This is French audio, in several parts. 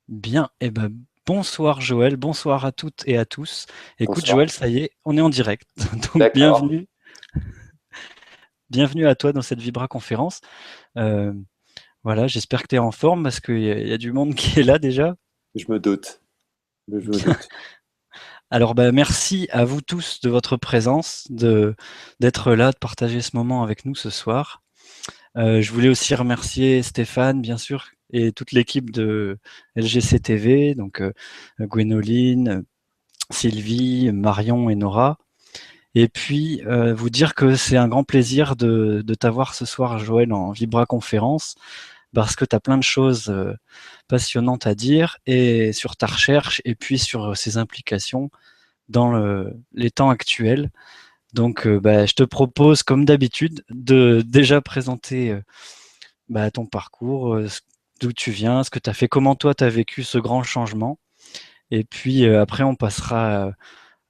Bien, eh ben, bonsoir Joël, bonsoir à toutes et à tous. Écoute Bonsoir. Joël, ça y est, on est en direct. Donc D'accord. bienvenue à toi dans cette Vibra conférence. Euh, voilà, j'espère que tu es en forme parce qu'il y a du monde qui est là déjà. Je me doute. Je me Bien. doute. Alors merci à vous tous de votre présence, d'être là, de partager ce moment avec nous ce soir. Je voulais aussi remercier Stéphane, bien sûr, et toute l'équipe de LGC TV, donc Gwénoline, Sylvie, Marion et Nora. Et puis, vous dire que c'est un grand plaisir de t'avoir ce soir, Joël, en Vibra Conférence, parce que tu as plein de choses passionnantes à dire, et sur ta recherche, et puis sur ses implications dans les temps actuels. Donc, je te propose, comme d'habitude, de déjà présenter ton parcours, d'où tu viens, ce que tu as fait, comment toi tu as vécu ce grand changement. Et puis après, on passera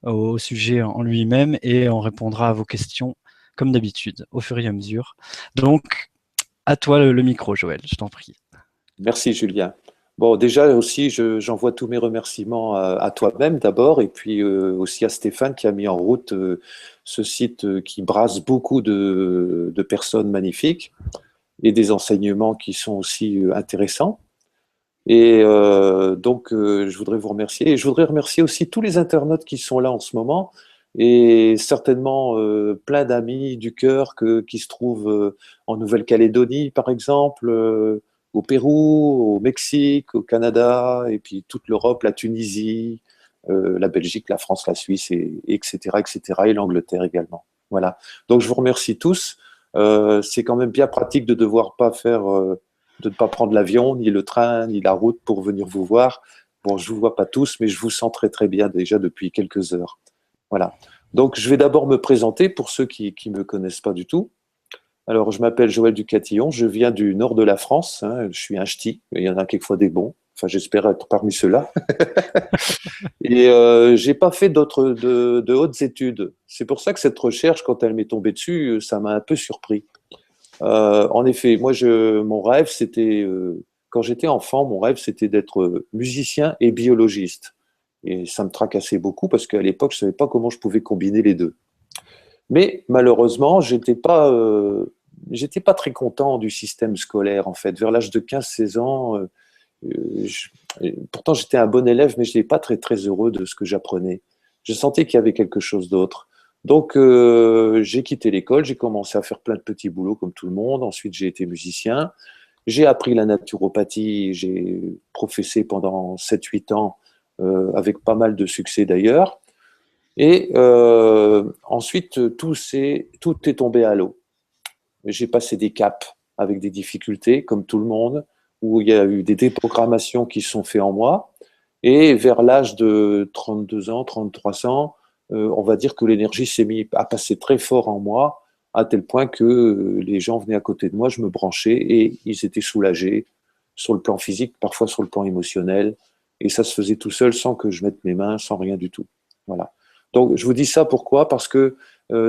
au sujet en lui-même et on répondra à vos questions comme d'habitude, au fur et à mesure. Donc, à toi le micro, Joël, je t'en prie. Merci, Julien. Bon, déjà aussi, j'envoie tous mes remerciements à toi-même d'abord, et puis aussi à Stéphane qui a mis en route ce site qui brasse beaucoup de personnes magnifiques et des enseignements qui sont aussi intéressants. Et je voudrais vous remercier. Et je voudrais remercier aussi tous les internautes qui sont là en ce moment et certainement plein d'amis du cœur qui se trouvent en Nouvelle-Calédonie, par exemple, au Pérou, au Mexique, au Canada, et puis toute l'Europe, la Tunisie, la Belgique, la France, la Suisse, etc., etc., et l'Angleterre également. Voilà. Donc je vous remercie tous. C'est quand même bien pratique de devoir pas faire de ne pas prendre l'avion, ni le train, ni la route pour venir vous voir. Bon, je ne vous vois pas tous, mais je vous sens très très bien déjà depuis quelques heures. Voilà. Donc, je vais d'abord me présenter pour ceux qui ne me connaissent pas du tout. Alors, je m'appelle Joël Ducatillon, je viens du nord de la France, hein, je suis un ch'ti, il y en a quelquefois des bons, enfin j'espère être parmi ceux-là. Et j'ai pas fait d'autres de hautes études. C'est pour ça que cette recherche, quand elle m'est tombée dessus, ça m'a un peu surpris. En effet, mon rêve, c'était, quand j'étais enfant, mon rêve, c'était d'être musicien et biologiste. Et ça me tracassait beaucoup parce qu'à l'époque, je ne savais pas comment je pouvais combiner les deux. Mais malheureusement, j'étais pas très content du système scolaire, en fait. Vers l'âge de 15 16 ans, je- pourtant j'étais un bon élève, mais je n'étais pas très, très heureux de ce que j'apprenais. Je sentais qu'il y avait quelque chose d'autre. Donc, j'ai quitté l'école, j'ai commencé à faire plein de petits boulots comme tout le monde. Ensuite, j'ai été musicien. J'ai appris la naturopathie, j'ai professé pendant 7 8 ans, avec pas mal de succès d'ailleurs. Et ensuite, tout est tombé à l'eau. J'ai passé des caps avec des difficultés, comme tout le monde, où il y a eu des déprogrammations qui se sont faites en moi. Et vers l'âge de 32 ans, 33 ans, on va dire que l'énergie s'est mise à passer très fort en moi, à tel point que les gens venaient à côté de moi, je me branchais et ils étaient soulagés sur le plan physique, parfois sur le plan émotionnel. Et ça se faisait tout seul sans que je mette mes mains, sans rien du tout. Voilà. Donc, je vous dis ça pourquoi? Parce que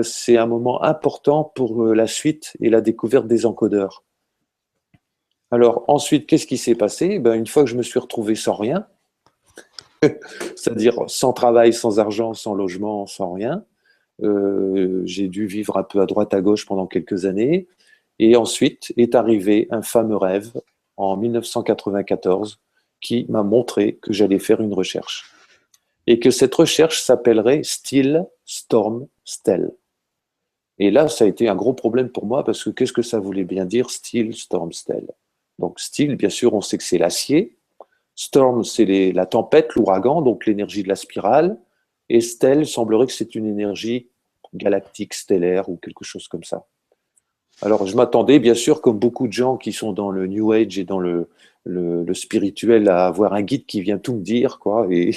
c'est un moment important pour la suite et la découverte des encodeurs. Alors ensuite, qu'est-ce qui s'est passé? Ben, une fois que je me suis retrouvé sans rien, c'est-à-dire sans travail, sans argent, sans logement, sans rien, j'ai dû vivre un peu à droite à gauche pendant quelques années. Et ensuite est arrivé un fameux rêve en 1994 qui m'a montré que j'allais faire une recherche. Et que cette recherche s'appellerait Still Storm Stell. Et là, ça a été un gros problème pour moi parce que qu'est-ce que ça voulait bien dire Still Storm Stell? Donc Still, bien sûr, on sait que c'est l'acier. Storm, c'est la tempête, l'ouragan, donc l'énergie de la spirale. Et Stell, semblerait que c'est une énergie galactique, stellaire ou quelque chose comme ça. Alors, je m'attendais, bien sûr, comme beaucoup de gens qui sont dans le New Age et dans le spirituel, à avoir un guide qui vient tout me dire, quoi, et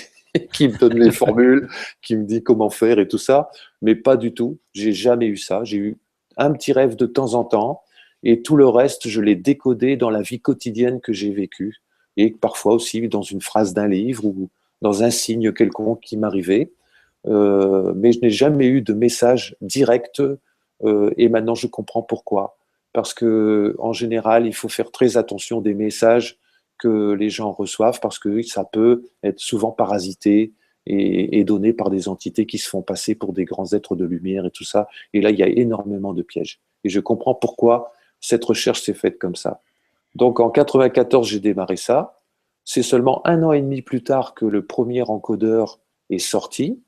qui me donne les formules, qui me dit comment faire et tout ça. Mais pas du tout. J'ai jamais eu ça. J'ai eu un petit rêve de temps en temps, et tout le reste, je l'ai décodé dans la vie quotidienne que j'ai vécue, et parfois aussi dans une phrase d'un livre ou dans un signe quelconque qui m'arrivait. Mais je n'ai jamais eu de message direct et maintenant je comprends pourquoi. Parce que en général, il faut faire très attention des messages que les gens reçoivent parce que ça peut être souvent parasité et donné par des entités qui se font passer pour des grands êtres de lumière et tout ça. Et là, il y a énormément de pièges. Et je comprends pourquoi cette recherche s'est faite comme ça. Donc en 94, j'ai démarré ça. C'est seulement 1 an et demi plus tard que le premier encodeur est sorti.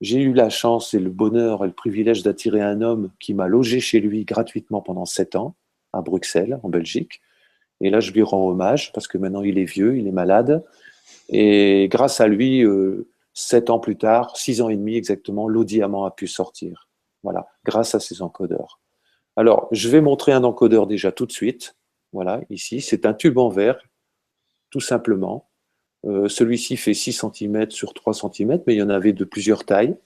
J'ai eu la chance et le bonheur et le privilège d'attirer un homme qui m'a logé chez lui gratuitement pendant 7 ans, à Bruxelles, en Belgique. Et là, je lui rends hommage parce que maintenant il est vieux, il est malade. Et grâce à lui, 7 ans plus tard, 6 ans et demi exactement, l'eau diamant a pu sortir. Voilà, grâce à ces encodeurs. Alors, je vais montrer un encodeur déjà tout de suite. Voilà, ici, c'est un tube en verre, tout simplement. Celui-ci fait 6 cm sur 3 cm, mais il y en avait de plusieurs tailles.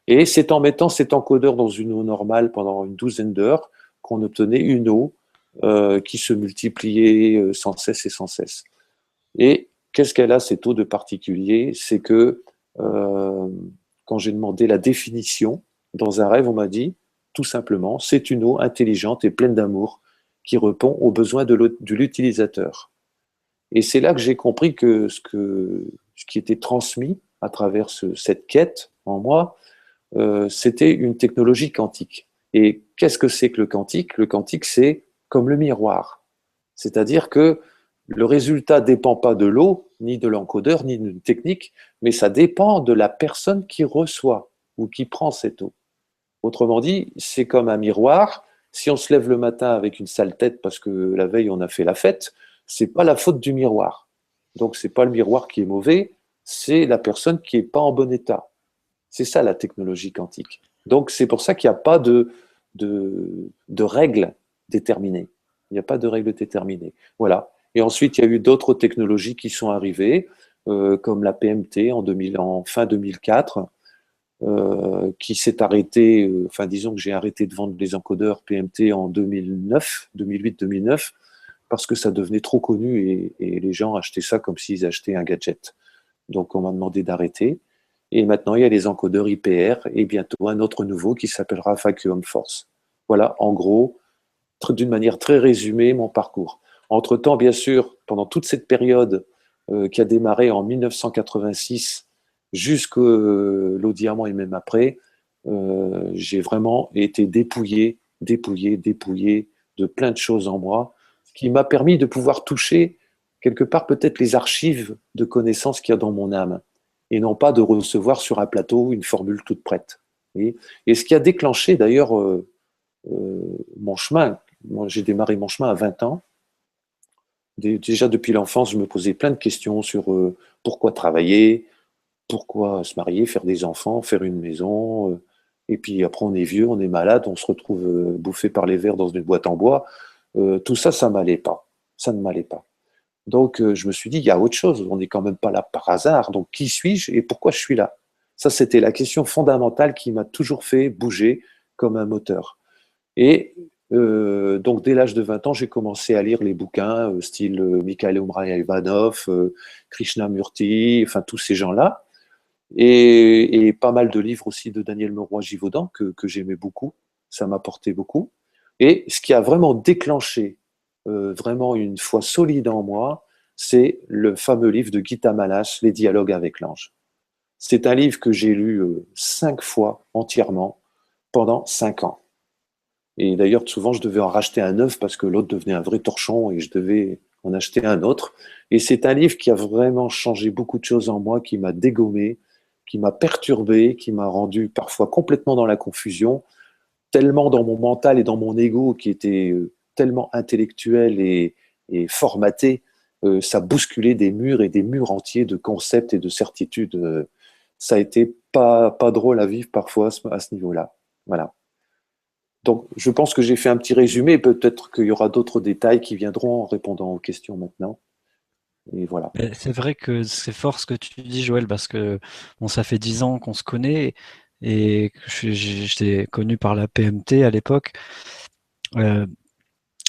Et c'est en mettant cet encodeur dans une eau normale pendant une douzaine d'heures qu'on obtenait une eau qui se multipliait sans cesse et sans cesse. Et qu'est-ce qu'elle a, cette eau de particulier? C'est que quand j'ai demandé la définition, dans un rêve, on m'a dit, tout simplement, c'est une eau intelligente et pleine d'amour qui répond aux besoins de l'utilisateur. Et c'est là que j'ai compris que ce qui était transmis à travers cette quête en moi, c'était une technologie quantique. Et qu'est-ce que c'est que le quantique? Le quantique, c'est comme le miroir. C'est-à-dire que le résultat ne dépend pas de l'eau, ni de l'encodeur, ni d'une technique, mais ça dépend de la personne qui reçoit ou qui prend cette eau. Autrement dit, c'est comme un miroir. Si on se lève le matin avec une sale tête parce que la veille on a fait la fête, c'est pas la faute du miroir. Donc c'est pas le miroir qui est mauvais, c'est la personne qui est pas en bon état. C'est ça la technologie quantique. Donc c'est pour ça qu'il n'y a pas de règles déterminées. Il n'y a pas de règles déterminées. Voilà. Et ensuite, il y a eu d'autres technologies qui sont arrivées, comme la PMT en fin 2004, qui s'est arrêtée, enfin disons que j'ai arrêté de vendre les encodeurs PMT en 2009, 2008-2009, parce que ça devenait trop connu et les gens achetaient ça comme s'ils achetaient un gadget. Donc on m'a demandé d'arrêter. Et maintenant, il y a les encodeurs IPR et bientôt un autre nouveau qui s'appellera Vacuum Force. Voilà, en gros, d'une manière très résumée, mon parcours. Entre-temps, bien sûr, pendant toute cette période qui a démarré en 1986 jusqu'au diamant et même après, j'ai vraiment été dépouillé de plein de choses en moi, ce qui m'a permis de pouvoir toucher quelque part peut-être les archives de connaissances qu'il y a dans mon âme, et non pas de recevoir sur un plateau une formule toute prête. Et ce qui a déclenché d'ailleurs mon chemin, moi j'ai démarré mon chemin à 20 ans. Déjà depuis l'enfance, je me posais plein de questions sur pourquoi travailler, pourquoi se marier, faire des enfants, faire une maison. Et puis après, on est vieux, on est malade, on se retrouve bouffé par les vers dans une boîte en bois. Tout ça, ça m'allait pas. Ça ne m'allait pas. Donc, je me suis dit, il y a autre chose. On n'est quand même pas là par hasard. Donc, qui suis-je et pourquoi je suis là? Ça, c'était la question fondamentale qui m'a toujours fait bouger comme un moteur. Et donc, dès l'âge de 20 ans, j'ai commencé à lire les bouquins, style Mikhail Ivanov, Krishnamurti, enfin, tous ces gens-là. Et pas mal de livres aussi de Daniel Leroy-Givaudan que j'aimais beaucoup. Ça m'apportait beaucoup. Et ce qui a vraiment déclenché vraiment une foi solide en moi, c'est le fameux livre de Gita Malas, Les dialogues avec l'ange. C'est un livre que j'ai lu 5 fois entièrement pendant 5 ans. Et d'ailleurs, souvent, je devais en racheter un neuf parce que l'autre devenait un vrai torchon et je devais en acheter un autre. Et c'est un livre qui a vraiment changé beaucoup de choses en moi, qui m'a dégommé, qui m'a perturbé, qui m'a rendu parfois complètement dans la confusion, tellement dans mon mental et dans mon ego qui était tellement intellectuel et formaté, ça bousculait des murs et des murs entiers de concepts et de certitudes. Ça a été pas drôle à vivre parfois à ce niveau-là. Voilà. Donc, je pense que j'ai fait un petit résumé. Peut-être qu'il y aura d'autres détails qui viendront en répondant aux questions maintenant. Et voilà. C'est vrai que c'est fort ce que tu dis, Joël, parce que bon, ça fait 10 ans qu'on se connaît et que j'étais connu par la PMT à l'époque.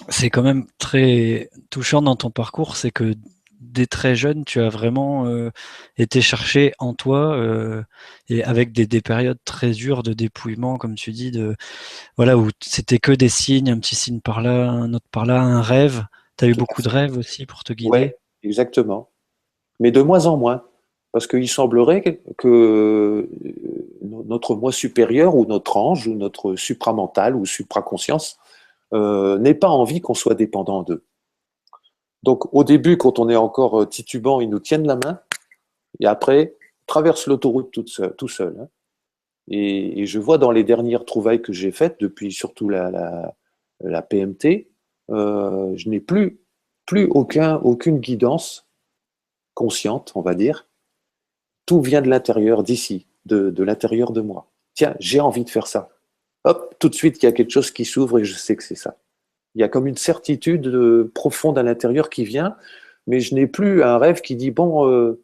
C'est quand même très touchant dans ton parcours, c'est que dès très jeune, tu as vraiment été chercher en toi et avec des périodes très dures de dépouillement, comme tu dis, voilà, où c'était que des signes, un petit signe par là, un autre par là, un rêve. Tu as eu Tout à beaucoup de fait. rêves aussi pour te Ouais. guider. exactement. Mais de moins en moins. Parce qu'il semblerait que notre moi supérieur ou notre ange ou notre supramental ou supraconscience n'ait pas envie qu'on soit dépendant d'eux. Donc au début, quand on est encore titubant, ils nous tiennent la main et après, traversent l'autoroute tout seul. Hein. Et je vois dans les dernières trouvailles que j'ai faites, depuis surtout la PMT, je n'ai plus aucune guidance consciente, on va dire. Tout vient de l'intérieur, d'ici, de l'intérieur de moi. Tiens, j'ai envie de faire ça. Hop, tout de suite, il y a quelque chose qui s'ouvre et je sais que c'est ça. Il y a comme une certitude profonde à l'intérieur qui vient, mais je n'ai plus un rêve qui dit, bon,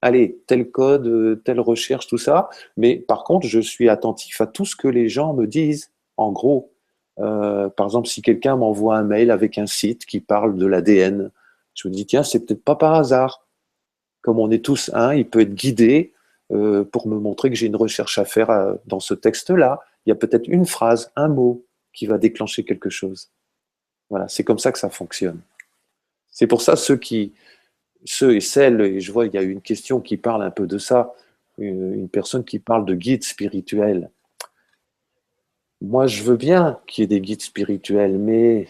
allez, tel code, telle recherche, tout ça. Mais par contre, je suis attentif à tout ce que les gens me disent. En gros, par exemple, si quelqu'un m'envoie un mail avec un site qui parle de l'ADN, je me dis, tiens, c'est peut-être pas par hasard. Comme on est tous un, il peut être guidé pour me montrer que j'ai une recherche à faire dans ce texte-là. Il y a peut-être une phrase, un mot qui va déclencher quelque chose. Voilà, c'est comme ça que ça fonctionne. C'est pour ça ceux et celles, et je vois il y a une question qui parle un peu de ça, une personne qui parle de guide spirituel. Moi, je veux bien qu'il y ait des guides spirituels, mais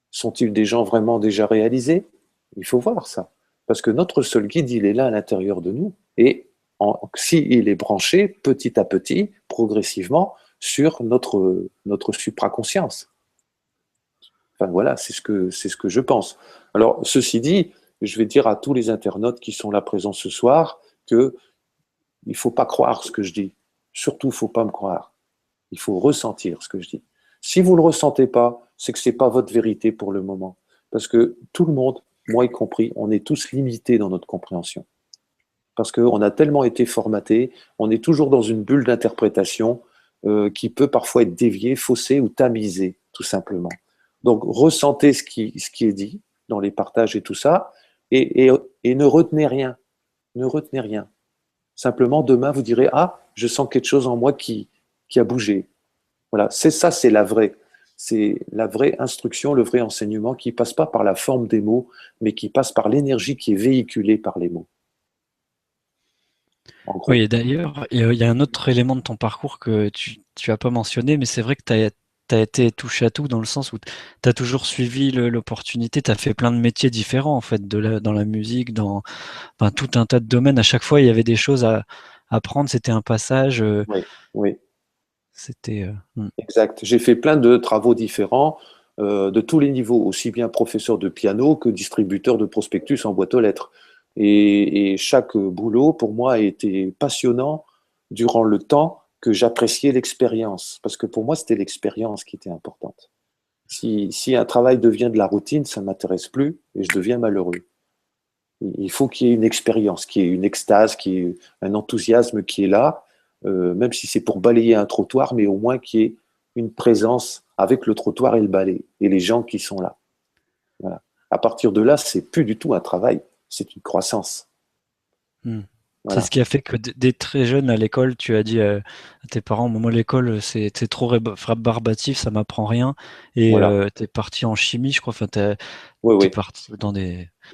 sont-ils des gens vraiment déjà réalisés? Il faut voir ça. Parce que notre seul guide, il est là à l'intérieur de nous. Et s'il est branché petit à petit, progressivement, sur notre supraconscience. Enfin voilà, c'est ce que je pense. Alors, ceci dit, je vais dire à tous les internautes qui sont là présents ce soir que il ne faut pas croire ce que je dis. Surtout, il ne faut pas me croire. Il faut ressentir ce que je dis. Si vous ne le ressentez pas, c'est que ce n'est pas votre vérité pour le moment. Parce que tout le monde, moi y compris, on est tous limités dans notre compréhension. Parce qu'on a tellement été formaté, on est toujours dans une bulle d'interprétation qui peut parfois être déviée, faussée ou tamisée, tout simplement. Donc, ressentez ce qui est dit dans les partages et tout ça, et ne retenez rien. Ne retenez rien. Simplement, demain, vous direz, ah, je sens quelque chose en moi qui a bougé. Voilà, c'est ça, c'est la vraie instruction, le vrai enseignement qui passe pas par la forme des mots, mais qui passe par l'énergie qui est véhiculée par les mots. En Oui, gros. et d'ailleurs, il y a un autre élément de ton parcours que tu as pas mentionné, mais c'est vrai que tu as été touche à tout dans le sens où tu as toujours suivi l'opportunité, tu as fait plein de métiers différents en fait, dans la musique, dans enfin, tout un tas de domaines. À chaque fois, il y avait des choses à apprendre, c'était un passage, Oui, oui, c'était... exact. J'ai fait plein de travaux différents, de tous les niveaux, aussi bien professeur de piano que distributeur de prospectus en boîte aux lettres. Et chaque boulot, pour moi, a été passionnant durant le temps que j'appréciais l'expérience. Parce que pour moi, c'était l'expérience qui était importante. Si un travail devient de la routine, ça ne m'intéresse plus et je deviens malheureux. Il faut qu'il y ait une expérience, qu'il y ait une extase, qu'il y ait un enthousiasme qui est là, même si c'est pour balayer un trottoir, mais au moins qu'il y ait une présence avec le trottoir et le balai, et les gens qui sont là. Voilà. À partir de là, c'est plus du tout un travail, c'est une croissance. Hmm. C'est ce Voilà. qui a fait que dès très jeune à l'école, tu as dit à tes parents, moi l'école c'est trop barbatif, ça m'apprend rien. Et Voilà. t'es parti en chimie, je crois. Enfin, Oui, t'es oui. parti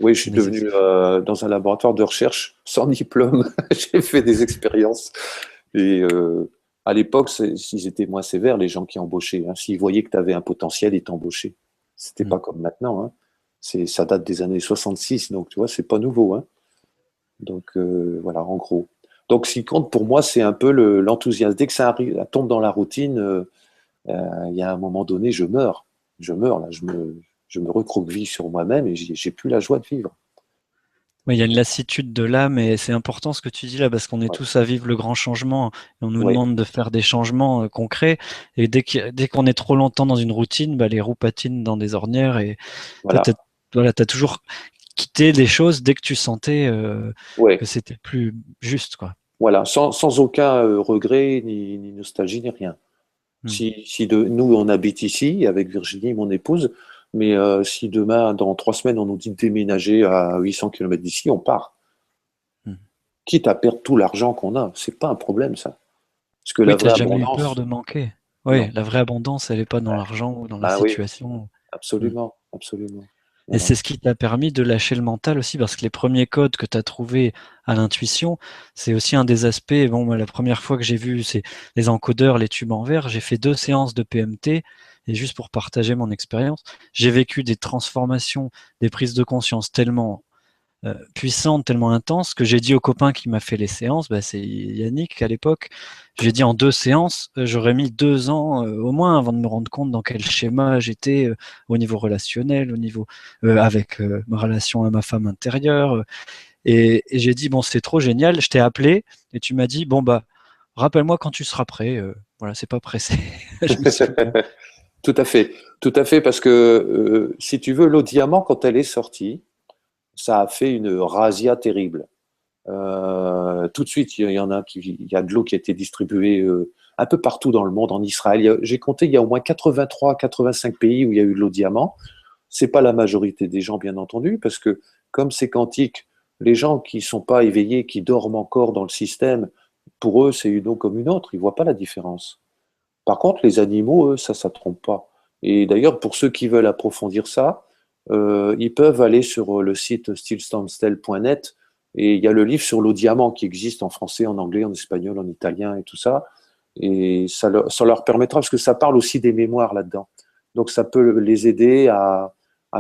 Oui, je suis dans des devenu dans un laboratoire de recherche sans diplôme. J'ai fait des expériences. Et à l'époque, s'ils étaient moins sévères, les gens qui embauchaient. Hein. S'ils voyaient que tu avais un potentiel, ils t'embauchaient. C'était Hmm. pas comme maintenant. Hein. Ça date des années 66, donc tu vois, c'est pas nouveau. Hein. Donc voilà, en gros. Donc ce qui compte pour moi, c'est un peu l'enthousiasme. Dès que ça arrive, ça tombe dans la routine, il y a un moment donné, je meurs. Je meurs, là, je me recroqueville sur moi-même et j'ai plus la joie de vivre. Ouais, il y a une lassitude de l'âme et c'est important ce que tu dis là parce qu'on est Ouais, tous à vivre le grand changement et on nous ouais, demande de faire des changements concrets et dès qu'on est trop longtemps dans une routine, bah, les roues patinent dans des ornières et voilà. voilà, t'as toujours quitté les choses dès que tu sentais que Ouais, c'était plus juste, quoi. voilà, sans aucun regret, ni nostalgie, ni rien. Hmm. Si nous, on habite ici avec Virginie, mon épouse, mais si demain, dans 3 semaines, on nous dit de déménager à 800 km d'ici, on part. Hmm. Quitte à perdre tout l'argent qu'on a, c'est pas un problème, ça. Parce que la Oui, t'as vraie jamais eu peur abondance, de manquer. Oui, non. la vraie abondance, elle n'est pas dans l'argent ou dans la Ah oui, situation. Hmm. absolument, absolument. Et Voilà. c'est ce qui t'a permis de lâcher le mental aussi, parce que les premiers codes que tu as trouvés à l'intuition, c'est aussi un des aspects. Bon, moi, la première fois que j'ai vu les encodeurs, les tubes en verre, j'ai fait 2 séances de PMT, et juste pour partager mon expérience, j'ai vécu des transformations, des prises de conscience tellement puissante, tellement intense, que j'ai dit au copain qui m'a fait les séances, bah, c'est Yannick à l'époque, j'ai dit en 2 séances, j'aurais mis 2 ans au moins avant de me rendre compte dans quel schéma j'étais au niveau relationnel, au niveau avec ma relation à ma femme intérieure. Et j'ai dit, bon, c'est trop génial, je t'ai appelé et tu m'as dit, bon, bah, rappelle-moi quand tu seras prêt. Voilà, c'est pas pressé. Je me souviens. Tout à fait, parce que si tu veux, l'eau diamant, quand elle est sortie, ça a fait une razzia terrible. Tout de suite, il y en a il y a de l'eau qui a été distribuée un peu partout dans le monde, en Israël. J'ai compté, il y a au moins 83, 85 pays où il y a eu de l'eau diamant. C'est pas la majorité des gens, bien entendu, parce que comme c'est quantique, les gens qui sont pas éveillés, qui dorment encore dans le système, pour eux, c'est une eau comme une autre. Ils voient pas la différence. Par contre, les animaux, eux, ça trompe pas. Et d'ailleurs, pour ceux qui veulent approfondir ça, ils peuvent aller sur le site stillstormstel.net et il y a le livre sur l'eau diamant qui existe en français, en anglais, en espagnol, en italien et tout ça. Et ça leur permettra, parce que ça parle aussi des mémoires là-dedans. Donc ça peut les aider à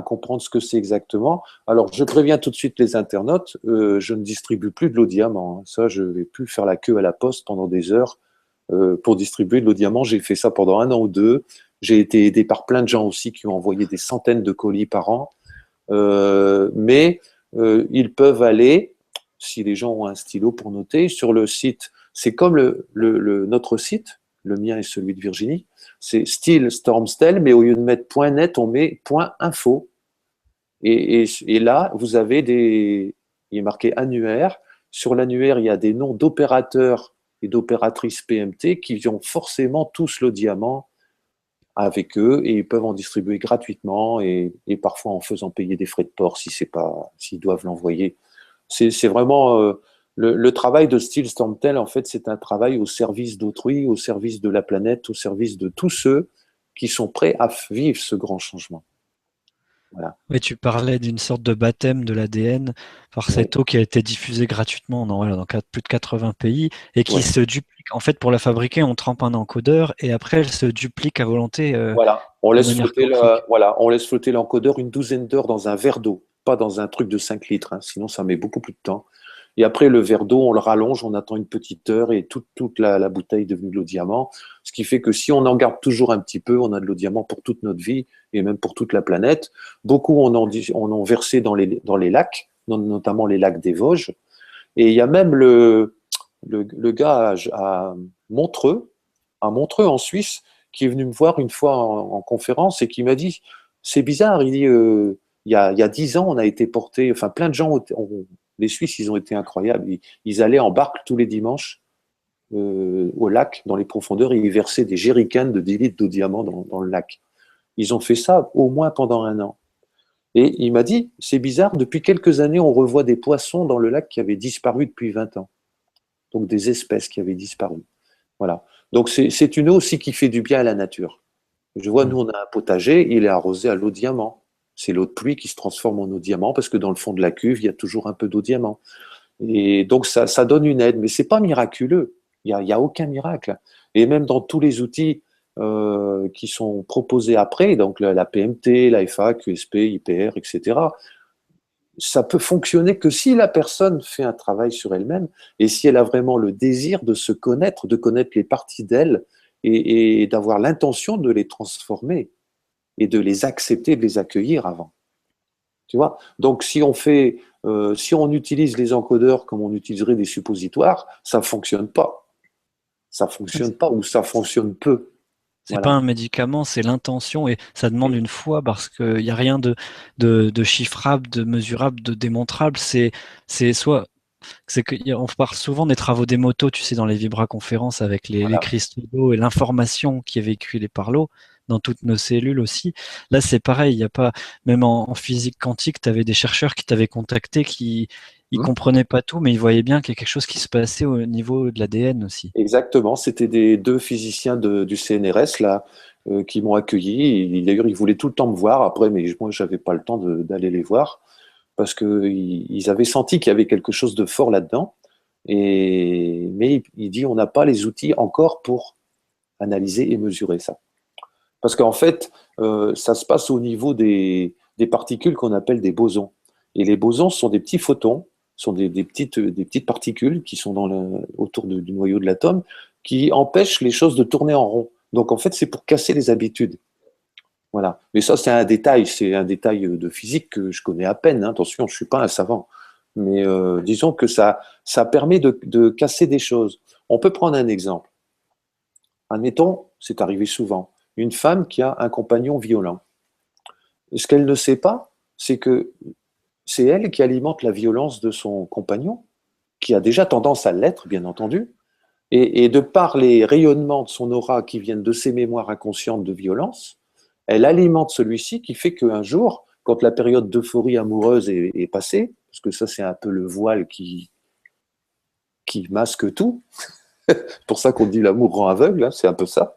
comprendre ce que c'est exactement. Alors je préviens tout de suite les internautes, je ne distribue plus de l'eau diamant, hein. Ça, je ne vais plus faire la queue à la poste pendant des heures pour distribuer de l'eau diamant. J'ai fait ça pendant 1 an ou 2. J'ai été aidé par plein de gens aussi qui ont envoyé des centaines de colis par an. Mais ils peuvent aller, si les gens ont un stylo pour noter, sur le site. C'est comme notre site, le mien et celui de Virginie. C'est Still Stormstel, mais au lieu de mettre .net, on met .info. Et là, vous avez il est marqué annuaire. Sur l'annuaire, il y a des noms d'opérateurs et d'opératrices PMT qui ont forcément tous le diamant avec eux et ils peuvent en distribuer gratuitement et parfois en faisant payer des frais de port si c'est pas, s'ils doivent l'envoyer. C'est vraiment le travail de Still Stormtel, en fait, c'est un travail au service d'autrui, au service de la planète, au service de tous ceux qui sont prêts à vivre ce grand changement. Voilà. Oui, tu parlais d'une sorte de baptême de l'ADN par Oui, cette eau qui a été diffusée gratuitement voilà, dans plus de 80 pays et qui oui. se duplique. En fait, pour la fabriquer, on trempe un encodeur et après, elle se duplique à volonté Voilà. de manière quantique. Voilà. On laisse flotter l'encodeur une douzaine d'heures dans un verre d'eau, pas dans un truc de 5 litres, hein, sinon ça met beaucoup plus de temps. Et après, le verre d'eau, on le rallonge, on attend une petite heure et toute la bouteille est devenue de l'eau diamant. Ce qui fait que si on en garde toujours un petit peu, on a de l'eau diamant pour toute notre vie et même pour toute la planète. Beaucoup on en versé dans les lacs, notamment les lacs des Vosges. Et il y a même le gars Montreux, à Montreux en Suisse, qui est venu me voir une fois en conférence et qui m'a dit, c'est bizarre, il dit, il y a 10 ans, on a été porté, enfin plein de gens, les Suisses, ils ont été incroyables, ils allaient en barque tous les dimanches au lac, dans les profondeurs, et ils versaient des jerrycans de 10 litres d'eau diamant dans le lac. Ils ont fait ça au moins pendant 1 an. Et il m'a dit, c'est bizarre, depuis quelques années, on revoit des poissons dans le lac qui avaient disparu depuis 20 ans. Donc des espèces qui avaient disparu. Voilà. Donc c'est une eau aussi qui fait du bien à la nature. Je vois, Mm. nous, on a un potager, il est arrosé à l'eau diamant. C'est l'eau de pluie qui se transforme en eau diamant parce que dans le fond de la cuve, il y a toujours un peu d'eau diamant. Et donc ça donne une aide, mais c'est pas miraculeux. Il y a aucun miracle. Et même dans tous les outils qui sont proposés après, donc la PMT, la FA, QSP, IPR, etc., ça peut fonctionner que si la personne fait un travail sur elle-même et si elle a vraiment le désir de se connaître, de connaître les parties d'elle et d'avoir l'intention de les transformer et de les accepter, de les accueillir avant. Tu vois. Donc si on utilise les encodeurs comme on utiliserait des suppositoires, ça fonctionne pas. Ça fonctionne pas ou ça fonctionne peu. C'est pas Voilà. un médicament, c'est l'intention et ça demande une foi parce qu'il n'y a rien de chiffrable, de mesurable, de démontrable. C'est soit c'est qu'on parle souvent des travaux des motos, tu sais, dans les vibra-conférences avec les Voilà. cristaux d'eau et l'information qui est véhiculée par l'eau dans toutes nos cellules aussi. Là, c'est pareil, il y a pas, même en physique quantique, tu avais des chercheurs qui t'avaient contacté qui ils Hmm. comprenaient pas tout, mais ils voyaient bien qu'il y a quelque chose qui se passait au niveau de l'ADN aussi. Exactement. C'était des deux physiciens du CNRS là qui m'ont accueilli. D'ailleurs, ils voulaient tout le temps me voir après, mais moi, j'avais pas le temps d'aller les voir parce que ils avaient senti qu'il y avait quelque chose de fort là-dedans. Mais il dit, on n'a pas les outils encore pour analyser et mesurer ça. Parce qu'en fait, ça se passe au niveau des particules qu'on appelle des bosons. Et les bosons sont des petits photons, sont des petites particules qui sont autour du noyau de l'atome, qui empêchent les choses de tourner en rond. Donc en fait, c'est pour casser les habitudes. Voilà. Mais ça, c'est un détail de physique que je connais à peine. Hein. Attention, je ne suis pas un savant. Mais disons que ça permet de casser des choses. On peut prendre un exemple. Admettons, c'est arrivé souvent, une femme qui a un compagnon violent. Ce qu'elle ne sait pas, c'est que c'est elle qui alimente la violence de son compagnon, qui a déjà tendance à l'être, bien entendu, et de par les rayonnements de son aura qui viennent de ses mémoires inconscientes de violence, elle alimente celui-ci qui fait qu'un jour, quand la période d'euphorie amoureuse est passée, parce que ça c'est un peu le voile qui masque tout, c'est pour ça qu'on dit l'amour rend aveugle, hein, c'est un peu ça.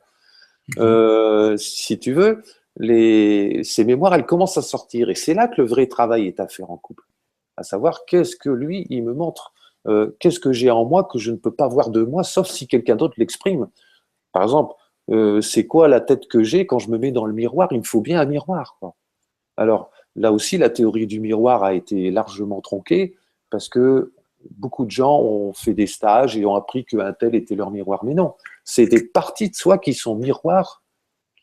Si tu veux, ces mémoires, elles commencent à sortir. Et c'est là que le vrai travail est à faire en couple. À savoir, qu'est-ce que lui, il me montre, qu'est-ce que j'ai en moi que je ne peux pas voir de moi, sauf si quelqu'un d'autre l'exprime. Par exemple, c'est quoi la tête que j'ai quand je me mets dans le miroir? Il me faut bien un miroir, quoi. Alors, là aussi, la théorie du miroir a été largement tronquée parce que beaucoup de gens ont fait des stages et ont appris qu'un tel était leur miroir. Mais non, c'est des parties de soi qui sont miroirs,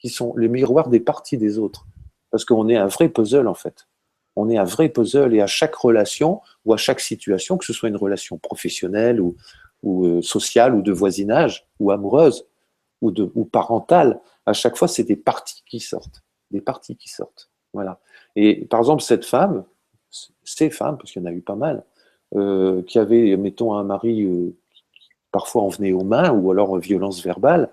qui sont les miroirs des parties des autres. Parce qu'on est un vrai puzzle, en fait. On est un vrai puzzle et à chaque relation ou à chaque situation, que ce soit une relation professionnelle ou sociale ou de voisinage ou amoureuse ou parentale, à chaque fois, c'est des parties qui sortent. Des parties qui sortent. Voilà. Et par exemple, ces femmes, parce qu'il y en a eu pas mal, qui avaient, mettons, un mari qui parfois en venait aux mains ou alors violence verbale,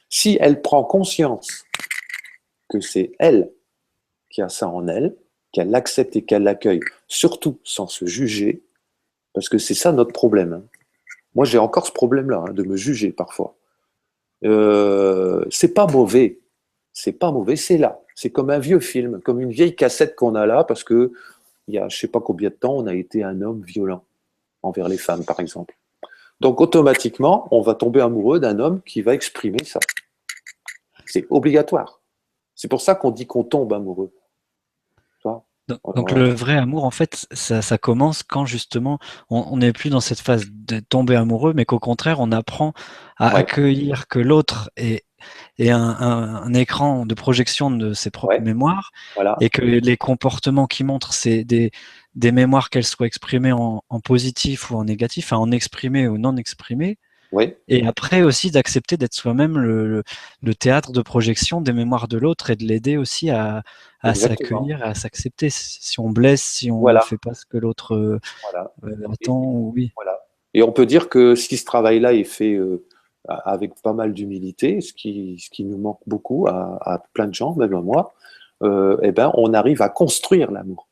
si elle prend conscience que c'est elle qui a ça en elle, qu'elle l'accepte et qu'elle l'accueille, surtout sans se juger, parce que c'est ça notre problème. Hein. Moi, j'ai encore ce problème-là, hein, de me juger parfois. C'est pas mauvais, c'est pas mauvais, c'est là. C'est comme un vieux film, comme une vieille cassette qu'on a là, parce que il y a je sais pas combien de temps, on a été un homme violent envers les femmes, par exemple. Donc automatiquement, on va tomber amoureux d'un homme qui va exprimer ça. C'est obligatoire. C'est pour ça qu'on dit qu'on tombe amoureux. Donc le vrai amour, en fait, ça commence quand justement on n'est plus dans cette phase de tomber amoureux, mais qu'au contraire, on apprend à Ouais, accueillir que l'autre est un écran de projection de ses propres ouais, mémoires voilà. et que les comportements qui montrent, c'est des mémoires, qu'elles soient exprimées en positif ou en négatif, enfin en exprimé ou non exprimé. Oui, Et après aussi d'accepter d'être soi-même le théâtre de projection des mémoires de l'autre et de l'aider aussi à exactement. s'accueillir, à s'accepter. Si on blesse, si on Voilà, fait pas ce que l'autre voilà. attend, ou oui. Voilà. Et on peut dire que si ce travail-là est fait avec pas mal d'humilité, ce qui nous manque beaucoup à plein de gens, même à moi, eh ben, on arrive à construire l'amour.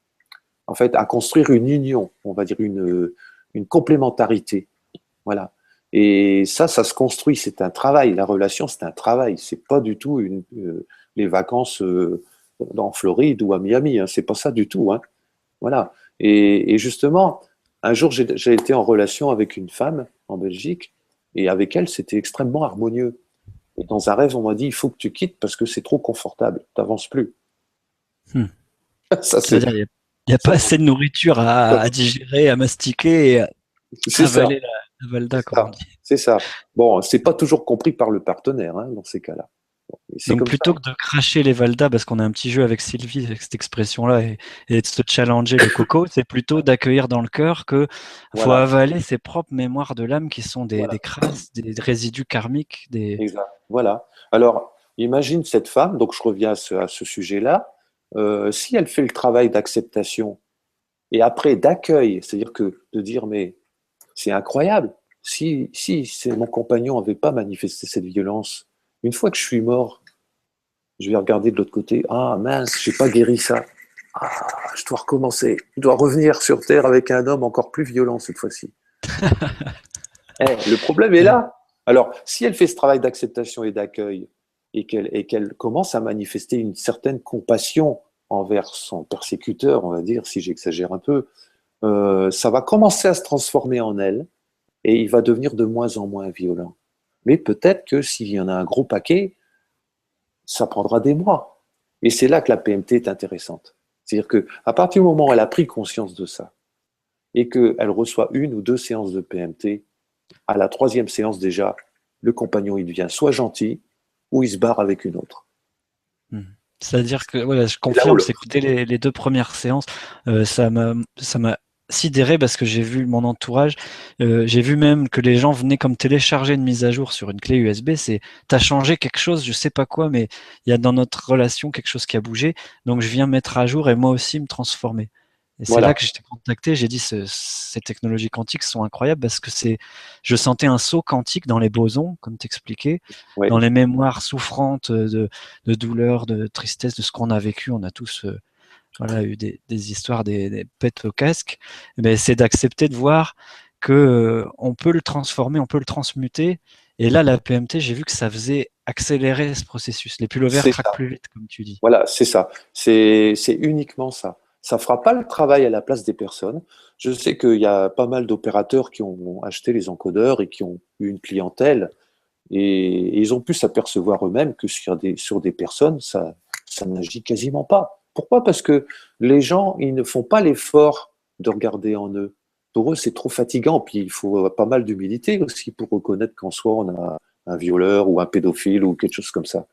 En fait, à construire une union, on va dire une complémentarité. Voilà. Et ça se construit, c'est un travail. La relation, c'est un travail. C'est pas du tout les vacances en Floride ou à Miami. Hein. C'est pas ça du tout. Hein. Voilà. Et justement, un jour, j'ai été en relation avec une femme en Belgique, et avec elle, c'était extrêmement harmonieux. Et dans un rêve, on m'a dit, il faut que tu quittes parce que c'est trop confortable, tu n'avances plus. Hmm. Ça, C'est-à-dire, il y a ça, pas assez de nourriture à digérer, à mastiquer et à c'est ça, avaler la valda, c'est comme on ça, dit. c'est ça. Bon, c'est pas toujours compris par le partenaire hein, dans ces cas-là. Et c'est Donc comme ça. plutôt que de cracher les valdas, parce qu'on a un petit jeu avec Sylvie, avec cette expression-là, et de se challenger le coco, c'est plutôt d'accueillir dans le cœur que faut Voilà, avaler ses propres mémoires de l'âme qui sont des voilà, crasses, des résidus karmiques, exact. Voilà. Alors, imagine cette femme, donc je reviens à ce sujet-là, si elle fait le travail d'acceptation et après d'accueil, c'est-à-dire que de dire, mais c'est incroyable. Si mon compagnon n'avait pas manifesté cette violence, une fois que je suis mort, je vais regarder de l'autre côté. Ah mince, j'ai pas guéri ça. Ah, je dois recommencer. Je dois revenir sur Terre avec un homme encore plus violent cette fois-ci. Le problème est Ouais. là. Alors, si elle fait ce travail d'acceptation et d'accueil, et qu'elle commence à manifester une certaine compassion envers son persécuteur, on va dire, si j'exagère un peu, ça va commencer à se transformer en elle et il va devenir de moins en moins violent. Mais peut-être que s'il y en a un gros paquet, ça prendra des mois. Et c'est là que la PMT est intéressante. C'est-à-dire qu'à partir du moment où elle a pris conscience de ça et qu'elle reçoit 1 ou 2 séances de PMT, à la 3e séance déjà, le compagnon il devient soit gentil ou il se barre avec une autre. C'est-à-dire que, ouais, je C'est là ou confirme, c'est que l'autre. dès les 2 premières séances, ça m'a sidéré parce que j'ai vu mon entourage, j'ai vu même que les gens venaient comme télécharger une mise à jour sur une clé USB. C'est, t'as changé quelque chose, je sais pas quoi, mais il y a dans notre relation quelque chose qui a bougé, donc je viens mettre à jour et moi aussi me transformer. Et c'est là que Voilà. j'étais contacté, j'ai dit ces technologies quantiques sont incroyables parce que je sentais un saut quantique dans les bosons, comme t'expliquais, dans Oui. les mémoires souffrantes de douleur, de tristesse, de ce qu'on a vécu. On a tous voilà, eu des histoires, des pets au casque. Mais c'est d'accepter de voir que on peut le transformer, on peut le transmuter. Et là, la PMT, j'ai vu que ça faisait accélérer ce processus. Les pullovers C'est craquent ça. plus vite, comme tu dis. Voilà, c'est ça. C'est uniquement ça. Ça ne fera pas le travail à la place des personnes. Je sais qu'il y a pas mal d'opérateurs qui ont acheté les encodeurs et qui ont eu une clientèle et ils ont pu s'apercevoir eux-mêmes que sur des personnes, ça n'agit quasiment pas. Pourquoi? Parce que les gens, ils ne font pas l'effort de regarder en eux. Pour eux, c'est trop fatigant. Puis il faut pas mal d'humilité aussi pour reconnaître qu'en soi, on a un violeur ou un pédophile ou quelque chose comme ça.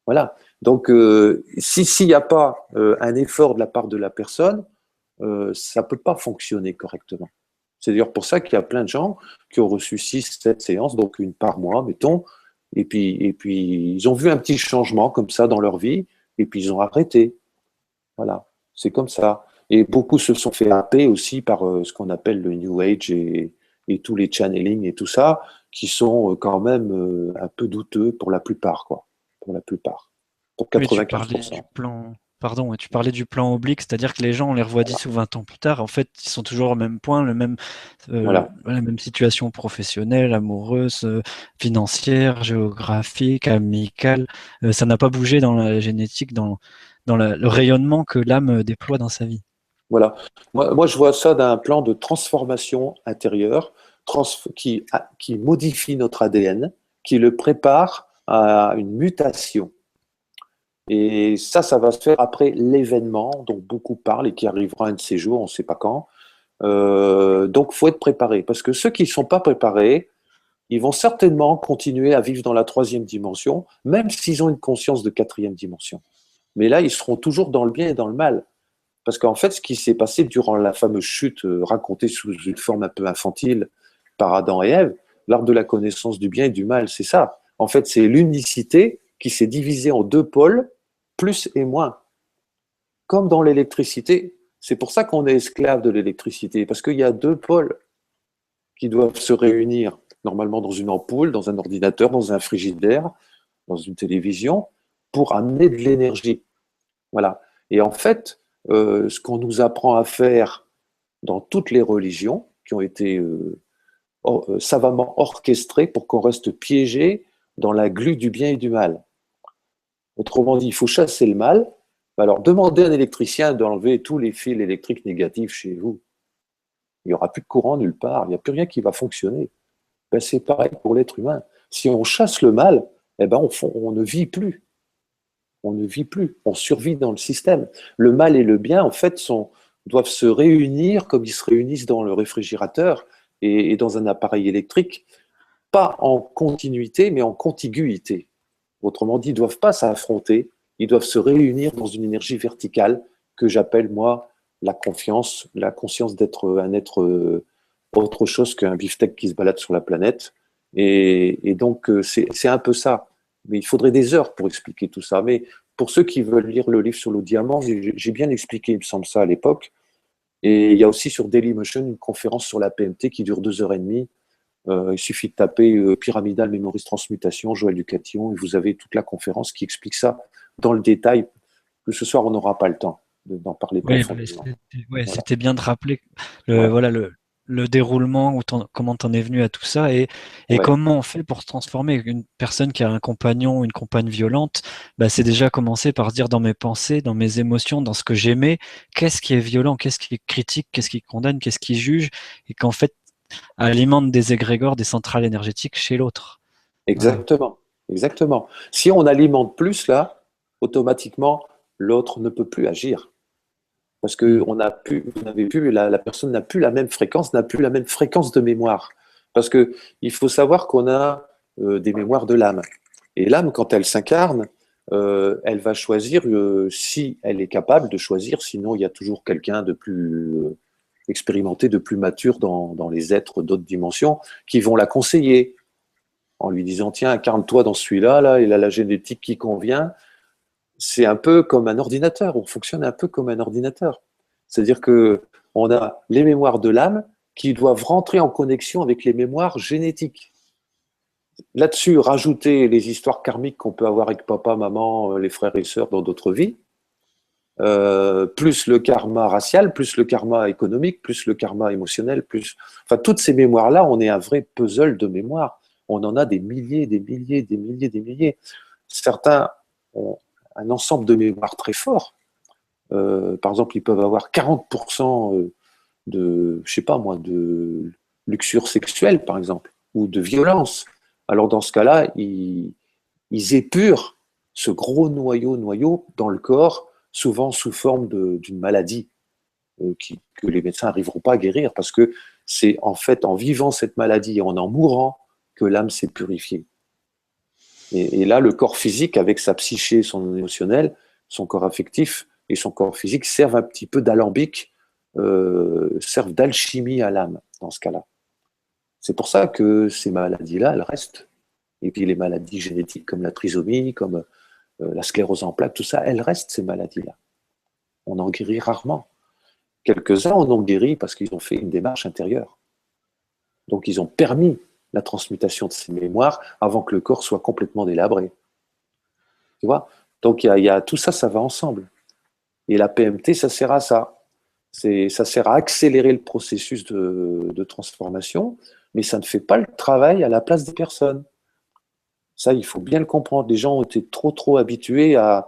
Voilà. Donc, s'il n'y a pas un effort de la part de la personne, ça ne peut pas fonctionner correctement. C'est d'ailleurs pour ça qu'il y a plein de gens qui ont reçu 6, 7 séances, donc une par mois, mettons, et puis ils ont vu un petit changement comme ça dans leur vie, et puis ils ont arrêté. Voilà, c'est comme ça. Et beaucoup se sont fait happer aussi par ce qu'on appelle le New Age et tous les channeling et tout ça, qui sont quand même un peu douteux pour la plupart, quoi. Pour la plupart. Pour Oui, tu parlais du 95%. plan, pardon, ouais, tu parlais du plan oblique, c'est-à-dire que les gens, on les revoit Voilà. 10 ou 20 ans plus tard. En fait, ils sont toujours au même point, Voilà. la même situation professionnelle, amoureuse, financière, géographique, amicale. Ça n'a pas bougé dans la génétique, le rayonnement que l'âme déploie dans sa vie. Voilà. Moi, je vois ça d'un plan de transformation intérieure qui modifie notre ADN, qui le prépare à une mutation. Et ça va se faire après l'événement dont beaucoup parlent et qui arrivera un de ces jours, on ne sait pas quand. Donc, il faut être préparé. Parce que ceux qui ne sont pas préparés, ils vont certainement continuer à vivre dans la 3e dimension, même s'ils ont une conscience de 4e dimension. Mais là, ils seront toujours dans le bien et dans le mal. Parce qu'en fait, ce qui s'est passé durant la fameuse chute racontée sous une forme un peu infantile par Adam et Ève, l'art de la connaissance du bien et du mal, c'est ça. En fait, c'est l'unicité qui s'est divisée en 2 pôles, plus et moins. Comme dans l'électricité. C'est pour ça qu'on est esclave de l'électricité, parce qu'il y a 2 pôles qui doivent se réunir, normalement dans une ampoule, dans un ordinateur, dans un frigidaire, dans une télévision, pour amener de l'énergie. Voilà. Et en fait, ce qu'on nous apprend à faire dans toutes les religions, qui ont été savamment orchestrées pour qu'on reste piégé dans la glu du bien et du mal. Autrement dit, il faut chasser le mal. Alors, demandez à un électricien d'enlever tous les fils électriques négatifs chez vous. Il n'y aura plus de courant nulle part, il n'y a plus rien qui va fonctionner. Ben, c'est pareil pour l'être humain. Si on chasse le mal, eh ben, on ne vit plus. On ne vit plus, on survit dans le système. Le mal et le bien, en fait, doivent se réunir comme ils se réunissent dans le réfrigérateur et dans un appareil électrique, pas en continuité, mais en contiguïté. Autrement dit, ils ne doivent pas s'affronter, ils doivent se réunir dans une énergie verticale que j'appelle, moi, la confiance, la conscience d'être un être autre chose qu'un beefsteak qui se balade sur la planète. Et donc, c'est un peu ça. Mais il faudrait des heures pour expliquer tout ça. Mais pour ceux qui veulent lire le livre sur le diamant, j'ai bien expliqué, il me semble ça à l'époque. Et il y a aussi sur Dailymotion une conférence sur la PMT qui dure 2 heures et demie. Il suffit de taper Pyramidal Memories Transmutation, Joël Ducatillon, et vous avez toute la conférence qui explique ça dans le détail. Que ce soir, on n'aura pas le temps d'en parler Oui, mais profondément. ouais, Voilà. c'était bien de rappeler Ouais. voilà, le déroulement, comment t'en es venu à tout ça et Ouais, comment on fait pour se transformer. Une personne qui a un compagnon, une compagne violente, bah, c'est déjà commencer par dire dans mes pensées, dans mes émotions, dans ce que j'aimais, qu'est-ce qui est violent, qu'est-ce qui est critique, qu'est-ce qui condamne, qu'est-ce qui juge, et qu'en fait alimente des égrégores, des centrales énergétiques chez l'autre. Voilà. exactement, exactement. Si on alimente plus là, automatiquement, l'autre ne peut plus agir. Parce que Mm. vous n'avez plus, la personne n'a plus la même fréquence, n'a plus la même fréquence de mémoire. Parce que il faut savoir qu'on a des mémoires de l'âme. Et l'âme, quand elle s'incarne, elle va choisir si elle est capable de choisir. Sinon, il y a toujours quelqu'un de plus expérimenté, de plus mature dans les êtres d'autres dimensions, qui vont la conseiller en lui disant tiens, incarne-toi dans celui-là, là, il a la génétique qui convient. C'est un peu comme un ordinateur, on fonctionne un peu comme un ordinateur. C'est-à-dire que on a les mémoires de l'âme qui doivent rentrer en connexion avec les mémoires génétiques. Là-dessus, rajouter les histoires karmiques qu'on peut avoir avec papa, maman, les frères et sœurs dans d'autres vies, plus le karma racial, plus le karma économique, plus le karma émotionnel, plus... Enfin, toutes ces mémoires-là, on est un vrai puzzle de mémoire. On en a des milliers, des milliers, des milliers, des milliers. Certains ont un ensemble de mémoires très fort. Par exemple, ils peuvent avoir 40% de, je sais pas moi, de luxure sexuelle, par exemple, ou de violence. Alors dans ce cas-là, ils épurent ce gros noyau dans le corps, souvent sous forme d'une maladie que les médecins n'arriveront pas à guérir, parce que c'est en fait en vivant cette maladie et en mourant que l'âme s'est purifiée. Et là, le corps physique, avec sa psyché, son émotionnel, son corps affectif et son corps physique, servent un petit peu d'alambic, servent d'alchimie à l'âme, dans ce cas-là. C'est pour ça que ces maladies-là, elles restent. Et puis les maladies génétiques comme la trisomie, comme la sclérose en plaques, tout ça, elles restent, ces maladies-là. On en guérit rarement. Quelques-uns en ont guéri parce qu'ils ont fait une démarche intérieure. Donc ils ont permis la transmutation de ces mémoires avant que le corps soit complètement délabré. Tu vois? Donc il y a tout ça, ça va ensemble. Et la PMT, ça sert à ça. Ça sert à accélérer le processus de transformation, mais ça ne fait pas le travail à la place des personnes. Ça, il faut bien le comprendre. Les gens ont été trop habitués à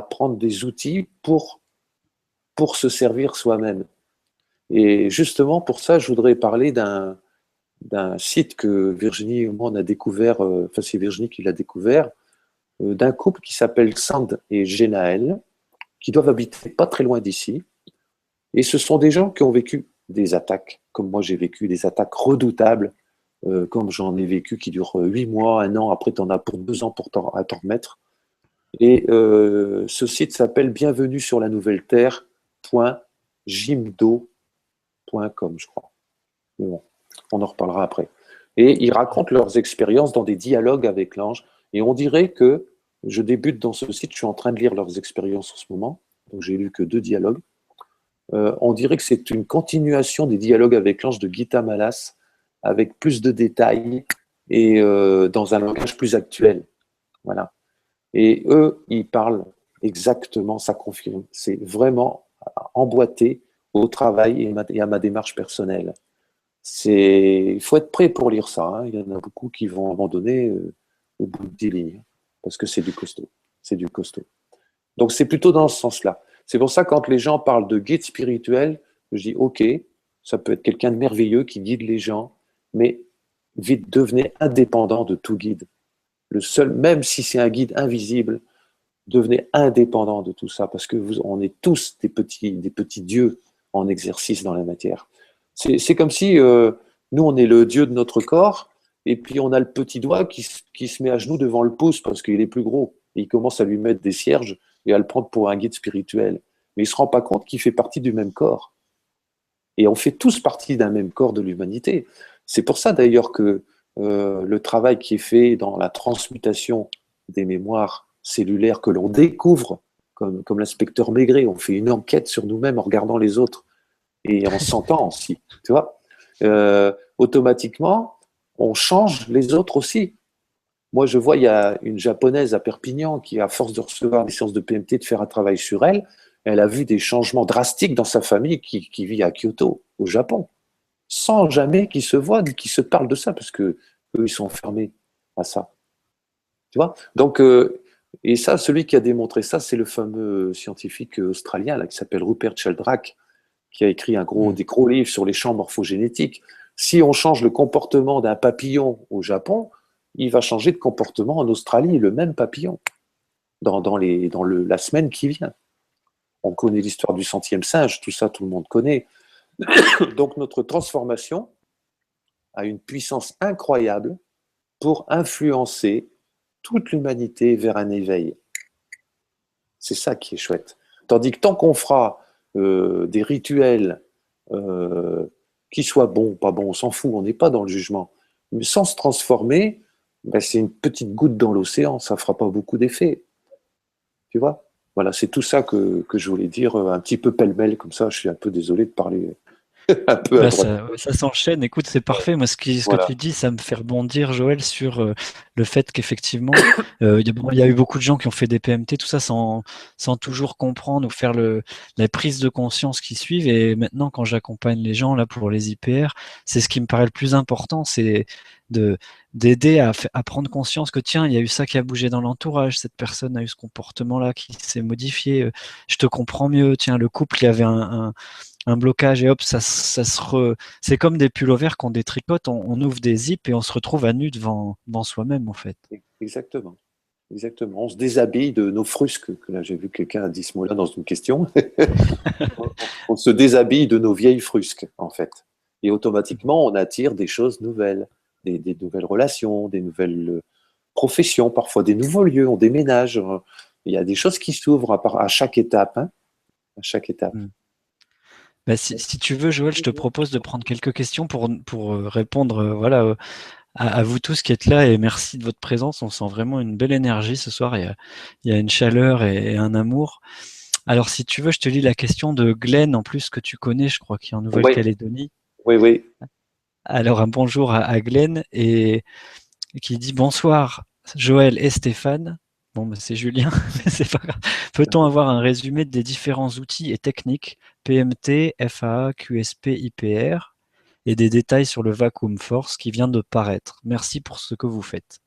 prendre des outils pour se servir soi-même. Et justement, pour ça, je voudrais parler d'un site que Virginie et moi, on a découvert, enfin c'est Virginie qui l'a découvert, d'un couple qui s'appelle Sand et Genaël, qui doivent habiter pas très loin d'ici. Et ce sont des gens qui ont vécu des attaques, comme moi j'ai vécu des attaques redoutables, comme j'en ai vécu qui durent 8 mois, un an, après tu en as pour 2 ans à t'en remettre. Et ce site s'appelle bienvenue sur la nouvelle terre.jimdo.com, je crois. Mais bon, on en reparlera après. Et ils racontent leurs expériences dans des dialogues avec l'ange. Et on dirait que je débute dans ce site, je suis en train de lire leurs expériences en ce moment. Donc j'ai lu que 2 dialogues. On dirait que c'est une continuation des dialogues avec l'ange de Gita Malas, avec plus de détails et dans un langage plus actuel. Voilà. Et eux, ils parlent exactement, ça confirme. C'est vraiment emboîté au travail et à ma démarche personnelle. Il faut être prêt pour lire ça, hein. Il y en a beaucoup qui vont abandonner au bout de 10 lignes, parce que c'est du costaud. C'est du costaud. Donc c'est plutôt dans ce sens-là. C'est pour ça que quand les gens parlent de guide spirituel, je dis ok, ça peut être quelqu'un de merveilleux qui guide les gens, mais vite devenez indépendant de tout guide. Le seul, même si c'est un guide invisible, devenez indépendant de tout ça, parce que on est tous des petits dieux en exercice dans la matière. C'est comme si nous, on est le dieu de notre corps, et puis on a le petit doigt qui se met à genoux devant le pouce parce qu'il est plus gros. Et il commence à lui mettre des cierges et à le prendre pour un guide spirituel. Mais il ne se rend pas compte qu'il fait partie du même corps. Et on fait tous partie d'un même corps de l'humanité. C'est pour ça d'ailleurs que le travail qui est fait dans la transmutation des mémoires cellulaires que l'on découvre, comme l'inspecteur Maigret, on fait une enquête sur nous-mêmes en regardant les autres et en s'entend aussi, tu vois. Automatiquement, on change les autres aussi. Moi, je vois, il y a une japonaise à Perpignan qui, à force de recevoir des séances de PMT, de faire un travail sur elle, elle a vu des changements drastiques dans sa famille qui vit à Kyoto, au Japon. sans jamais qu'ils se voient, qu'ils se parlent de ça, parce que eux, ils sont fermés à ça. Tu vois? Donc, et ça, celui qui a démontré ça, c'est le fameux scientifique australien là, qui s'appelle Rupert Sheldrake, qui a écrit Mm. des gros livres sur les champs morphogénétiques. Si on change le comportement d'un papillon au Japon, il va changer de comportement en Australie, le même papillon, la semaine qui vient. On connaît l'histoire du centième singe, tout ça, tout le monde connaît. Donc notre transformation a une puissance incroyable pour influencer toute l'humanité vers un éveil. C'est ça qui est chouette. Tandis que tant qu'on fera des rituels qui soient bons, pas bons, on s'en fout, on n'est pas dans le jugement. Mais sans se transformer, ben, c'est une petite goutte dans l'océan, ça ne fera pas beaucoup d'effet. Tu vois? Voilà, c'est tout ça que je voulais dire, un petit peu pêle-mêle comme ça. Je suis un peu désolé de parler un peu à Bah, droite. ça s'enchaîne. Écoute, c'est parfait. Moi, ce que tu Voilà. dis, ça me fait rebondir, Joël, sur le fait qu'effectivement, il y a eu beaucoup de gens qui ont fait des PMT, tout ça, sans toujours comprendre ou faire la prise de conscience qui suivent. Et maintenant, quand j'accompagne les gens là pour les IPR, c'est ce qui me paraît le plus important, c'est de d'aider à prendre conscience que tiens, il y a eu ça qui a bougé dans l'entourage, cette personne a eu ce comportement-là qui s'est modifié. Je te comprends mieux. Tiens, le couple, il y avait un blocage et hop, c'est comme des pullovers qu'on détricote, on ouvre des zips et on se retrouve à nu devant soi-même en fait. Exactement. Exactement. On se déshabille de nos frusques, que là j'ai vu quelqu'un a dit ce mot-là dans une question. On se déshabille de nos vieilles frusques, en fait. Et automatiquement, on attire des choses nouvelles, des nouvelles relations, des nouvelles professions, parfois des nouveaux lieux, on déménage. Il y a des choses qui s'ouvrent à chaque étape, hein, à chaque étape. Mm. Bah, si tu veux, Joël, je te propose de prendre quelques questions pour répondre voilà, à vous tous qui êtes là et merci de votre présence. On sent vraiment une belle énergie ce soir. Il y a une chaleur et un amour. Alors, si tu veux, je te lis la question de Glenn, en plus que tu connais, je crois, qui est en Oui, Nouvelle-Calédonie. oui, oui. Alors, un bonjour à Glenn et qui dit bonsoir Joël et Stéphane. Bon, bah, c'est Julien, mais c'est pas grave. Peut-on avoir un résumé des différents outils et techniques PMT, FAA, QSP, IPR et des détails sur le Vacuum Force qui vient de paraître? Merci pour ce que vous faites.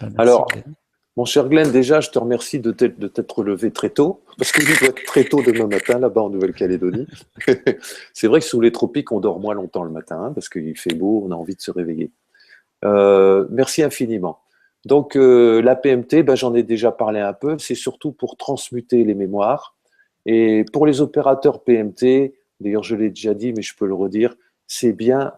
Bah, merci Alors, Glenn. mon cher Glenn, déjà, je te remercie de t'être levé très tôt, parce que je dois être très tôt demain matin, là-bas en Nouvelle-Calédonie. C'est vrai que sous les tropiques, on dort moins longtemps le matin, hein, parce qu'il fait beau, on a envie de se réveiller. Merci infiniment. Donc, la PMT, ben, j'en ai déjà parlé un peu, c'est surtout pour transmuter les mémoires. Et pour les opérateurs PMT, d'ailleurs, je l'ai déjà dit, mais je peux le redire, c'est bien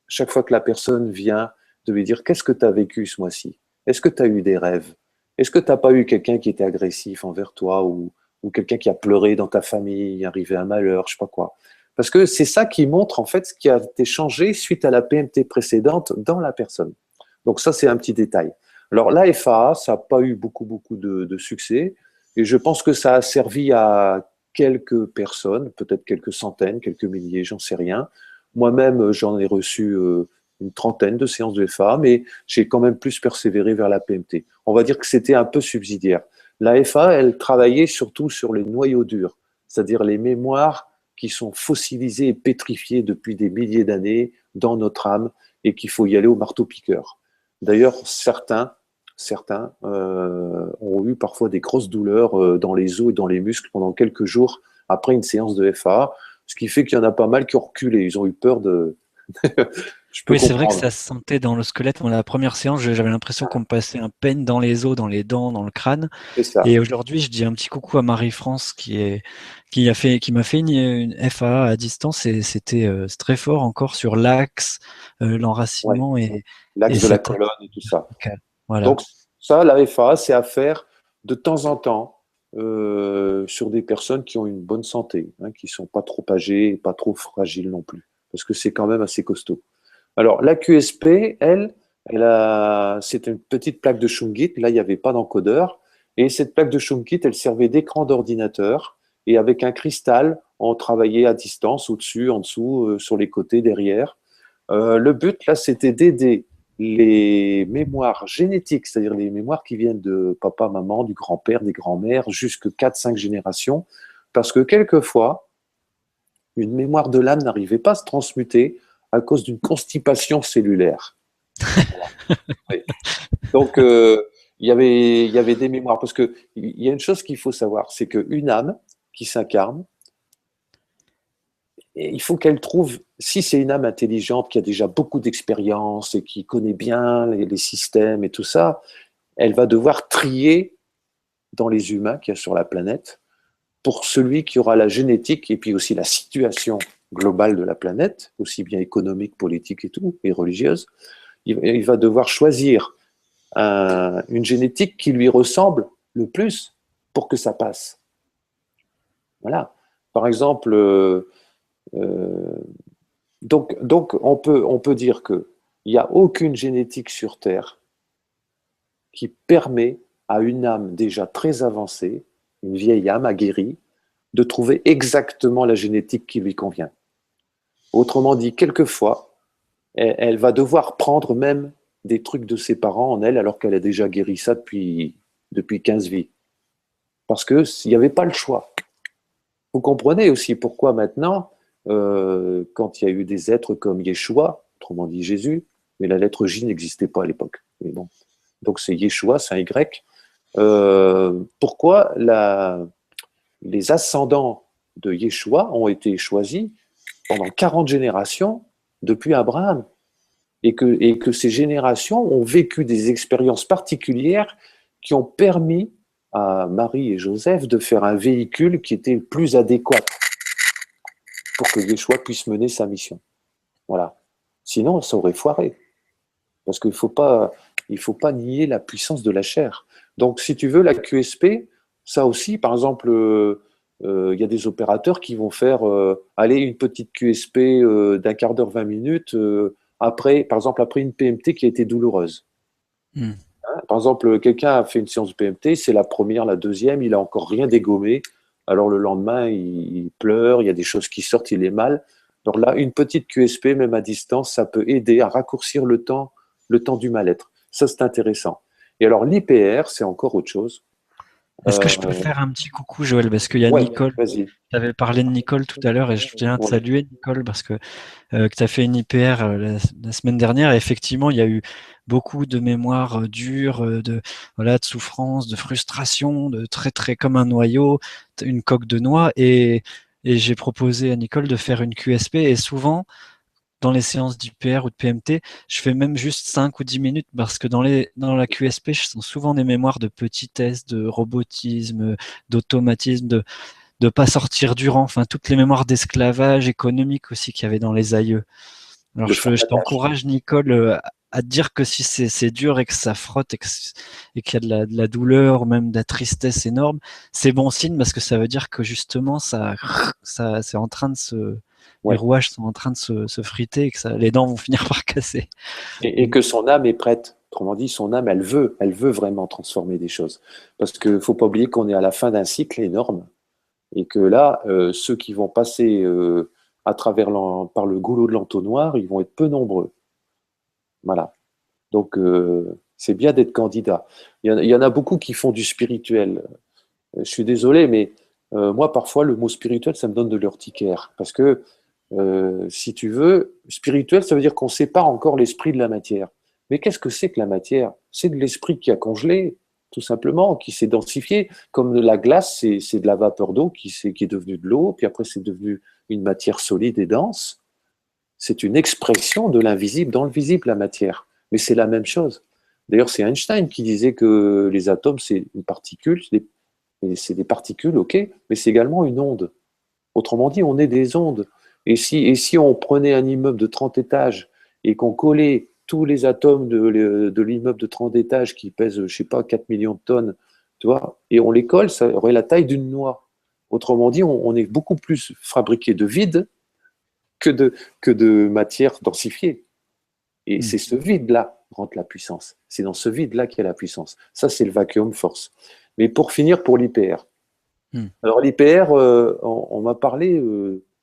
chaque fois que la personne vient, de lui dire qu'est-ce que tu as vécu ce mois-ci? Est-ce que tu as eu des rêves? Est-ce que tu n'as pas eu quelqu'un qui était agressif envers toi ou quelqu'un qui a pleuré dans ta famille, arrivé un malheur, je sais pas quoi? Parce que c'est ça qui montre en fait ce qui a été changé suite à la PMT précédente dans la personne. Donc ça, c'est un petit détail. Alors la FAA, ça n'a pas eu beaucoup de succès et je pense que ça a servi à quelques personnes, peut-être quelques centaines, quelques milliers, j'en sais rien. Moi-même, j'en ai reçu une trentaine de séances de FAA, mais j'ai quand même plus persévéré vers la PMT. On va dire que c'était un peu subsidiaire. La FAA, elle travaillait surtout sur les noyaux durs, c'est-à-dire les mémoires qui sont fossilisées et pétrifiées depuis des milliers d'années dans notre âme et qu'il faut y aller au marteau-piqueur. D'ailleurs, certains ont eu parfois des grosses douleurs dans les os et dans les muscles pendant quelques jours après une séance de FAA, ce qui fait qu'il y en a pas mal qui ont reculé. Ils ont eu peur de. Je peux Oui, c'est vrai que comprendre. ça se sentait dans le squelette. Moi, la première séance, j'avais l'impression qu'on me passait un peigne dans les os, dans les dents, dans le crâne. C'est ça. Et aujourd'hui, je dis un petit coucou à Marie-France qui m'a fait une FAA à distance et c'était c'est très fort encore sur l'axe, Ouais. l'enracinement et L'axe de la cette colonne et tout ça. verticale. Voilà. Donc, ça, la FAA, c'est à faire de temps en temps sur des personnes qui ont une bonne santé, hein, qui ne sont pas trop âgées et pas trop fragiles non plus, parce que c'est quand même assez costaud. Alors, la QSP, c'est une petite plaque de Shungit. Là, il n'y avait pas d'encodeur. Et cette plaque de Shungit, elle servait d'écran d'ordinateur. Et avec un cristal, on travaillait à distance, au-dessus, en dessous, sur les côtés, derrière. Le but, là, c'était d'aider les mémoires génétiques, c'est-à-dire les mémoires qui viennent de papa, maman, du grand-père, des grands-mères, jusque 4, 5 générations. Parce que quelquefois, une mémoire de l'âme n'arrivait pas à se transmuter à cause d'une constipation cellulaire. Oui. Donc, il y avait des mémoires. Parce qu'il y a une chose qu'il faut savoir, c'est qu'une âme qui s'incarne, et il faut qu'elle trouve, si c'est une âme intelligente qui a déjà beaucoup d'expérience et qui connaît bien les systèmes et tout ça, elle va devoir trier dans les humains qu'il y a sur la planète pour celui qui aura la génétique et puis aussi la situation globale de la planète, aussi bien économique, politique et tout, et religieuse. Il va devoir choisir une génétique qui lui ressemble le plus pour que ça passe. Voilà. Par exemple, donc on peut dire qu'il n'y a aucune génétique sur Terre qui permet à une âme déjà très avancée, une vieille âme aguerrie, de trouver exactement la génétique qui lui convient. Autrement dit, quelquefois, elle va devoir prendre même des trucs de ses parents en elle, alors qu'elle a déjà guéri ça depuis 15 vies. Parce qu'il n'y avait pas le choix. Vous comprenez aussi pourquoi maintenant, quand il y a eu des êtres comme Yeshua, autrement dit Jésus, mais la lettre J n'existait pas à l'époque. Mais bon. Donc c'est Yeshua, c'est un Y. Pourquoi les ascendants de Yeshua ont été choisis pendant 40 générations depuis Abraham et que ces générations ont vécu des expériences particulières qui ont permis à Marie et Joseph de faire un véhicule qui était le plus adéquat pour que Yeshua puisse mener sa mission. Voilà. Sinon, ça aurait foiré. Parce qu'il ne faut pas nier la puissance de la chair. Donc, si tu veux, la QSP, ça aussi, par exemple, y a des opérateurs qui vont faire aller une petite QSP d'un quart d'heure, 20 minutes, après, par exemple, après une PMT qui a été douloureuse. Mm. Hein, par exemple, quelqu'un a fait une séance de PMT, c'est la première, la deuxième, il n'a encore rien dégommé. Alors le lendemain, il pleure, il y a des choses qui sortent, il est mal. Donc là, une petite QSP, même à distance, ça peut aider à raccourcir le temps du mal-être. Ça, c'est intéressant. Et alors, l'IPR, c'est encore autre chose. Est-ce que je peux faire un petit coucou, Joël? Parce qu'il y a Ouais, Nicole. vas-y. Tu avais parlé de Nicole tout à l'heure et je tiens à te Ouais. saluer, Nicole, parce que tu as fait une IPR la semaine dernière. Et effectivement, il y a eu beaucoup de mémoires dures, voilà, de souffrance, de frustration, de très, très comme un noyau, une coque de noix. Et j'ai proposé à Nicole de faire une QSP. Et souvent, dans les séances d'IPR ou de PMT, je fais même juste 5 ou 10 minutes parce que dans la QSP, je sens souvent des mémoires de petitesse, de robotisme, d'automatisme, de pas sortir du rang, enfin toutes les mémoires d'esclavage économique aussi qu'il y avait dans les aïeux. Alors je t'encourage, Nicole, à te dire que si c'est dur et que ça frotte et qu'il y a de la douleur ou même de la tristesse énorme, c'est bon signe parce que ça veut dire que justement ça c'est en train de les Ouais. rouages sont en train de se friter et que les dents vont finir par casser. Et que son âme est prête. Autrement dit, son âme, elle veut vraiment transformer des choses. Parce qu'il ne faut pas oublier qu'on est à la fin d'un cycle énorme et que là, ceux qui vont passer à travers par le goulot de l'entonnoir, ils vont être peu nombreux. Voilà. Donc, c'est bien d'être candidat. Il y en a beaucoup qui font du spirituel. Je suis désolé, mais moi, parfois, le mot spirituel, ça me donne de l'urticaire. Parce que, si tu veux, spirituel, ça veut dire qu'on sépare encore l'esprit de la matière. Mais qu'est-ce que c'est que la matière? C'est de l'esprit qui a congelé, tout simplement, qui s'est densifié. Comme de la glace, c'est de la vapeur d'eau qui est devenue de l'eau, puis après, c'est devenu une matière solide et dense. C'est une expression de l'invisible dans le visible, la matière. Mais c'est la même chose. D'ailleurs, c'est Einstein qui disait que les atomes, c'est une particule, c'est des particules, ok, mais c'est également une onde. Autrement dit, on est des ondes. Et si on prenait un immeuble de 30 étages et qu'on collait tous les atomes de l'immeuble de 30 étages qui pèsent, je sais pas, 4 millions de tonnes, tu vois, et on les colle, ça aurait la taille d'une noix. Autrement dit, on est beaucoup plus fabriqué de vide que de matière densifiée. Et c'est ce vide-là qui rentre la puissance. C'est dans ce vide-là qu'il y a la puissance. Ça, c'est le vacuum force. Mais pour finir, pour l'IPR. Alors l'IPR, on m'a parlé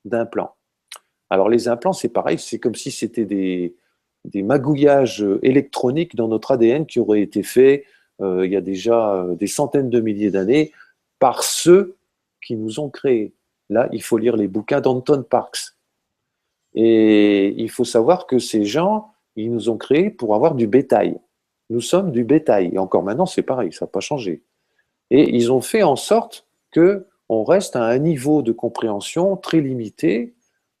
d'implants. Alors les implants, c'est pareil, c'est comme si c'était des magouillages électroniques dans notre ADN qui auraient été faits il y a déjà des centaines de milliers d'années par ceux qui nous ont créés. là, il faut lire les bouquins d'Anton Parks. Et il faut savoir que ces gens, ils nous ont créés pour avoir du bétail. Nous sommes du bétail. Et encore maintenant, c'est pareil, ça n'a pas changé. Et ils ont fait en sorte qu'on reste à un niveau de compréhension très limité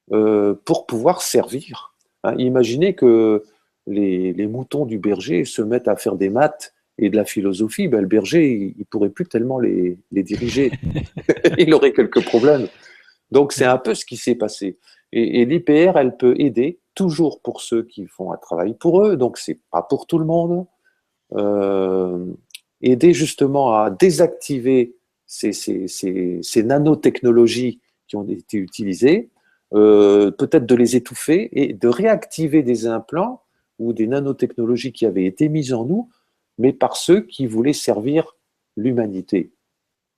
pour pouvoir servir. Hein, imaginez que les moutons du berger se mettent à faire des maths et de la philosophie, ben, le berger, il ne pourrait plus tellement les diriger. Il aurait quelques problèmes. Donc, c'est un peu ce qui s'est passé. Et l'IPR, elle peut aider, toujours pour ceux qui font un travail pour eux, donc c'est pas pour tout le monde. Euh, Aider justement à désactiver ces nanotechnologies qui ont été utilisées, peut-être de les étouffer et de réactiver des implants ou des nanotechnologies qui avaient été mises en nous, mais par ceux qui voulaient servir l'humanité.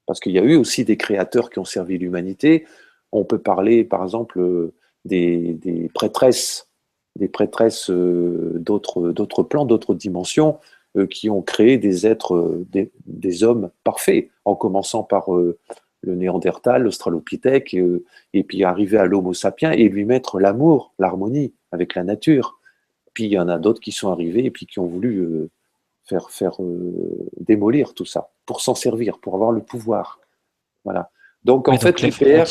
Parce qu'il y a eu aussi des créateurs qui ont servi l'humanité. On peut parler, par exemple, des prêtresses d'autres plans, d'autres dimensions, qui ont créé des êtres, des hommes parfaits, en commençant par le Néandertal, l'Australopithèque, et puis arriver à l'Homo sapiens et lui mettre l'amour, l'harmonie avec la nature. Puis il y en a d'autres qui sont arrivés et puis qui ont voulu faire démolir tout ça, pour s'en servir, pour avoir le pouvoir. Voilà. Donc en Oui, fait, donc l'IPR,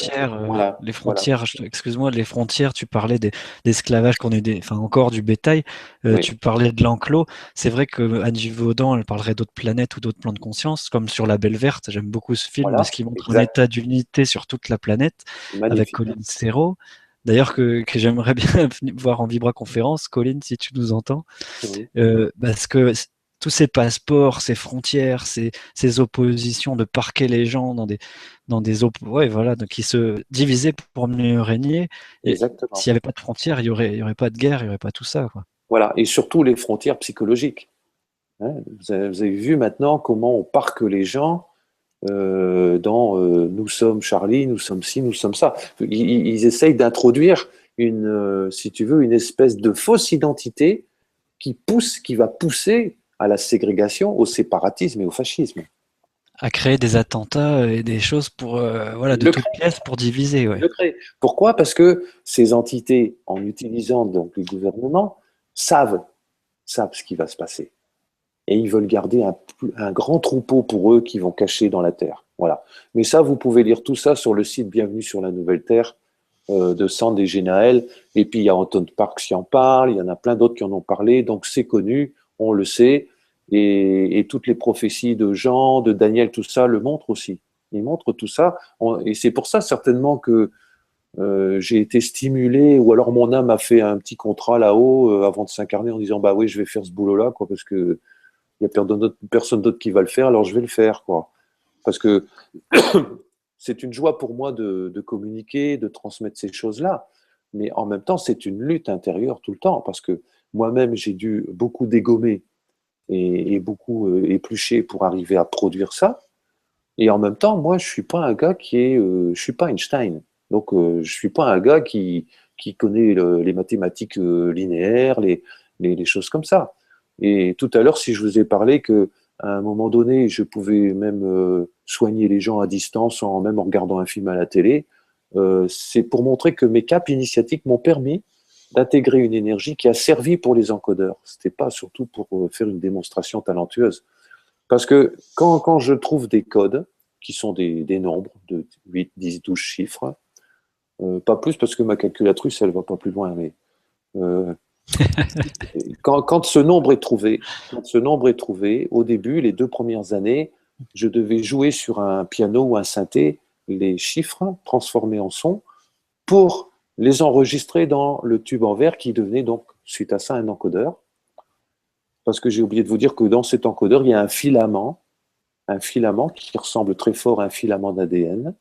voilà, les voilà, frontières, excuse-moi, les frontières, tu parlais d'esclavage qu'on est enfin encore du bétail, oui, tu parlais de l'enclos. C'est vrai que Anne Givaudan, elle parlerait d'autres planètes ou d'autres plans de conscience, comme sur La Belle Verte. J'aime beaucoup ce film parce voilà, qu'il montre un exact, état d'unité sur toute la planète avec magnifique. Colin Serrault. D'ailleurs, que j'aimerais bien voir en Vibra conférence, Colin, si tu nous entends. Oui. Parce que tous ces passeports, ces frontières, ces oppositions de parquer les gens ouais, voilà, donc qui se divisaient pour mieux régner. Et Exactement. s'il n'y avait pas de frontières, il y aurait pas de guerre, il n'y aurait pas tout ça, quoi. Voilà, et surtout les frontières psychologiques. Hein. Vous avez vu maintenant comment on parque les gens dans nous sommes Charlie, nous sommes ci, nous sommes ça. Ils essayent d'introduire si tu veux, une espèce de fausse identité qui va pousser à la ségrégation, au séparatisme et au fascisme. À créer des attentats et des choses pour, voilà, Il de le toutes crée, pièces pour diviser, il ouais. le crée. Pourquoi? Parce que ces entités, en utilisant donc les gouvernements, savent, savent ce qui va se passer. Et ils veulent garder un grand troupeau pour eux qui vont cacher dans la terre. Voilà. Mais ça, vous pouvez lire tout ça sur le site Bienvenue sur la Nouvelle Terre de Sand et Genaël. Et puis il y a Anton Parks qui en parle, il y en a plein d'autres qui en ont parlé, donc c'est connu, on le sait. Et toutes les prophéties de Jean, de Daniel, tout ça le montrent aussi. Ils montrent tout ça. Et c'est pour ça certainement que j'ai été stimulé, ou alors mon âme a fait un petit contrat là-haut avant de s'incarner en disant bah oui, je vais faire ce boulot-là, quoi, parce que il n'y a personne d'autre qui va le faire, alors je vais le faire, quoi. Parce que c'est une joie pour moi de communiquer, de transmettre ces choses-là. Mais en même temps, c'est une lutte intérieure tout le temps, parce que moi-même, j'ai dû beaucoup dégommer et beaucoup éplucher pour arriver à produire ça. Et en même temps, moi, je suis pas un gars je suis pas Einstein. Donc, je suis pas un gars qui connaît les mathématiques linéaires, les choses comme ça. Et tout à l'heure, si je vous ai parlé que à un moment donné, je pouvais même soigner les gens à distance même en regardant un film à la télé, c'est pour montrer que mes capes initiatiques m'ont permis d'intégrer une énergie qui a servi pour les encodeurs. C'était pas surtout pour faire une démonstration talentueuse. Parce que quand je trouve des codes, qui sont des nombres de 8, 10, 12 chiffres, pas plus parce que ma calculatrice, elle va pas plus loin, mais euh, quand ce nombre est trouvé, au début, les 2 premières années, je devais jouer sur un piano ou un synthé les chiffres transformés en son pour les enregistrer dans le tube en verre qui devenait donc, suite à ça, un encodeur. Parce que j'ai oublié de vous dire que dans cet encodeur, il y a un filament qui ressemble très fort à un filament d'ADN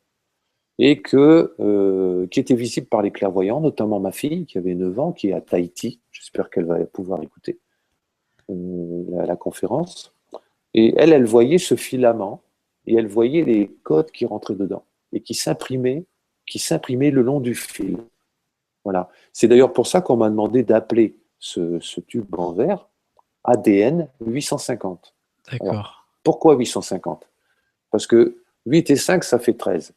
et qui était visible par les clairvoyants, notamment ma fille qui avait 9 ans, qui est à Tahiti. J'espère qu'elle va pouvoir écouter la conférence. Et elle voyait ce filament et elle voyait les codes qui rentraient dedans et qui s'imprimaient le long du fil. Voilà. C'est d'ailleurs pour ça qu'on m'a demandé d'appeler ce tube en verre ADN 850. Alors, D'accord. pourquoi 850? Parce que 8 et 5, ça fait 13.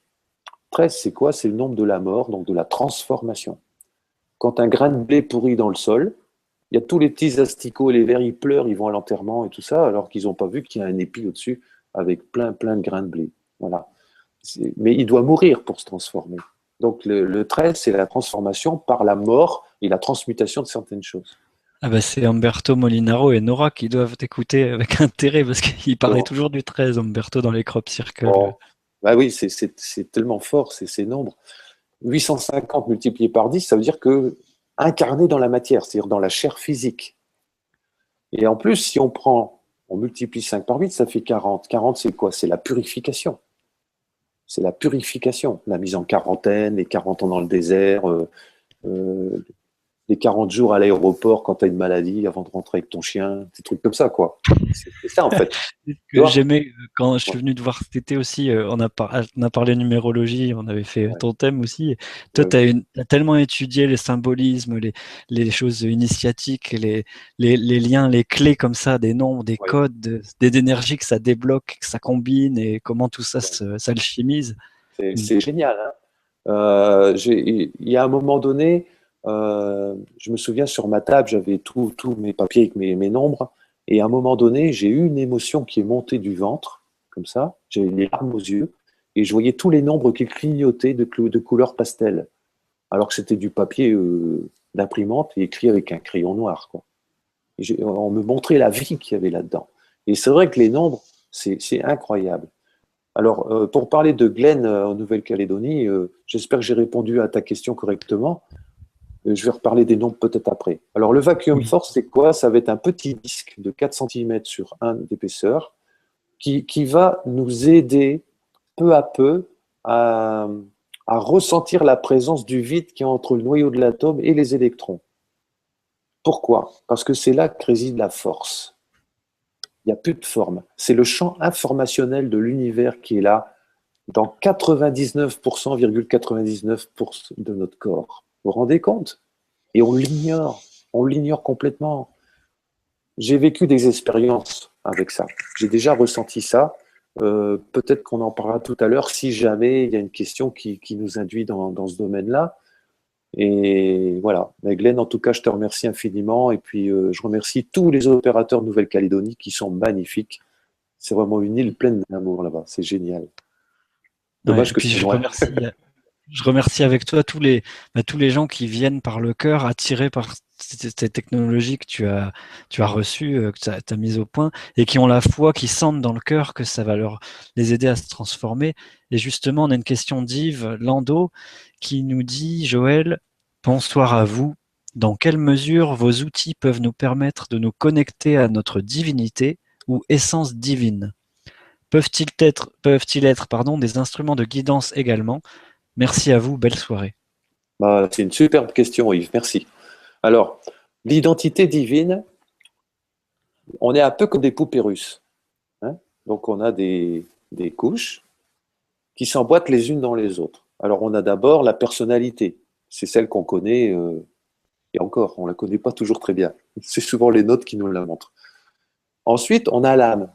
13, c'est quoi? C'est le nombre de la mort, donc de la transformation. Quand un grain de blé pourrit dans le sol, il y a tous les petits asticots et les vers, ils pleurent, ils vont à l'enterrement et tout ça, alors qu'ils n'ont pas vu qu'il y a un épi au-dessus avec plein, plein de grains de blé. Voilà. Mais il doit mourir pour se transformer. Donc le 13, c'est la transformation par la mort et la transmutation de certaines choses. Ah bah c'est Umberto Molinaro et Nora qui doivent t'écouter avec intérêt parce qu'il parlait Bon, toujours du 13, Umberto, dans les crop circles. bon. Bah oui, c'est tellement fort, ces nombres. 850 multiplié par 10, ça veut dire que incarné dans la matière, c'est-à-dire dans la chair physique. Et en plus, si on multiplie 5 par 8, ça fait 40. 40, c'est quoi? C'est la purification. C'est la purification. La mise en quarantaine, les 40 ans dans le désert, euh, les 40 jours à l'aéroport quand tu as une maladie avant de rentrer avec ton chien, des trucs comme ça, quoi. C'est ça, en fait. Ce Tu que vois? j'aimais quand je suis venu te voir cet été aussi, on a parlé numérologie, on avait fait Ouais, ton thème aussi. Toi, ouais, t'as tellement étudié les symbolismes, les choses initiatiques, les liens, les clés comme ça, des nombres, des ouais, codes, des énergies que ça débloque, que ça combine et comment tout ça ouais. s'alchimise. Mm. C'est génial, hein. Il y a un moment donné, je me souviens sur ma table, j'avais tous mes papiers avec mes nombres, et à un moment donné, j'ai eu une émotion qui est montée du ventre, comme ça, j'avais les larmes aux yeux, et je voyais tous les nombres qui clignotaient de couleur pastel, alors que c'était du papier d'imprimante et écrit avec un crayon noir, quoi. On me montrait la vie qu'il y avait là-dedans. Et c'est vrai que les nombres, c'est incroyable. Alors, pour parler de Glenn en Nouvelle-Calédonie, j'espère que j'ai répondu à ta question correctement. Je vais reparler des nombres peut-être après. Alors, le vacuum Oui. force, c'est quoi? Ça va être un petit disque de 4 cm sur 1 d'épaisseur qui va nous aider peu à peu à, à ressentir la présence du vide qui est entre le noyau de l'atome et les électrons. Pourquoi? Parce que c'est là que réside la force. Il n'y a plus de forme. C'est le champ informationnel de l'univers qui est là dans 99,99% de notre corps. Vous vous rendez compte? Et on l'ignore complètement. J'ai vécu des expériences avec ça. J'ai déjà ressenti ça. Peut-être qu'on en parlera tout à l'heure si jamais il y a une question qui nous induit dans ce domaine-là. Et voilà. Mais Glenn, en tout cas, je te remercie infiniment. Et puis, je remercie tous les opérateurs de Nouvelle-Calédonie qui sont magnifiques. C'est vraiment une île pleine d'amour là-bas. C'est génial. Ouais, Dommage et que puis c'est loin. je remercie avec toi tous les gens qui viennent par le cœur, attirés par ces technologies que tu as reçues, que tu as mises au point, et qui ont la foi, qui sentent dans le cœur que ça va les aider à se transformer. Et justement, on a une question d'Yves Landau qui nous dit, Joël, bonsoir à vous. Dans quelle mesure vos outils peuvent nous permettre de nous connecter à notre divinité ou essence divine? Peuvent-ils être, pardon, des instruments de guidance également? Merci à vous, belle soirée. Bah, c'est une superbe question, Yves. Merci. Alors, l'identité divine, on est un peu comme des poupées russes, hein. Donc, on a des couches qui s'emboîtent les unes dans les autres. Alors, on a d'abord la personnalité. C'est celle qu'on connaît, et encore, on ne la connaît pas toujours très bien. C'est souvent les nôtres qui nous la montrent. Ensuite, on a l'âme.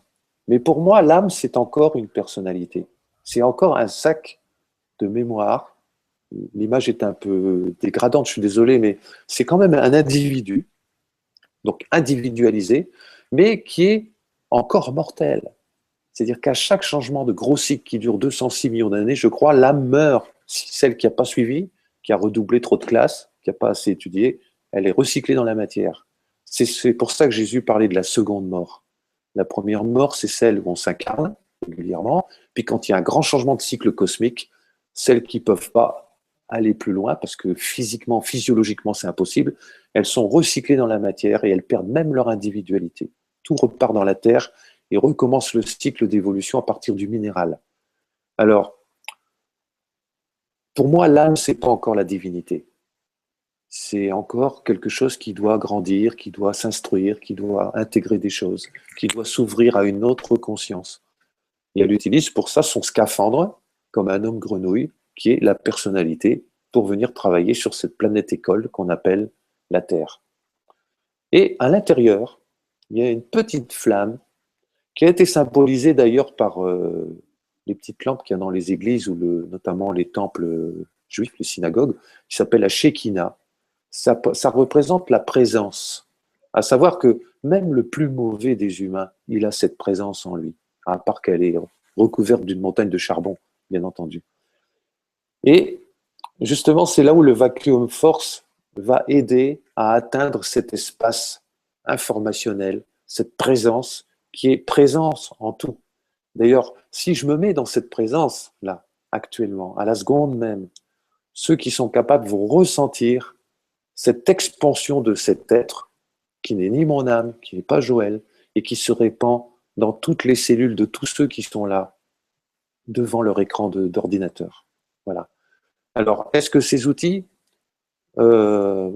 Mais pour moi, l'âme, c'est encore une personnalité. C'est encore un sac de mémoire. L'image est un peu dégradante, je suis désolé, mais c'est quand même un individu, donc individualisé, mais qui est encore mortel. C'est-à-dire qu'à chaque changement de gros cycle qui dure 206 millions d'années, je crois, l'âme meurt. Celle qui n'a pas suivi, qui a redoublé trop de classes, qui n'a pas assez étudié, elle est recyclée dans la matière. C'est pour ça que Jésus parlait de la seconde mort. La première mort, c'est celle où on s'incarne régulièrement. Puis quand il y a un grand changement de cycle cosmique, celles qui ne peuvent pas aller plus loin, parce que physiquement, physiologiquement, c'est impossible, elles sont recyclées dans la matière et elles perdent même leur individualité. Tout repart dans la terre et recommence le cycle d'évolution à partir du minéral. Alors, pour moi, l'âme, c'est pas encore la divinité. C'est encore quelque chose qui doit grandir, qui doit s'instruire, qui doit intégrer des choses, qui doit s'ouvrir à une autre conscience. Et elle utilise pour ça son scaphandre, comme un homme grenouille, qui est la personnalité, pour venir travailler sur cette planète école qu'on appelle la Terre. Et à l'intérieur, il y a une petite flamme qui a été symbolisée d'ailleurs par les petites lampes qu'il y a dans les églises ou notamment les temples juifs, les synagogues, qui s'appelle la Shekinah. Ça représente la présence. À savoir que même le plus mauvais des humains, il a cette présence en lui, à part qu'elle est recouverte d'une montagne de charbon, bien entendu. Et justement, c'est là où le vacuum force va aider à atteindre cet espace informationnel, cette présence qui est présence en tout. D'ailleurs, si je me mets dans cette présence-là, actuellement, à la seconde même, ceux qui sont capables vont ressentir cette expansion de cet être qui n'est ni mon âme, qui n'est pas Joël, et qui se répand dans toutes les cellules de tous ceux qui sont là, devant leur écran d'ordinateur. Voilà. Alors, est-ce que ces outils, euh,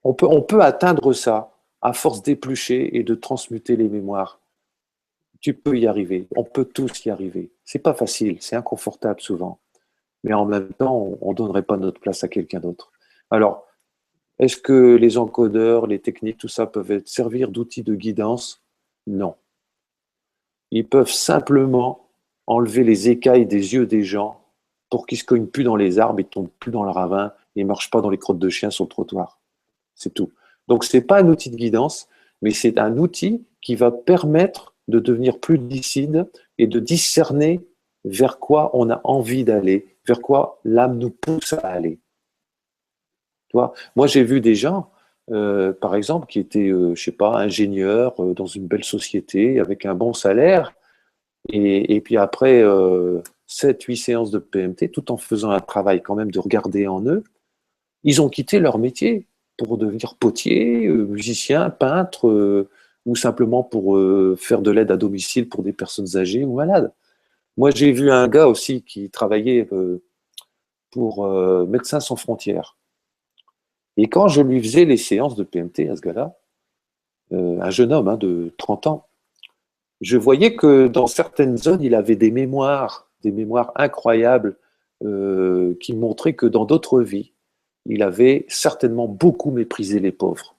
on peut atteindre ça à force d'éplucher et de transmuter les mémoires? Tu peux y arriver, on peut tous y arriver. C'est pas facile, c'est inconfortable souvent, mais en même temps, on ne donnerait pas notre place à quelqu'un d'autre. Alors, est-ce que les encodeurs, les techniques, tout ça peuvent servir d'outils de guidance? Non. Ils peuvent simplement enlever les écailles des yeux des gens pour qu'ils ne se cognent plus dans les arbres, ils ne tombent plus dans le ravin et ne marchent pas dans les crottes de chiens sur le trottoir. C'est tout. Donc, ce n'est pas un outil de guidance, mais c'est un outil qui va permettre de devenir plus lucide et de discerner vers quoi on a envie d'aller, vers quoi l'âme nous pousse à aller. Tu vois, moi, j'ai vu des gens, par exemple, qui étaient, je sais pas, ingénieurs dans une belle société avec un bon salaire, et puis après 7-8 séances de PMT, tout en faisant un travail quand même de regarder en eux, ils ont quitté leur métier pour devenir potier, musicien, peintre, ou simplement pour faire de l'aide à domicile pour des personnes âgées ou malades. Moi, j'ai vu un gars aussi qui travaillait pour Médecins sans frontières. Et quand je lui faisais les séances de PMT à ce gars-là, un jeune homme de 30 ans, je voyais que dans certaines zones, il avait des mémoires incroyables qui montraient que dans d'autres vies, il avait certainement beaucoup méprisé les pauvres.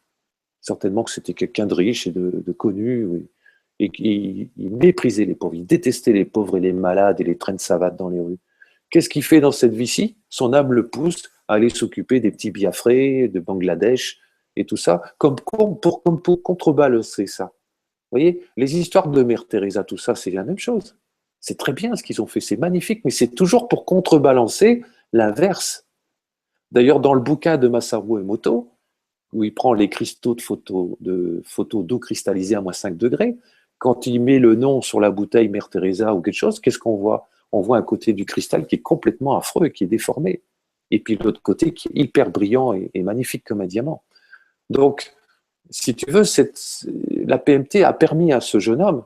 Certainement que c'était quelqu'un de riche et de connu, oui. Et qu'il méprisait les pauvres, il détestait les pauvres et les malades et les traînes savates dans les rues. Qu'est-ce qu'il fait dans cette vie-ci? Son âme le pousse à aller s'occuper des petits Biafrés, de Bangladesh et tout ça, comme pour contrebalancer ça. Vous voyez, les histoires de Mère Teresa, tout ça, c'est la même chose. C'est très bien ce qu'ils ont fait, c'est magnifique, mais c'est toujours pour contrebalancer l'inverse. D'ailleurs, dans le bouquin de Masaru Emoto, où il prend les cristaux de photos d'eau cristallisée à -5 degrés, quand il met le nom sur la bouteille Mère Teresa ou quelque chose, qu'est-ce qu'on voit? On voit un côté du cristal qui est complètement affreux et qui est déformé. Et puis l'autre côté qui est hyper brillant et magnifique comme un diamant. Donc, si tu veux, la PMT a permis à ce jeune homme,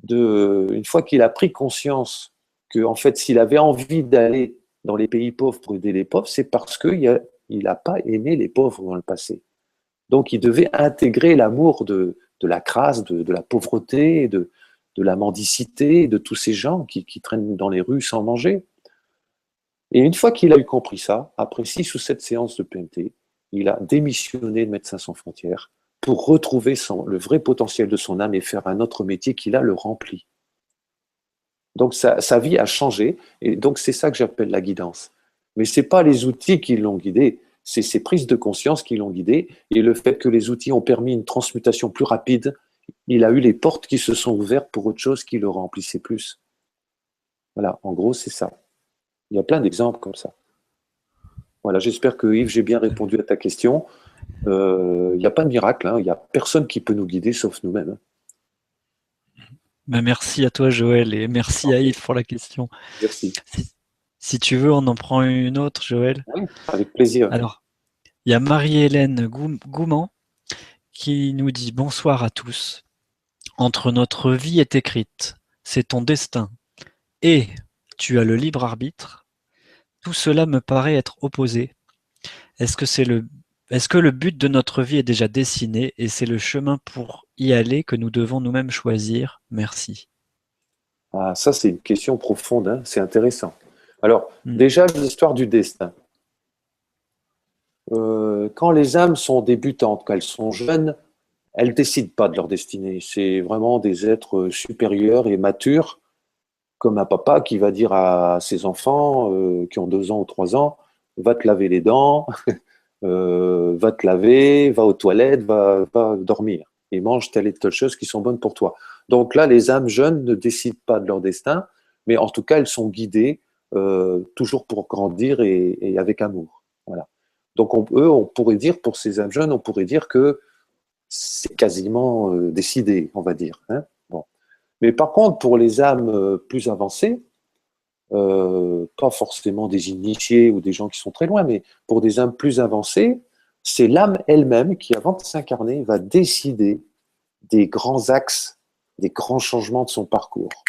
une fois qu'il a pris conscience que, en fait, s'il avait envie d'aller dans les pays pauvres pour aider les pauvres, c'est parce qu'il n'a pas aimé les pauvres dans le passé. Donc, il devait intégrer l'amour de la crasse, de la pauvreté, de la mendicité, de tous ces gens qui traînent dans les rues sans manger. Et une fois qu'il a eu compris ça, après 6 ou 7 séances de PMT, il a démissionné de Médecins sans frontières pour retrouver le vrai potentiel de son âme et faire un autre métier qui là le remplit. Donc sa vie a changé, et donc c'est ça que j'appelle la guidance. Mais ce n'est pas les outils qui l'ont guidé, c'est ses prises de conscience qui l'ont guidé, et le fait que les outils ont permis une transmutation plus rapide, il a eu les portes qui se sont ouvertes pour autre chose qui le remplissait plus. Voilà, en gros, c'est ça. Il y a plein d'exemples comme ça. Voilà, j'espère que Yves, j'ai bien répondu à ta question. Il n'y a pas de miracle, il n'y a personne qui peut nous guider sauf nous-mêmes. Ben, merci à toi Joël et merci à Yves pour la question. Merci. Si tu veux, on en prend une autre, Joël. Oui, avec plaisir. Alors, il y a Marie-Hélène Gouman qui nous dit « Bonsoir à tous. Entre notre vie est écrite, c'est ton destin, et tu as le libre arbitre. Tout cela me paraît être opposé. Est-ce que le but de notre vie est déjà dessiné et c'est le chemin pour y aller que nous devons nous-mêmes choisir? Merci. » Ah, ça, c'est une question profonde, c'est intéressant. Alors, déjà, l'histoire du destin. Quand les âmes sont débutantes, quand elles sont jeunes, elles ne décident pas de leur destinée. C'est vraiment des êtres supérieurs et matures comme un papa qui va dire à ses enfants qui ont 2 ans ou 3 ans, va te laver les dents, va te laver, va aux toilettes, va dormir et mange telle et telle chose qui sont bonnes pour toi. Donc là, les âmes jeunes ne décident pas de leur destin, mais en tout cas, elles sont guidées toujours pour grandir et avec amour. Voilà. Donc on pourrait dire, pour ces âmes jeunes, on pourrait dire que c'est quasiment décidé, on va dire. Hein. Bon. Mais par contre, pour les âmes plus avancées, pas forcément des initiés ou des gens qui sont très loin, mais pour des âmes plus avancées, c'est l'âme elle-même qui, avant de s'incarner, va décider des grands axes, des grands changements de son parcours.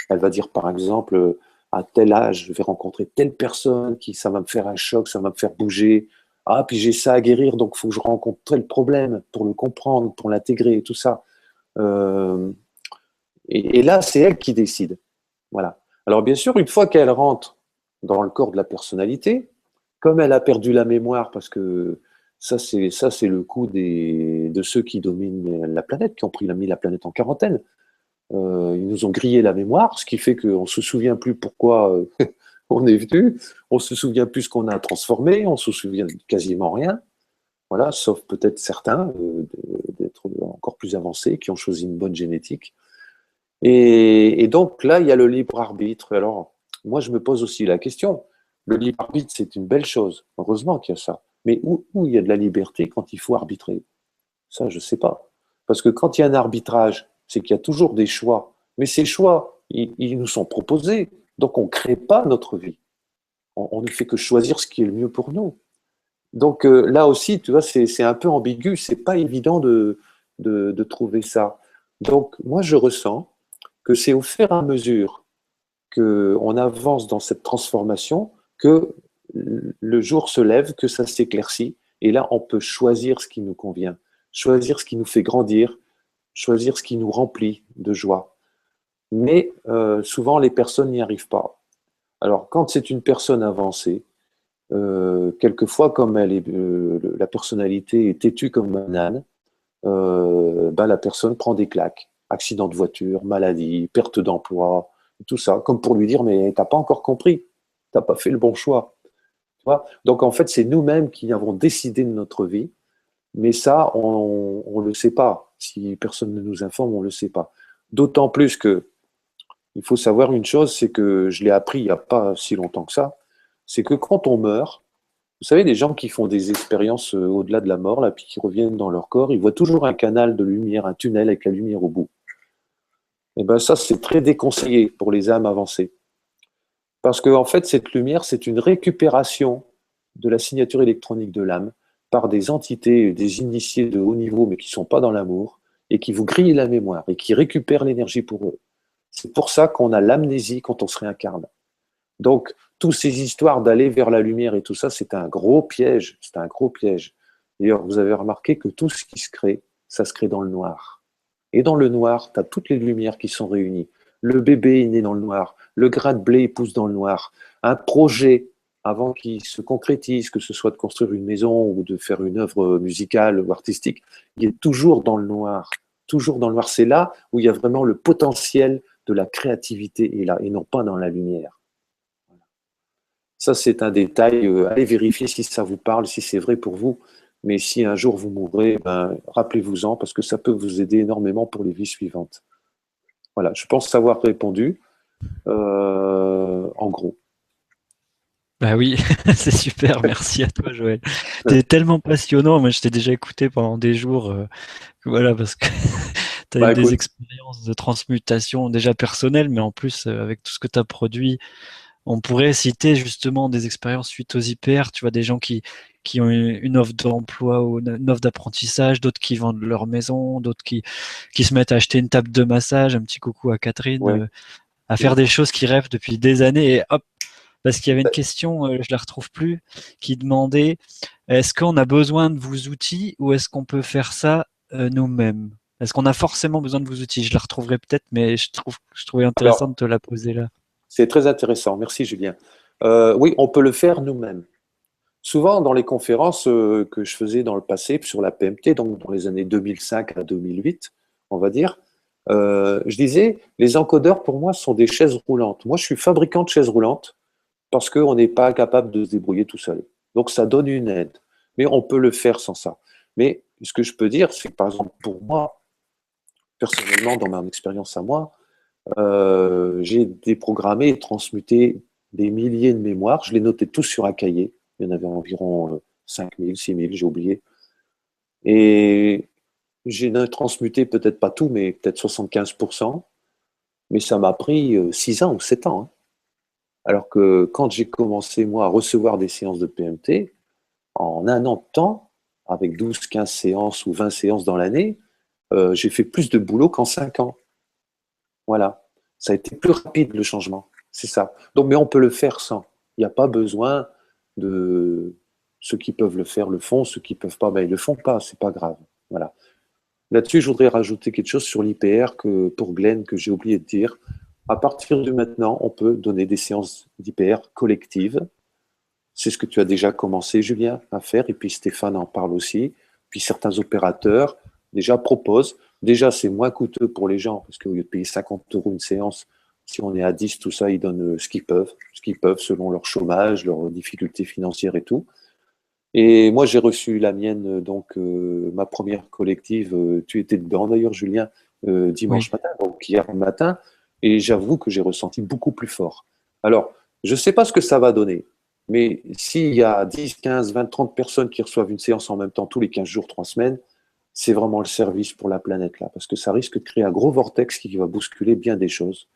Elle va dire, par exemple, à tel âge, je vais rencontrer telle personne qui, ça va me faire un choc, ça va me faire bouger. Ah, puis j'ai ça à guérir, donc il faut que je rencontre tel problème pour le comprendre, pour l'intégrer, tout ça. Euh, et là, c'est elle qui décide. Voilà. Alors bien sûr, une fois qu'elle rentre dans le corps de la personnalité, comme elle a perdu la mémoire, parce que ça c'est le coup de ceux qui dominent la planète, qui ont mis la planète en quarantaine. Ils nous ont grillé la mémoire, ce qui fait qu'on ne se souvient plus pourquoi on est venu, on ne se souvient plus ce qu'on a transformé, on se souvient de quasiment rien. Voilà, sauf peut-être certains d'être encore plus avancés, qui ont choisi une bonne génétique. Et donc là, il y a le libre arbitre. Alors, moi, je me pose aussi la question. Le libre arbitre, c'est une belle chose. Heureusement qu'il y a ça. Mais où il y a de la liberté quand il faut arbitrer? Ça, je ne sais pas. Parce que quand il y a un arbitrage, c'est qu'il y a toujours des choix. Mais ces choix, ils nous sont proposés. Donc, on ne crée pas notre vie. On ne fait que choisir ce qui est le mieux pour nous. Donc là aussi, tu vois, c'est un peu ambigu. C'est pas évident de trouver ça. Donc, moi, je ressens que c'est au fur et à mesure qu'on avance dans cette transformation que le jour se lève, que ça s'éclaircit, et là, on peut choisir ce qui nous convient, choisir ce qui nous fait grandir, choisir ce qui nous remplit de joie. Mais souvent, les personnes n'y arrivent pas. Alors, quand c'est une personne avancée, quelquefois, comme la personnalité est têtue comme un âne, ben, la personne prend des claques. Accident de voiture, maladie, perte d'emploi, tout ça, comme pour lui dire, mais t'as pas encore compris, t'as pas fait le bon choix. Tu vois. Donc en fait, c'est nous-mêmes qui avons décidé de notre vie, mais ça, on le sait pas. Si personne ne nous informe, on le sait pas. D'autant plus que il faut savoir une chose, c'est que je l'ai appris il n'y a pas si longtemps que ça, c'est que quand on meurt, vous savez, des gens qui font des expériences au-delà de la mort, là, puis qui reviennent dans leur corps, ils voient toujours un canal de lumière, un tunnel avec la lumière au bout. Et ben ça, c'est très déconseillé pour les âmes avancées. Parce que, en fait, cette lumière, c'est une récupération de la signature électronique de l'âme par des entités, des initiés de haut niveau, mais qui ne sont pas dans l'amour, et qui vous grillent la mémoire, et qui récupèrent l'énergie pour eux. C'est pour ça qu'on a l'amnésie quand on se réincarne. Donc, toutes ces histoires d'aller vers la lumière et tout ça, c'est un gros piège. C'est un gros piège. D'ailleurs, vous avez remarqué que tout ce qui se crée, ça se crée dans le noir. Et dans le noir, tu as toutes les lumières qui sont réunies. Le bébé est né dans le noir. Le grain de blé pousse dans le noir. Un projet, avant qu'il se concrétise, que ce soit de construire une maison ou de faire une œuvre musicale ou artistique, il est toujours dans le noir. Toujours dans le noir. C'est là où il y a vraiment le potentiel de la créativité, et non pas dans la lumière. Ça, c'est un détail. Allez vérifier si ça vous parle, si c'est vrai pour vous. Mais si un jour vous mourrez, ben, rappelez-vous-en parce que ça peut vous aider énormément pour les vies suivantes. Voilà, je pense savoir répondu en gros. Bah oui, c'est super, merci à toi Joël. T'es tellement passionnant, moi je t'ai déjà écouté pendant des jours, voilà, parce que tu as Bah des écoute, expériences de transmutation déjà personnelles, mais en plus avec tout ce que tu as produit, on pourrait citer justement des expériences suite aux IPR, tu vois, des gens qui ont une offre d'emploi ou une offre d'apprentissage, d'autres qui vendent leur maison, d'autres qui se mettent à acheter une table de massage, un petit coucou à Catherine, ouais. à faire des choses qu'ils rêvent depuis des années et hop, parce qu'il y avait une question, je la retrouve plus, qui demandait est-ce qu'on a besoin de vos outils ou est-ce qu'on peut faire ça nous-mêmes? Est-ce qu'on a forcément besoin de vos outils? Je la retrouverai peut-être, mais je trouvais intéressant de Alors, te la poser là. c'est très intéressant. Merci Julien. Oui, on peut le faire nous-mêmes. Souvent, dans les conférences que je faisais dans le passé sur la PMT, donc dans les années 2005 à 2008, on va dire, Je disais, les encodeurs, pour moi, sont des chaises roulantes. Moi, je suis fabricant de chaises roulantes parce qu'on n'est pas capable de se débrouiller tout seul. Donc, ça donne une aide. Mais on peut le faire sans ça. Mais ce que je peux dire, c'est que, par exemple, pour moi, personnellement, dans mon expérience à moi, j'ai déprogrammé et transmuté des milliers de mémoires. Je les notais tous sur un cahier. Il y en avait environ 5000, 6000, j'ai oublié. Et j'ai transmuté peut-être pas tout, mais peut-être 75%. Mais ça m'a pris 6 ans ou 7 ans, hein. Alors que quand j'ai commencé, moi, à recevoir des séances de PMT, en un an de temps, avec 12, 15 séances ou 20 séances dans l'année, j'ai fait plus de boulot qu'en 5 ans. Voilà. Ça a été plus rapide, le changement. C'est ça. Donc, mais on peut le faire sans. Il n'y a pas besoin de... Ceux qui peuvent le faire le font, ceux qui ne peuvent pas, ben, ils ne le font pas, c'est pas grave. Voilà. Là-dessus, je voudrais rajouter quelque chose sur l'IPR que, pour Glenn, que j'ai oublié de dire. À partir de maintenant, on peut donner des séances d'IPR collectives. C'est ce que tu as déjà commencé, Julien, à faire, et puis Stéphane en parle aussi. Puis certains opérateurs déjà proposent. Déjà, c'est moins coûteux pour les gens, parce qu'au lieu de payer 50 € une séance, si on est à 10, tout ça, ils donnent ce qu'ils peuvent selon leur chômage, leurs difficultés financières et tout. Et moi, j'ai reçu la mienne, donc ma première collective. Tu étais dedans d'ailleurs, Julien, Oui. dimanche matin, donc hier matin, et j'avoue que j'ai ressenti beaucoup plus fort. Alors, je ne sais pas ce que ça va donner, mais s'il y a 10, 15, 20, 30 personnes qui reçoivent une séance en même temps tous les 15 jours, 3 semaines, c'est vraiment le service pour la planète là, parce que ça risque de créer un gros vortex qui va bousculer bien des choses.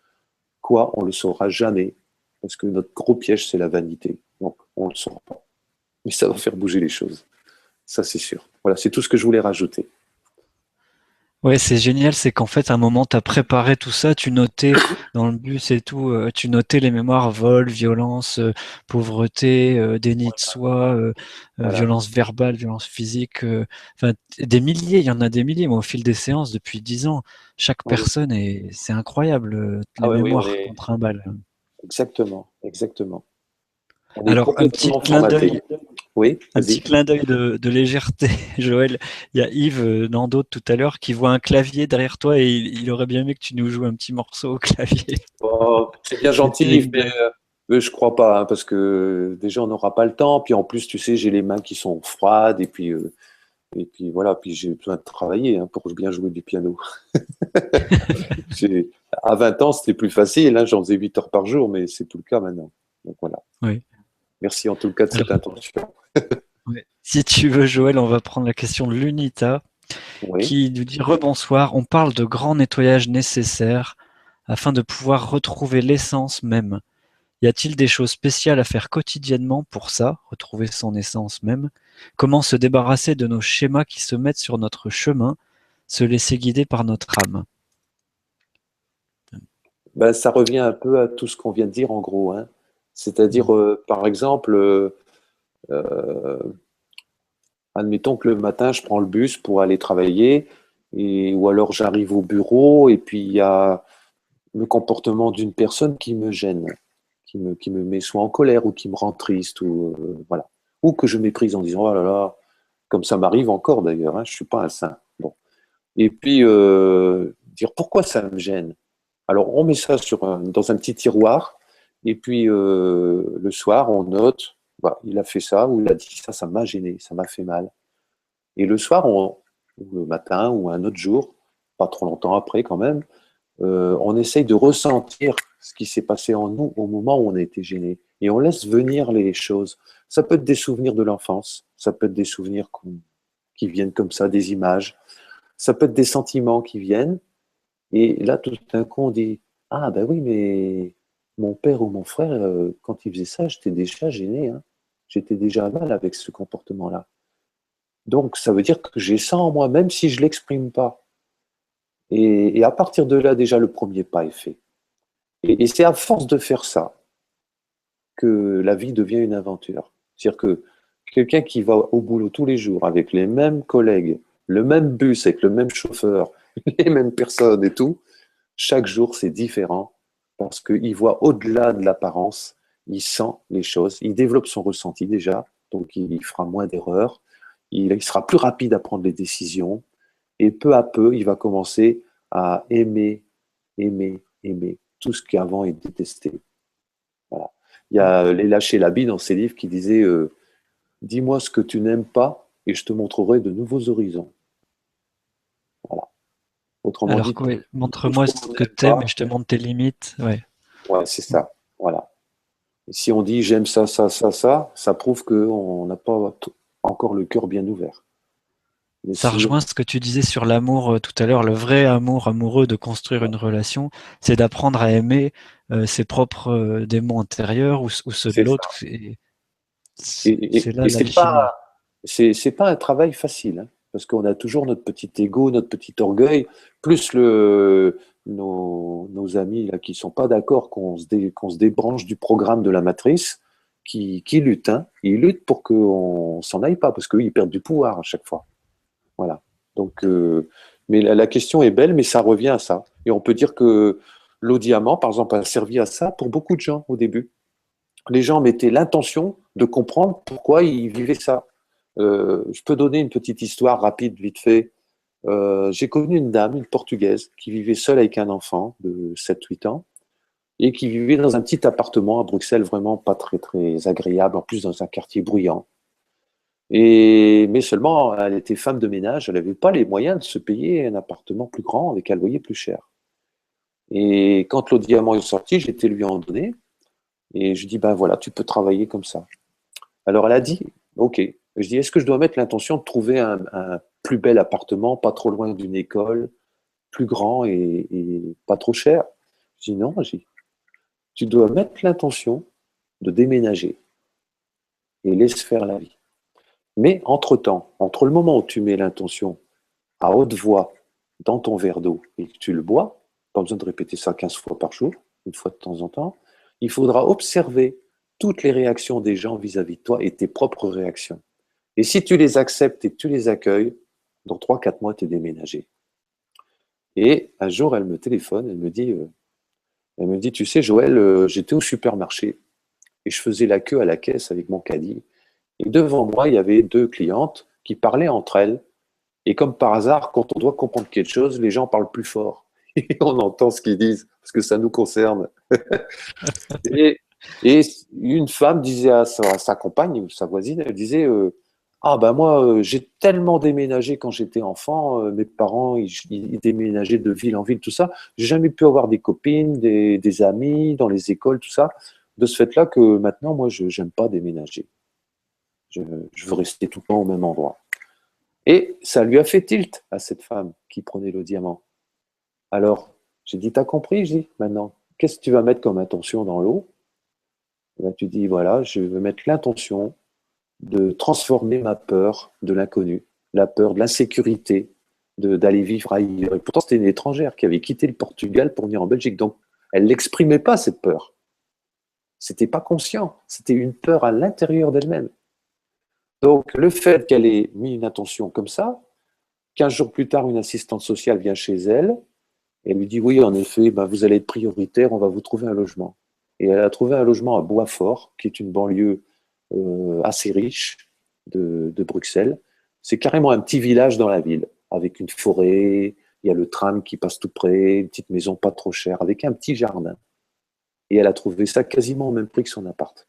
Quoi, on ne le saura jamais, parce que notre gros piège, c'est la vanité. Donc, on ne le saura pas. Mais ça va faire bouger les choses. Ça, c'est sûr. Voilà, c'est tout ce que je voulais rajouter. Ouais, c'est génial, c'est qu'en fait, à un moment, tu as préparé tout ça, tu notais dans le bus et tout, tu notais les mémoires, vol, violence, pauvreté, déni de soi, Voilà. violence verbale, violence physique, enfin, des milliers, il y en a des milliers, moi, au fil des séances, depuis 10 ans, chaque Oui. personne c'est incroyable, Ah les oui, oui, on mémoires qu'on est trimballe. exactement, exactement. On est Alors, complètement formaté. Oui, un petit vas-y. clin d'œil de légèreté, Joël. Il y a Yves Nando tout à l'heure qui voit un clavier derrière toi et il aurait bien aimé que tu nous joues un petit morceau au clavier. Oh, c'est bien Des petites gentil, anecdotes. mais je crois pas, hein, parce que déjà on n'aura pas le temps. Puis en plus, tu sais, j'ai les mains qui sont froides et puis voilà. Puis j'ai besoin de travailler hein, pour bien jouer du piano. À 20 ans, c'était plus facile. Hein, j'en faisais 8 heures par jour, mais c'est plus le cas maintenant. Donc voilà. Oui. Merci en tout cas de Alors, cette intention. ouais. Si tu veux, Joël, on va prendre la question de l'UNITA Oui. qui nous dit rebonsoir. On parle de grands nettoyages nécessaires afin de pouvoir retrouver l'essence même. Y a-t-il des choses spéciales à faire quotidiennement pour ça, retrouver son essence même? Comment se débarrasser de nos schémas qui se mettent sur notre chemin, se laisser guider par notre âme? Ben, ça revient un peu à tout ce qu'on vient de dire en gros, hein. Mm. C'est-à-dire, par exemple, euh, admettons que le matin, je prends le bus pour aller travailler, ou alors j'arrive au bureau et puis il y a le comportement d'une personne qui me gêne, qui me met soit en colère ou qui me rend triste, ou voilà. Ou que je méprise en disant, oh là là, comme ça m'arrive encore d'ailleurs, hein, je ne suis pas un saint. Bon. Et puis, dire pourquoi ça me gêne. Alors, on met ça dans un petit tiroir, et puis le soir, on note, bah, il a fait ça, ou il a dit ça, ça m'a gêné, ça m'a fait mal. Et le soir, ou le matin, ou un autre jour, pas trop longtemps après quand même, on essaye de ressentir ce qui s'est passé en nous au moment où on a été gêné. Et on laisse venir les choses. Ça peut être des souvenirs de l'enfance, ça peut être des souvenirs qui viennent comme ça, des images, ça peut être des sentiments qui viennent. Et là, tout d'un coup, on dit, ah ben oui, mais mon père ou mon frère, quand il faisait ça, j'étais déjà gêné, hein. J'étais déjà mal avec ce comportement-là. Donc, ça veut dire que j'ai ça en moi, même si je ne l'exprime pas. Et à partir de là, déjà, le premier pas est fait. Et c'est à force de faire ça que la vie devient une aventure. C'est-à-dire que quelqu'un qui va au boulot tous les jours avec les mêmes collègues, le même bus avec le même chauffeur, les mêmes personnes et tout, chaque jour c'est différent parce qu'il voit au-delà de l'apparence, il sent les choses, il développe son ressenti déjà, donc il fera moins d'erreurs, il sera plus rapide à prendre les décisions et peu à peu il va commencer à aimer, aimer, aimer tout ce qui avant est détesté. Voilà. Il y a Léla Chelabi dans ses livres qui disait dis-moi ce que tu n'aimes pas et je te montrerai de nouveaux horizons. Voilà. Autrement Alors dit, quoi, tout ce montre-moi ce qu'on que n'aime t'aimes et pas, je te montre tes limites. Ouais. ouais, c'est ça. Voilà. Et si on dit j'aime ça, ça, ça prouve qu'on n'a pas encore le cœur bien ouvert. Mais Ça si rejoint ce que tu disais sur l'amour tout à l'heure, le vrai amour amoureux de construire une relation, c'est d'apprendre à aimer ses propres démons intérieurs ou ceux de c'est l'autre. ça. Et Et, c'est là c'est l'alchimie. pas, c'est pas un travail facile, hein, parce qu'on a toujours notre petit ego, notre petit orgueil, plus nos amis là, qui sont pas d'accord qu'on se débranche du programme de la matrice, qui luttent. Hein. Ils luttent pour qu'on s'en aille pas, parce qu'eux, ils perdent du pouvoir à chaque fois. Voilà. Donc, mais la question est belle, mais ça revient à ça. Et on peut dire que l'eau diamant, par exemple, a servi à ça pour beaucoup de gens au début. Les gens mettaient l'intention de comprendre pourquoi ils vivaient ça. Je peux donner une petite histoire rapide, vite fait. J'ai connu une dame, une Portugaise, qui vivait seule avec un enfant de 7 8 ans et qui vivait dans un petit appartement à Bruxelles, vraiment pas très, très agréable, en plus dans un quartier bruyant. Mais seulement, elle était femme de ménage, elle n'avait pas les moyens de se payer un appartement plus grand avec un loyer plus cher. Et quand l'eau diamant est sorti, j'étais lui en donner et je dis, ben voilà, tu peux travailler comme ça. Alors elle a dit, ok. Je dis, est-ce que je dois mettre l'intention de trouver un plus bel appartement, pas trop loin d'une école, plus grand et pas trop cher? Je dis, non, je dis, tu dois mettre l'intention de déménager et laisse faire la vie. Mais entre-temps, entre le moment où tu mets l'intention à haute voix dans ton verre d'eau et que tu le bois, pas besoin de répéter ça 15 fois par jour, une fois de temps en temps, il faudra observer toutes les réactions des gens vis-à-vis de toi et tes propres réactions. Et si tu les acceptes et que tu les accueilles, dans 3 4 mois, tu es déménagé. Et un jour, elle me téléphone, elle me dit, tu sais, Joël, j'étais au supermarché et je faisais la queue à la caisse avec mon caddie. Et devant moi, il y avait 2 clientes qui parlaient entre elles. Et comme par hasard, quand on doit comprendre quelque chose, les gens parlent plus fort. Et on entend ce qu'ils disent, parce que ça nous concerne. Et, et une femme disait à sa compagne ou sa voisine, elle disait ah ben moi, j'ai tellement déménagé quand j'étais enfant, mes parents, ils déménageaient de ville en ville, tout ça. J'ai jamais pu avoir des copines, des amis dans les écoles, tout ça. De ce fait-là que maintenant, moi, je n'aime pas déménager. Je, je veux rester tout le temps au même endroit. Et ça lui a fait tilt à cette femme qui prenait le diamant. Alors, j'ai dit, t'as compris? J'ai dit, maintenant, qu'est-ce que tu vas mettre comme intention dans l'eau? Et ben, tu dis, voilà, je vais mettre l'intention de transformer ma peur de l'inconnu, la peur de l'insécurité, d'aller vivre ailleurs. Et pourtant, c'était une étrangère qui avait quitté le Portugal pour venir en Belgique. Donc, elle n'exprimait pas cette peur. C'était pas conscient. C'était une peur à l'intérieur d'elle-même. Donc, le fait qu'elle ait mis une intention comme ça, 15 jours plus tard, une assistante sociale vient chez elle et elle lui dit, oui, en effet, ben, vous allez être prioritaire, on va vous trouver un logement. Et elle a trouvé un logement à Boisfort, qui est une banlieue assez riche de Bruxelles. C'est carrément un petit village dans la ville, avec une forêt, il y a le tram qui passe tout près, une petite maison pas trop chère, avec un petit jardin. Et elle a trouvé ça quasiment au même prix que son appart.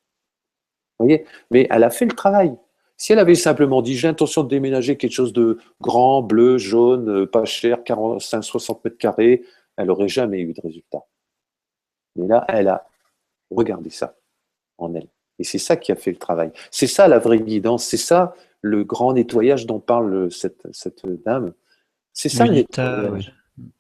Vous voyez? Mais elle a fait le travail. Si elle avait simplement dit j'ai l'intention de déménager quelque chose de grand, bleu, jaune, pas cher, 45, 60 mètres carrés, elle n'aurait jamais eu de résultat. Mais là, elle a regardé ça en elle. Et c'est ça qui a fait le travail. C'est ça la vraie guidance, c'est ça le grand nettoyage dont parle cette dame. C'est ça le L'unita, ouais. nettoyage.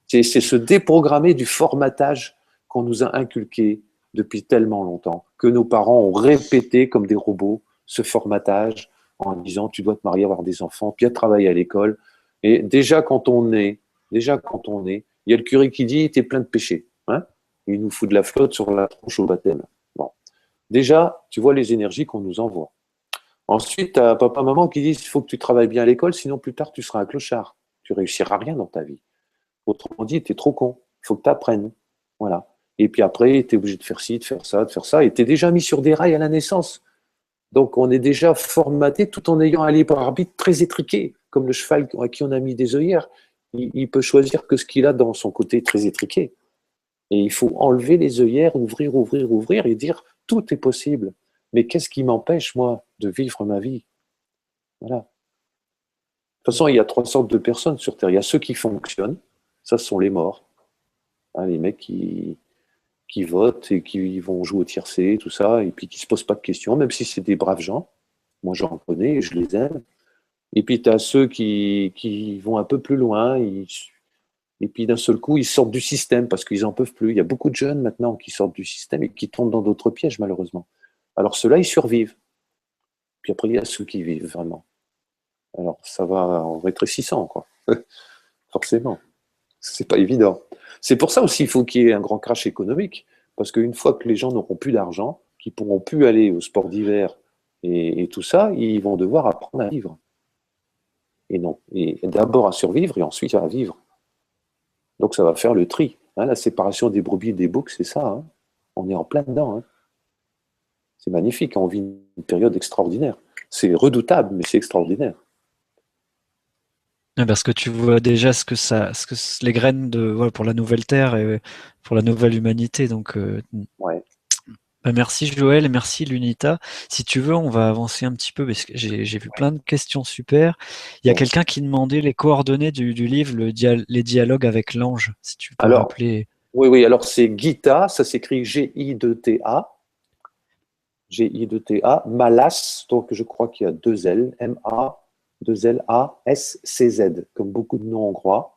C'est se déprogrammer du formatage qu'on nous a inculqué depuis tellement longtemps, que nos parents ont répété comme des robots ce formatage en disant tu dois te marier, avoir des enfants, puis travailler à l'école. Et déjà quand on est, il y a le curé qui dit t'es plein de péchés. Hein, il nous fout de la flotte sur la tronche au baptême. Bon. Déjà, tu vois les énergies qu'on nous envoie. Ensuite, tu as papa, maman qui disent il faut que tu travailles bien à l'école, sinon plus tard tu seras un clochard. Tu réussiras rien dans ta vie. Autrement dit, tu es trop con. Il faut que tu apprennes. Voilà. Et puis après, tu es obligé de faire ci, de faire ça, de faire ça. Et tu es déjà mis sur des rails à la naissance. Donc on est déjà formaté tout en ayant un libre arbitre très étriqué, comme le cheval à qui on a mis des œillères. il peut choisir que ce qu'il a dans son côté très étriqué. Et il faut enlever les œillères, ouvrir, ouvrir, ouvrir et dire tout est possible. Mais qu'est-ce qui m'empêche, moi, de vivre ma vie? Voilà. De toute façon, il y a trois sortes de personnes sur Terre. Il y a ceux qui fonctionnent, ça ce sont les morts. Hein, les mecs qui votent et qui vont jouer au tiercé, tout ça, et puis qui ne se posent pas de questions, même si c'est des braves gens. Moi, j'en connais et je les aime. Et puis, tu as ceux qui vont un peu plus loin, et puis d'un seul coup, ils sortent du système parce qu'ils n'en peuvent plus. Il y a beaucoup de jeunes maintenant qui sortent du système et qui tombent dans d'autres pièges, malheureusement. Alors, ceux-là, ils survivent. Puis après, il y a ceux qui vivent vraiment. Alors, ça va en rétrécissant, quoi. Forcément. C'est pas évident. C'est pour ça aussi qu'il faut qu'il y ait un grand crash économique. Parce qu'une fois que les gens n'auront plus d'argent, qu'ils pourront plus aller au sport d'hiver et tout ça, ils vont devoir apprendre à vivre. Et non. Et d'abord à survivre et ensuite à vivre. Donc ça va faire le tri. Hein, la séparation des brebis et des boucs, c'est ça. Hein. On est en plein dedans. Hein. C'est magnifique. On vit une période extraordinaire. C'est redoutable, mais c'est extraordinaire. Ouais, parce que tu vois déjà les graines voilà, pour la nouvelle terre et pour la nouvelle humanité. Donc, Ouais. bah, merci Joël et merci Lunita. Si tu veux, on va avancer un petit peu parce que j'ai vu plein de questions super. Il y a Bon. quelqu'un qui demandait les coordonnées du livre, les dialogues avec l'ange. Si tu peux Alors, rappeler. oui, alors c'est Gita, ça s'écrit G-I-2-T-A. G-I-2-T-A. Malas, donc je crois qu'il y a deux L, M-A, deux L-A-S-C-Z, comme beaucoup de noms hongrois.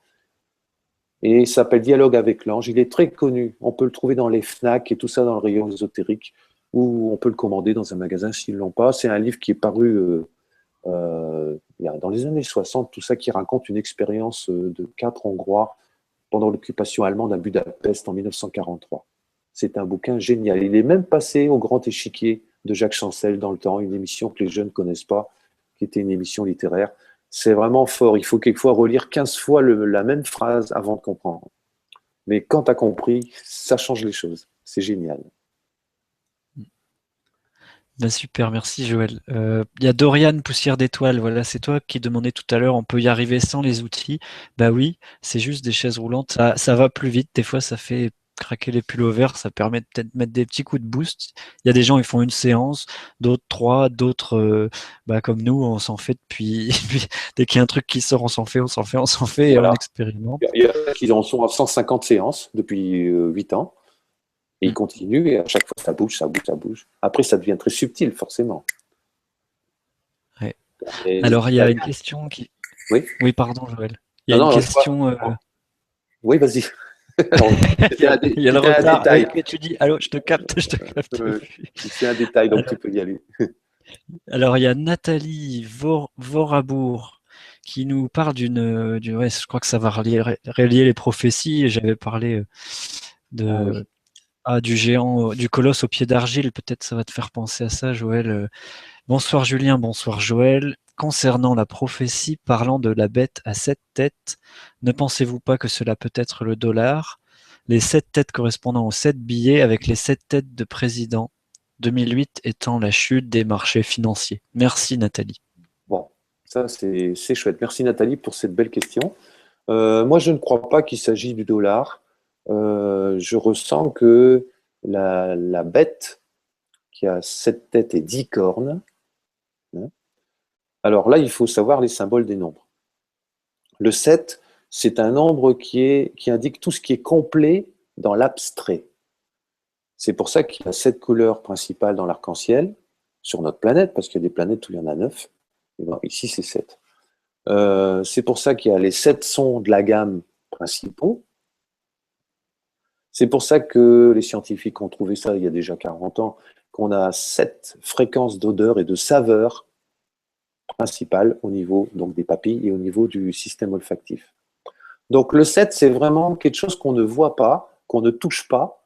Et il s'appelle Dialogue avec l'ange. Il est très connu. On peut le trouver dans les FNAC et tout ça dans le rayon ésotérique, ou on peut le commander dans un magasin s'ils ne l'ont pas. C'est un livre qui est paru dans les années 60, tout ça, qui raconte une expérience de quatre Hongrois pendant l'occupation allemande à Budapest en 1943. C'est un bouquin génial. Il est même passé au Grand Échiquier de Jacques Chancel dans le temps, une émission que les jeunes ne connaissent pas, qui était une émission littéraire. C'est vraiment fort. Il faut quelquefois relire 15 fois la même phrase avant de comprendre. Mais quand tu as compris, ça change les choses. C'est génial. Ben super, merci Joël. Il y a Dorian Poussière d'étoiles, voilà, c'est toi qui demandais tout à l'heure, on peut y arriver sans les outils. Bah oui, c'est juste des chaises roulantes, ça va plus vite, des fois ça fait craquer les pullovers, ça permet de peut-être mettre des petits coups de boost. Il y a des gens, ils font une séance, d'autres trois, d'autres, comme nous, on s'en fait depuis, puis dès qu'il y a un truc qui sort, on s'en fait, on s'en fait, on s'en fait, et on Voilà. expérimente. Il y a qui en sont à 150 séances depuis 8 ans. Et ils continuent, et à chaque fois, ça bouge, ça bouge, ça bouge. Après, ça devient très subtil, forcément. Ouais. Et Alors, il y a une question qui... oui. Oui, pardon Joël. Il y a Non, une non, question... oui, vas-y. Il y a le C'était un retard. détail. Et tu dis, allô, je te capte, je te capte. C'est un détail, donc tu peux y aller. Alors, il y a Nathalie Vorabour qui nous parle ouais, je crois que ça va relier les prophéties. Et j'avais parlé Oui. du géant, du colosse au pied d'argile. Peut-être ça va te faire penser à ça, Joël. Bonsoir Julien, bonsoir Joël. Concernant la prophétie parlant de la bête à 7 têtes, ne pensez-vous pas que cela peut être le dollar? Les 7 têtes correspondant aux 7 billets avec les 7 têtes de président. 2008 étant la chute des marchés financiers. Merci Nathalie. Bon, ça c'est chouette. Merci Nathalie pour cette belle question. Moi, je ne crois pas qu'il s'agit du dollar. Je ressens que la bête qui a 7 têtes et 10 cornes, hein. Alors là, il faut savoir les symboles des nombres. Le 7, c'est un nombre qui indique tout ce qui est complet dans l'abstrait. C'est pour ça qu'il y a 7 couleurs principales dans l'arc-en-ciel, sur notre planète, parce qu'il y a des planètes où il y en a 9. Et bon, ici, c'est 7. C'est pour ça qu'il y a les 7 sons de la gamme principaux. C'est pour ça que les scientifiques ont trouvé ça il y a déjà 40 ans, qu'on a 7 fréquences d'odeur et de saveur principales au niveau donc, des papilles et au niveau du système olfactif. Donc le 7, c'est vraiment quelque chose qu'on ne voit pas, qu'on ne touche pas.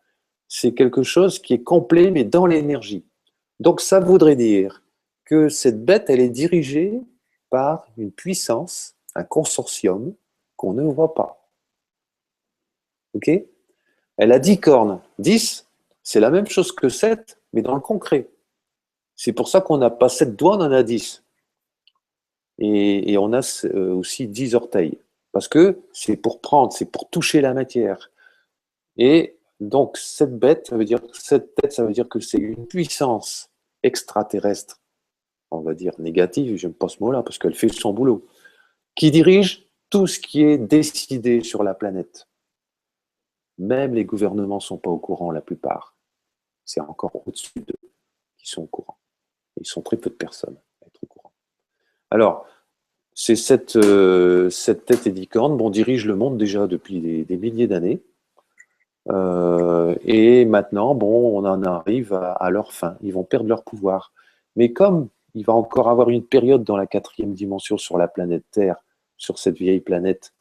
C'est quelque chose qui est complet, mais dans l'énergie. Donc ça voudrait dire que cette bête, elle est dirigée par une puissance, un consortium qu'on ne voit pas. Ok ? Elle a 10 cornes. 10, c'est la même chose que 7, mais dans le concret. C'est pour ça qu'on n'a pas 7 doigts, on en a 10. Et on a aussi 10 orteils. Parce que c'est pour prendre, c'est pour toucher la matière. Et donc, cette tête, ça veut dire que c'est une puissance extraterrestre, on va dire négative, j'aime pas ce mot-là, parce qu'elle fait son boulot, qui dirige tout ce qui est décidé sur la planète. Même les gouvernements ne sont pas au courant, la plupart. C'est encore au-dessus d'eux qui sont au courant. Ils sont très peu de personnes à être au courant. Alors, c'est cette tête édicorne, on dirige le monde déjà depuis des milliers d'années. Et maintenant, on en arrive à leur fin. Ils vont perdre leur pouvoir. Mais comme il va encore avoir une période dans la 4e dimension sur la planète Terre, sur cette vieille planète,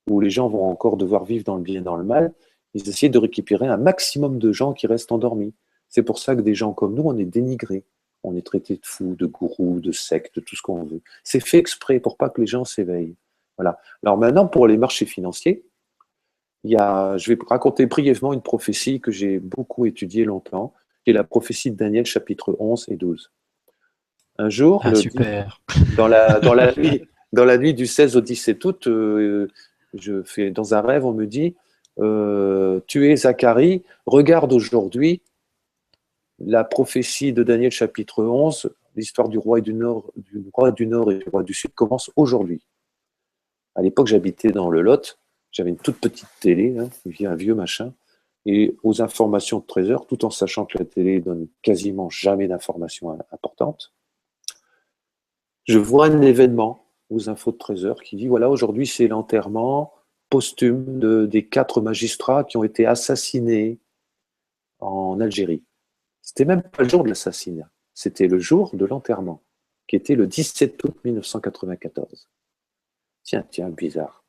où les gens vont encore devoir vivre dans le bien et dans le mal, ils essaient de récupérer un maximum de gens qui restent endormis. C'est pour ça que des gens comme nous, on est dénigrés. On est traités de fous, de gourous, de sectes, de tout ce qu'on veut. C'est fait exprès pour pas que les gens s'éveillent. Voilà. Alors maintenant, pour les marchés financiers, je vais raconter brièvement une prophétie que j'ai beaucoup étudiée longtemps, qui est la prophétie de Daniel, chapitre 11 et 12. Un jour, Super. dans la nuit du 16 au 17 août, dans un rêve, on me dit tu es Zacharie, regarde aujourd'hui la prophétie de Daniel, chapitre 11, l'histoire du roi du Nord et du roi du Sud commence aujourd'hui. À l'époque, j'habitais dans le Lot. J'avais une toute petite télé, un vieux machin, et aux informations de 13 heures, tout en sachant que la télé donne quasiment jamais d'informations importantes, je vois un événement aux infos de 13 heures qui dit, voilà, aujourd'hui c'est l'enterrement posthume des 4 magistrats qui ont été assassinés en Algérie. C'était même pas le jour de l'assassinat, c'était le jour de l'enterrement, qui était le 17 août 1994. Tiens, bizarre.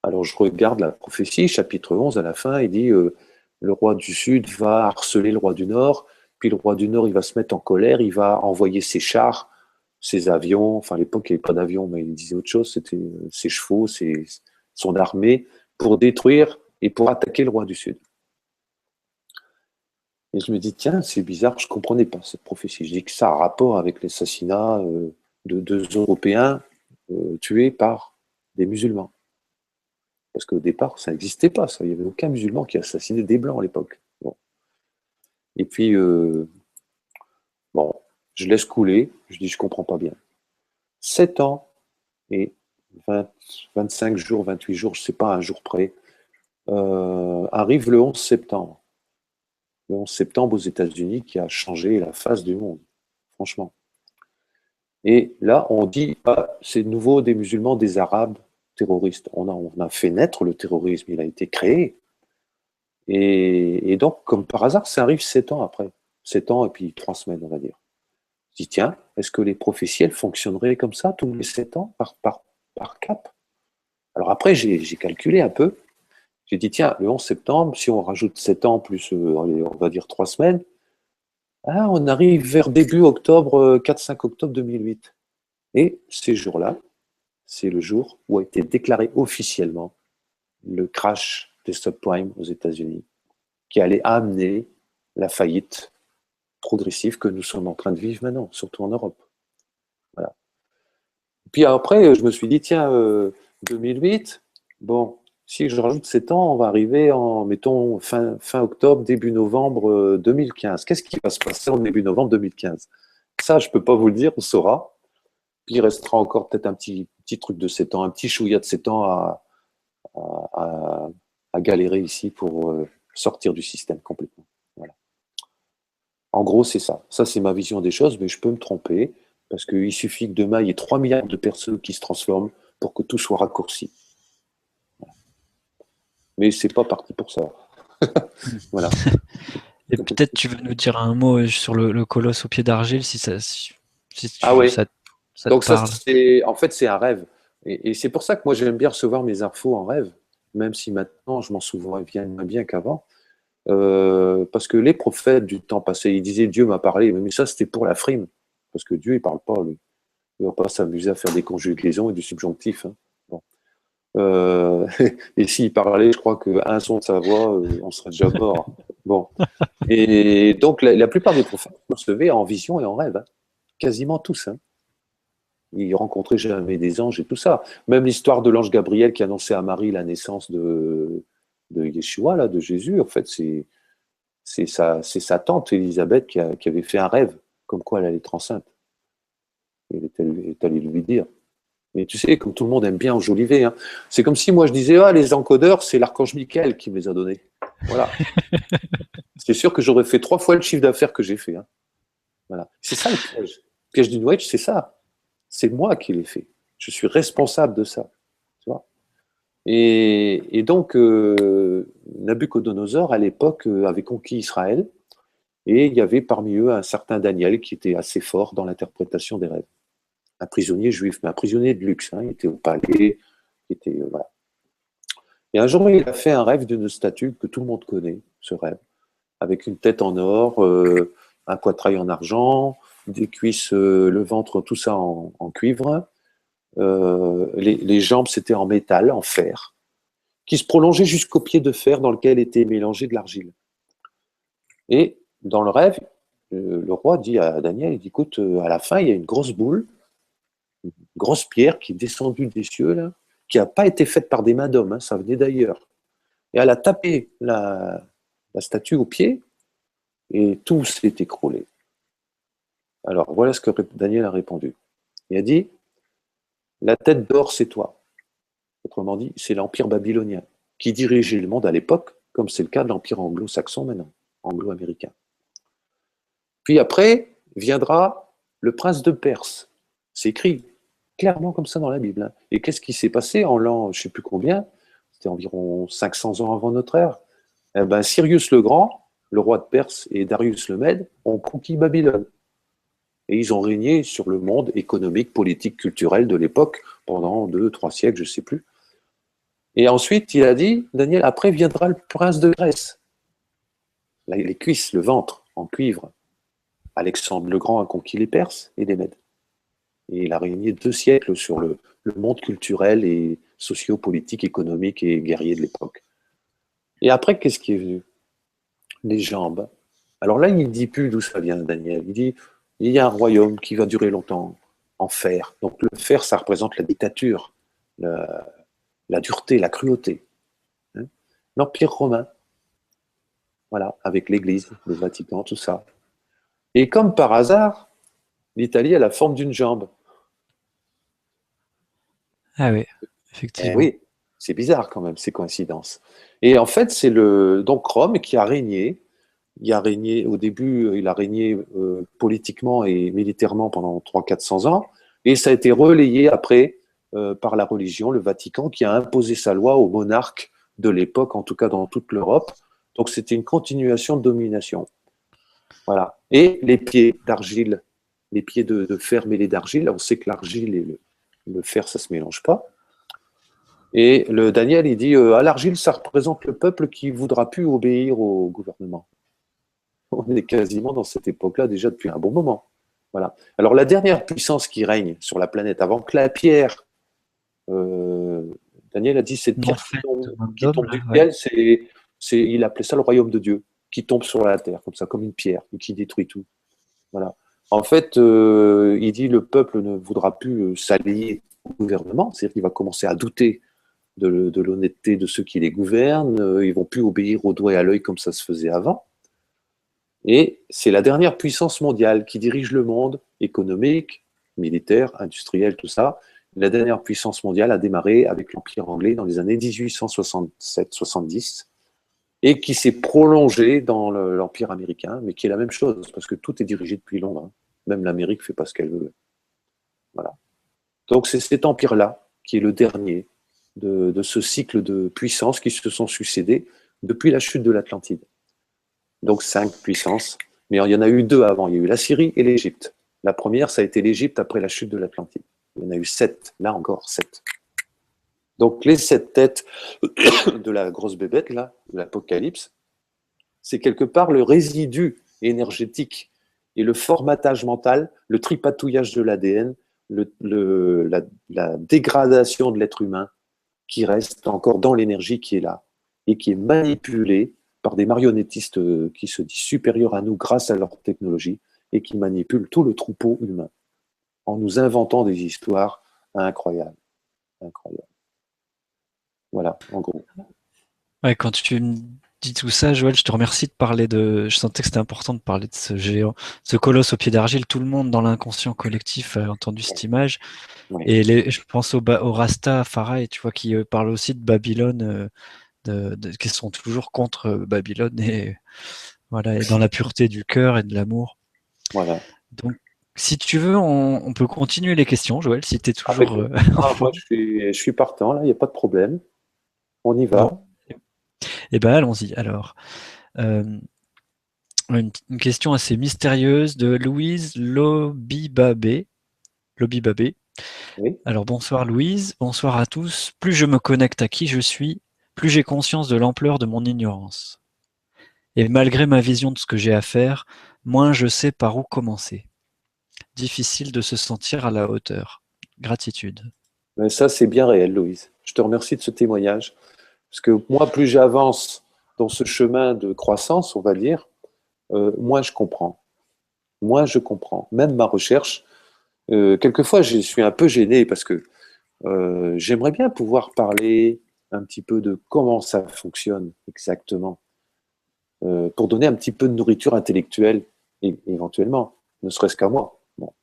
Alors je regarde la prophétie, chapitre 11, à la fin, il dit le roi du Sud va harceler le roi du Nord, puis le roi du Nord, il va se mettre en colère, il va envoyer ses chars, ses avions, enfin à l'époque il n'y avait pas d'avion, mais il disait autre chose, c'était ses chevaux, son armée, pour détruire et pour attaquer le roi du Sud. Et je me dis, tiens, c'est bizarre, je ne comprenais pas cette prophétie. Je dis que ça a rapport avec l'assassinat de 2 Européens tués par des musulmans. Parce qu'au départ, ça n'existait pas, ça. Il n'y avait aucun musulman qui assassinait des Blancs à l'époque. Bon. Et puis, je laisse couler, je dis, je ne comprends pas bien. 7 ans et 25 jours, 28 jours, je ne sais pas, un jour près, arrive le 11 septembre. Le 11 septembre aux États-Unis qui a changé la face du monde, franchement. Et là, on dit, c'est nouveau des musulmans, des Arabes terroristes. On a fait naître le terrorisme, il a été créé. Et donc, comme par hasard, ça arrive 7 ans après. 7 ans et puis 3 semaines, on va dire. Je dis, tiens, est-ce que les prophéties, elles fonctionneraient comme ça, tous les 7 ans, par cap? Alors après, j'ai calculé un peu. J'ai dit, tiens, le 11 septembre, si on rajoute 7 ans plus, on va dire 3 semaines, on arrive vers début octobre, 4-5 octobre 2008. Et ces jours-là, c'est le jour où a été déclaré officiellement le crash des subprimes aux États-Unis, qui allait amener la faillite progressive que nous sommes en train de vivre maintenant, surtout en Europe. Voilà. Puis après, je me suis dit, tiens, 2008, si je rajoute 7 ans, on va arriver en, mettons, fin octobre, début novembre 2015. Qu'est-ce qui va se passer en début novembre 2015? Ça, je ne peux pas vous le dire, on saura. Puis il restera encore peut-être un petit truc de 7 ans, un petit chouïa de 7 ans à galérer ici pour sortir du système complètement. Voilà. En gros, c'est ça. Ça, c'est ma vision des choses, mais je peux me tromper, parce qu'il suffit que demain, il y ait 3 milliards de personnes qui se transforment pour que tout soit raccourci. Voilà. Mais c'est pas parti pour ça. Voilà. Et peut-être tu veux nous dire un mot sur le colosse au pied d'argile, si ça oui. ça Donc te parle. en fait, c'est un rêve. Et c'est pour ça que moi, j'aime bien recevoir mes infos en rêve, même si maintenant, je m'en souviens bien qu'avant. Parce que les prophètes du temps passé, ils disaient Dieu m'a parlé, mais ça, c'était pour la frime. Parce que Dieu, il parle pas, lui. Il ne va pas s'amuser à faire des conjugaisons et du subjonctif. Hein. Bon. Et s'il parlait, je crois qu'un son de sa voix, on serait déjà mort. Bon. Et donc, la plupart des prophètes recevaient en vision et en rêve. Hein. Quasiment tous. Hein. Il rencontrait jamais des anges et tout ça. Même l'histoire de l'ange Gabriel qui annonçait à Marie la naissance de Yeshua, là, de Jésus, en fait, c'est sa tante Élisabeth qui avait fait un rêve, comme quoi elle allait être enceinte. Elle est allée lui dire. Mais tu sais, comme tout le monde aime bien enjoliver, hein, c'est comme si moi je disais, ah, les encodeurs, c'est l'archange Michael qui me les a donnés. Voilà. C'est sûr que j'aurais fait 3 fois le chiffre d'affaires que j'ai fait. Hein. Voilà. C'est ça le piège. Le piège du New Age, c'est ça. C'est moi qui l'ai fait. Je suis responsable de ça. Tu vois, et donc, Nabucodonosor, à l'époque, avait conquis Israël, et il y avait parmi eux un certain Daniel qui était assez fort dans l'interprétation des rêves. Un prisonnier juif, mais un prisonnier de luxe. Hein, il était au palais, voilà. Et un jour, il a fait un rêve d'une statue que tout le monde connaît, ce rêve, avec une tête en or, un poitrail en argent, des cuisses, le ventre, tout ça en cuivre. Les jambes, c'était en métal, en fer, qui se prolongeait jusqu'au pied de fer dans lequel était mélangé de l'argile. Et dans le rêve, le roi dit à Daniel, il dit, écoute, à la fin, il y a une grosse boule, une grosse pierre qui est descendue des cieux, là, qui n'a pas été faite par des mains d'hommes, hein, ça venait d'ailleurs. Et elle a tapé la statue au pied, et tout s'est écroulé. Alors, voilà ce que Daniel a répondu. Il a dit, la tête d'or, c'est toi. Autrement dit, c'est l'empire babylonien qui dirigeait le monde à l'époque, comme c'est le cas de l'empire anglo-saxon maintenant, anglo-américain. Puis après, viendra le prince de Perse. C'est écrit clairement comme ça dans la Bible. Hein. Et qu'est-ce qui s'est passé en l'an, je ne sais plus combien, c'était environ 500 ans avant notre ère. Eh ben, Cyrus le Grand, le roi de Perse, et Darius le Mède ont conquis Babylone. Et ils ont régné sur le monde économique, politique, culturel de l'époque pendant 2, 3 siècles, je ne sais plus. Et ensuite, il a dit, Daniel, après viendra le prince de Grèce. Là, les cuisses, le ventre en cuivre. Alexandre le Grand a conquis les Perses et les Mèdes. Et il a régné 2 siècles sur le monde culturel et socio-politique, économique et guerrier de l'époque. Et après, qu'est-ce qui est venu? Les jambes. Alors là, il ne dit plus d'où ça vient, Daniel. Il dit, il y a un royaume qui va durer longtemps, en fer. Donc le fer, ça représente la dictature, la dureté, la cruauté. Hein. L'Empire romain, voilà, avec l'Église, le Vatican, tout ça. Et comme par hasard, l'Italie a la forme d'une jambe. Ah oui, Eh effectivement. oui, c'est bizarre quand même, ces coïncidences. Et en fait, c'est donc Rome qui a régné. Il a régné au début, il a régné politiquement et militairement pendant 300-400 ans. Et ça a été relayé après par la religion, le Vatican, qui a imposé sa loi aux monarques de l'époque, en tout cas dans toute l'Europe. Donc c'était une continuation de domination. Voilà. Et les pieds d'argile, les pieds de fer mêlés d'argile, on sait que l'argile et le fer, ça ne se mélange pas. Et le Daniel, il dit, à l'argile, ça représente le peuple qui ne voudra plus obéir au gouvernement. On est quasiment dans cette époque-là déjà depuis un bon moment. Voilà. Alors la dernière puissance qui règne sur la planète, avant que la pierre, Daniel a dit, cette pierre qui tombe du ciel, il appelait ça le royaume de Dieu, qui tombe sur la terre, comme ça, comme une pierre, et qui détruit tout. Voilà. En fait, il dit le peuple ne voudra plus s'allier au gouvernement, c'est-à-dire qu'il va commencer à douter de l'honnêteté de ceux qui les gouvernent, ils vont plus obéir au doigt et à l'œil comme ça se faisait avant. Et c'est la dernière puissance mondiale qui dirige le monde économique, militaire, industriel, tout ça. La dernière puissance mondiale a démarré avec l'Empire anglais dans les années 1867-70 et qui s'est prolongée dans l'Empire américain, mais qui est la même chose, parce que tout est dirigé depuis Londres. Hein. Même l'Amérique ne fait pas ce qu'elle veut. Voilà. Donc c'est cet empire-là qui est le dernier de ce cycle de puissances qui se sont succédés depuis la chute de l'Atlantide. Donc 5 puissances, mais il y en a eu 2 avant. Il y a eu la Syrie et l'Égypte. La première, ça a été l'Égypte après la chute de l'Atlantide. Il y en a eu 7, là encore 7. Donc les 7 têtes de la grosse bébête, là, de l'Apocalypse, c'est quelque part le résidu énergétique et le formatage mental, le tripatouillage de l'ADN, la dégradation de l'être humain qui reste encore dans l'énergie qui est là et qui est manipulée par des marionnettistes qui se disent supérieurs à nous grâce à leur technologie et qui manipulent tout le troupeau humain en nous inventant des histoires incroyables. Incroyables. Voilà, en gros. Ouais, quand tu me dis tout ça, Joël, je te remercie de parler de. Je sentais que c'était important de parler de ce géant, ce colosse au pied d'argile. Tout le monde dans l'inconscient collectif a entendu cette image. Oui, Et je pense au Rastafari, tu vois, qui parle aussi de Babylone, qui sont toujours contre Babylone et voilà, et dans la pureté du cœur et de l'amour. voilà. Donc, si tu veux, on peut continuer les questions, Joël, si tu es Ah, ben, toujours en ah, moi, forme. je suis partant, là, il n'y a pas de problème. On y Bon, va. et ben allons-y. Alors, euh, une question assez mystérieuse de Louise Lobibabé. Lobibabé. Oui. Alors, bonsoir Louise, bonsoir à tous. Plus je me connecte à qui je suis, plus j'ai conscience de l'ampleur de mon ignorance. Et malgré ma vision de ce que j'ai à faire, moins je sais par où commencer. Difficile de se sentir à la hauteur. Gratitude. Mais ça, c'est bien réel, Louise. Je te remercie de ce témoignage. Parce que moi, plus j'avance dans ce chemin de croissance, on va dire, moins je comprends. Moins je comprends. Même ma recherche, quelquefois, je suis un peu gêné parce que j'aimerais bien pouvoir parler un petit peu de comment ça fonctionne exactement, pour donner un petit peu de nourriture intellectuelle, éventuellement, ne serait-ce qu'à moi. Bon.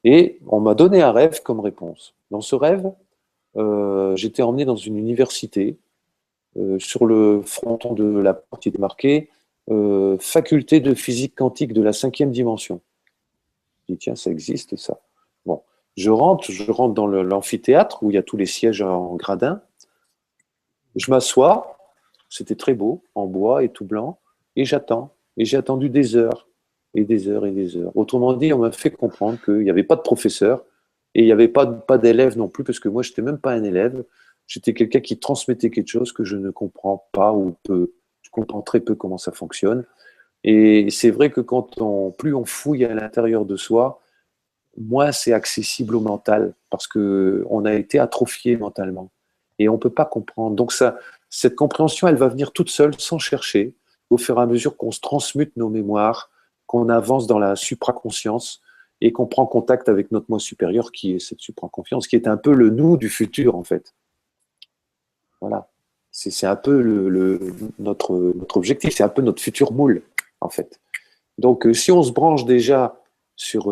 Et on m'a donné un rêve comme réponse. Dans ce rêve, j'étais emmené dans une université. Sur le fronton de la porte, il était marqué Faculté de physique quantique de la 5e dimension. Je dis, tiens, ça existe ça. Bon, je rentre dans l'amphithéâtre où il y a tous les sièges en gradin. Je m'assois, c'était très beau, en bois et tout blanc, et j'attends. Et j'ai attendu des heures, et des heures, et des heures. Autrement dit, on m'a fait comprendre qu'il n'y avait pas de professeur, et il n'y avait pas d'élève non plus, parce que moi, je n'étais même pas un élève. J'étais quelqu'un qui transmettait quelque chose que je ne comprends pas ou peu. Je comprends très peu comment ça fonctionne. Et c'est vrai que plus on fouille à l'intérieur de soi, moins c'est accessible au mental, parce qu'on a été atrophié mentalement. Et on ne peut pas comprendre. Donc cette compréhension, elle va venir toute seule, sans chercher, au fur et à mesure qu'on se transmute nos mémoires, qu'on avance dans la supraconscience et qu'on prend contact avec notre moi supérieur, qui est cette supraconscience, qui est un peu le nous du futur, en fait. Voilà. C'est un peu notre objectif, c'est un peu notre futur moule, en fait. Donc, si on se branche déjà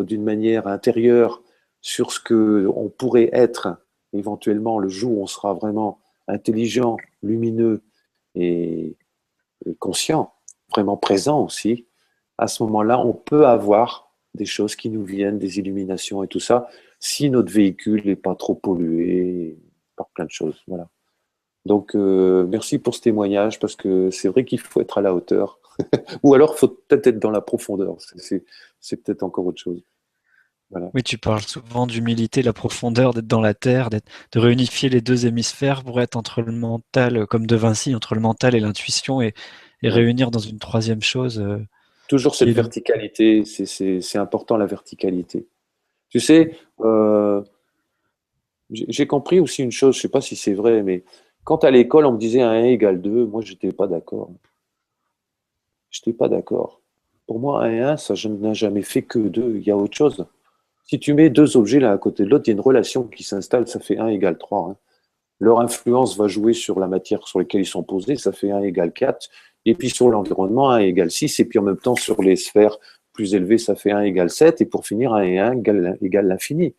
d'une manière intérieure sur ce qu'on pourrait être éventuellement le jour où on sera vraiment intelligent, lumineux et, et conscient, vraiment présent aussi, à ce moment-là, on peut avoir des choses qui nous viennent, des illuminations et tout ça, si notre véhicule n'est pas trop pollué par plein de choses. Voilà. Donc, merci pour ce témoignage, parce que c'est vrai qu'il faut être à la hauteur. Ou alors, il faut peut-être être dans la profondeur. C'est peut-être encore autre chose. Voilà. Oui, tu parles souvent d'humilité, la profondeur, d'être dans la terre, de réunifier les deux hémisphères pour être entre le mental, comme De Vinci, entre le mental et l'intuition, et Ouais. réunir dans une troisième chose Toujours qui cette est le. verticalité, c'est important la verticalité. Tu sais, j'ai compris aussi une chose, je ne sais pas si c'est vrai, mais quand à l'école on me disait 1 égale 2, moi je n'étais pas d'accord. Je n'étais pas d'accord. Pour moi, 1 et 1, ça n'a jamais fait que 2. Il y a autre chose. Si tu mets deux objets l'un à côté de l'autre, il y a une relation qui s'installe, ça fait 1 égale 3. Hein. Leur influence va jouer sur la matière sur laquelle ils sont posés, ça fait 1 égale 4. Et puis sur l'environnement, 1 égale 6. Et puis en même temps, sur les sphères plus élevées, ça fait 1 égale 7. Et pour finir, 1 et 1 égale l'infini.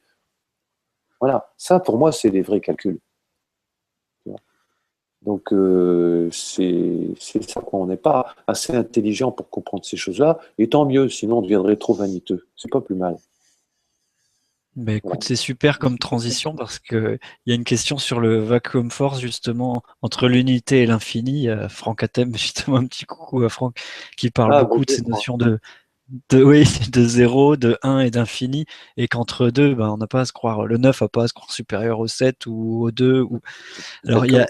Voilà. Ça, pour moi, c'est des vrais calculs. Donc, c'est ça qu'on n'est pas assez intelligent pour comprendre ces choses-là. Et tant mieux, sinon on deviendrait trop vaniteux. C'est pas plus mal. Ben Voilà. écoute, c'est super comme transition parce que il y a une question sur le vacuum force justement entre l'unité et l'infini. Il y a Franck Atem, justement un petit coucou à Franck, qui parle Ah, beaucoup de bonjour, ces Franck. notions oui, de zéro, de un et d'infini, et qu'entre deux, ben, on n'a pas à se croire, le 9 n'a pas à se croire supérieur au 7 ou au 2. Alors, Exactement.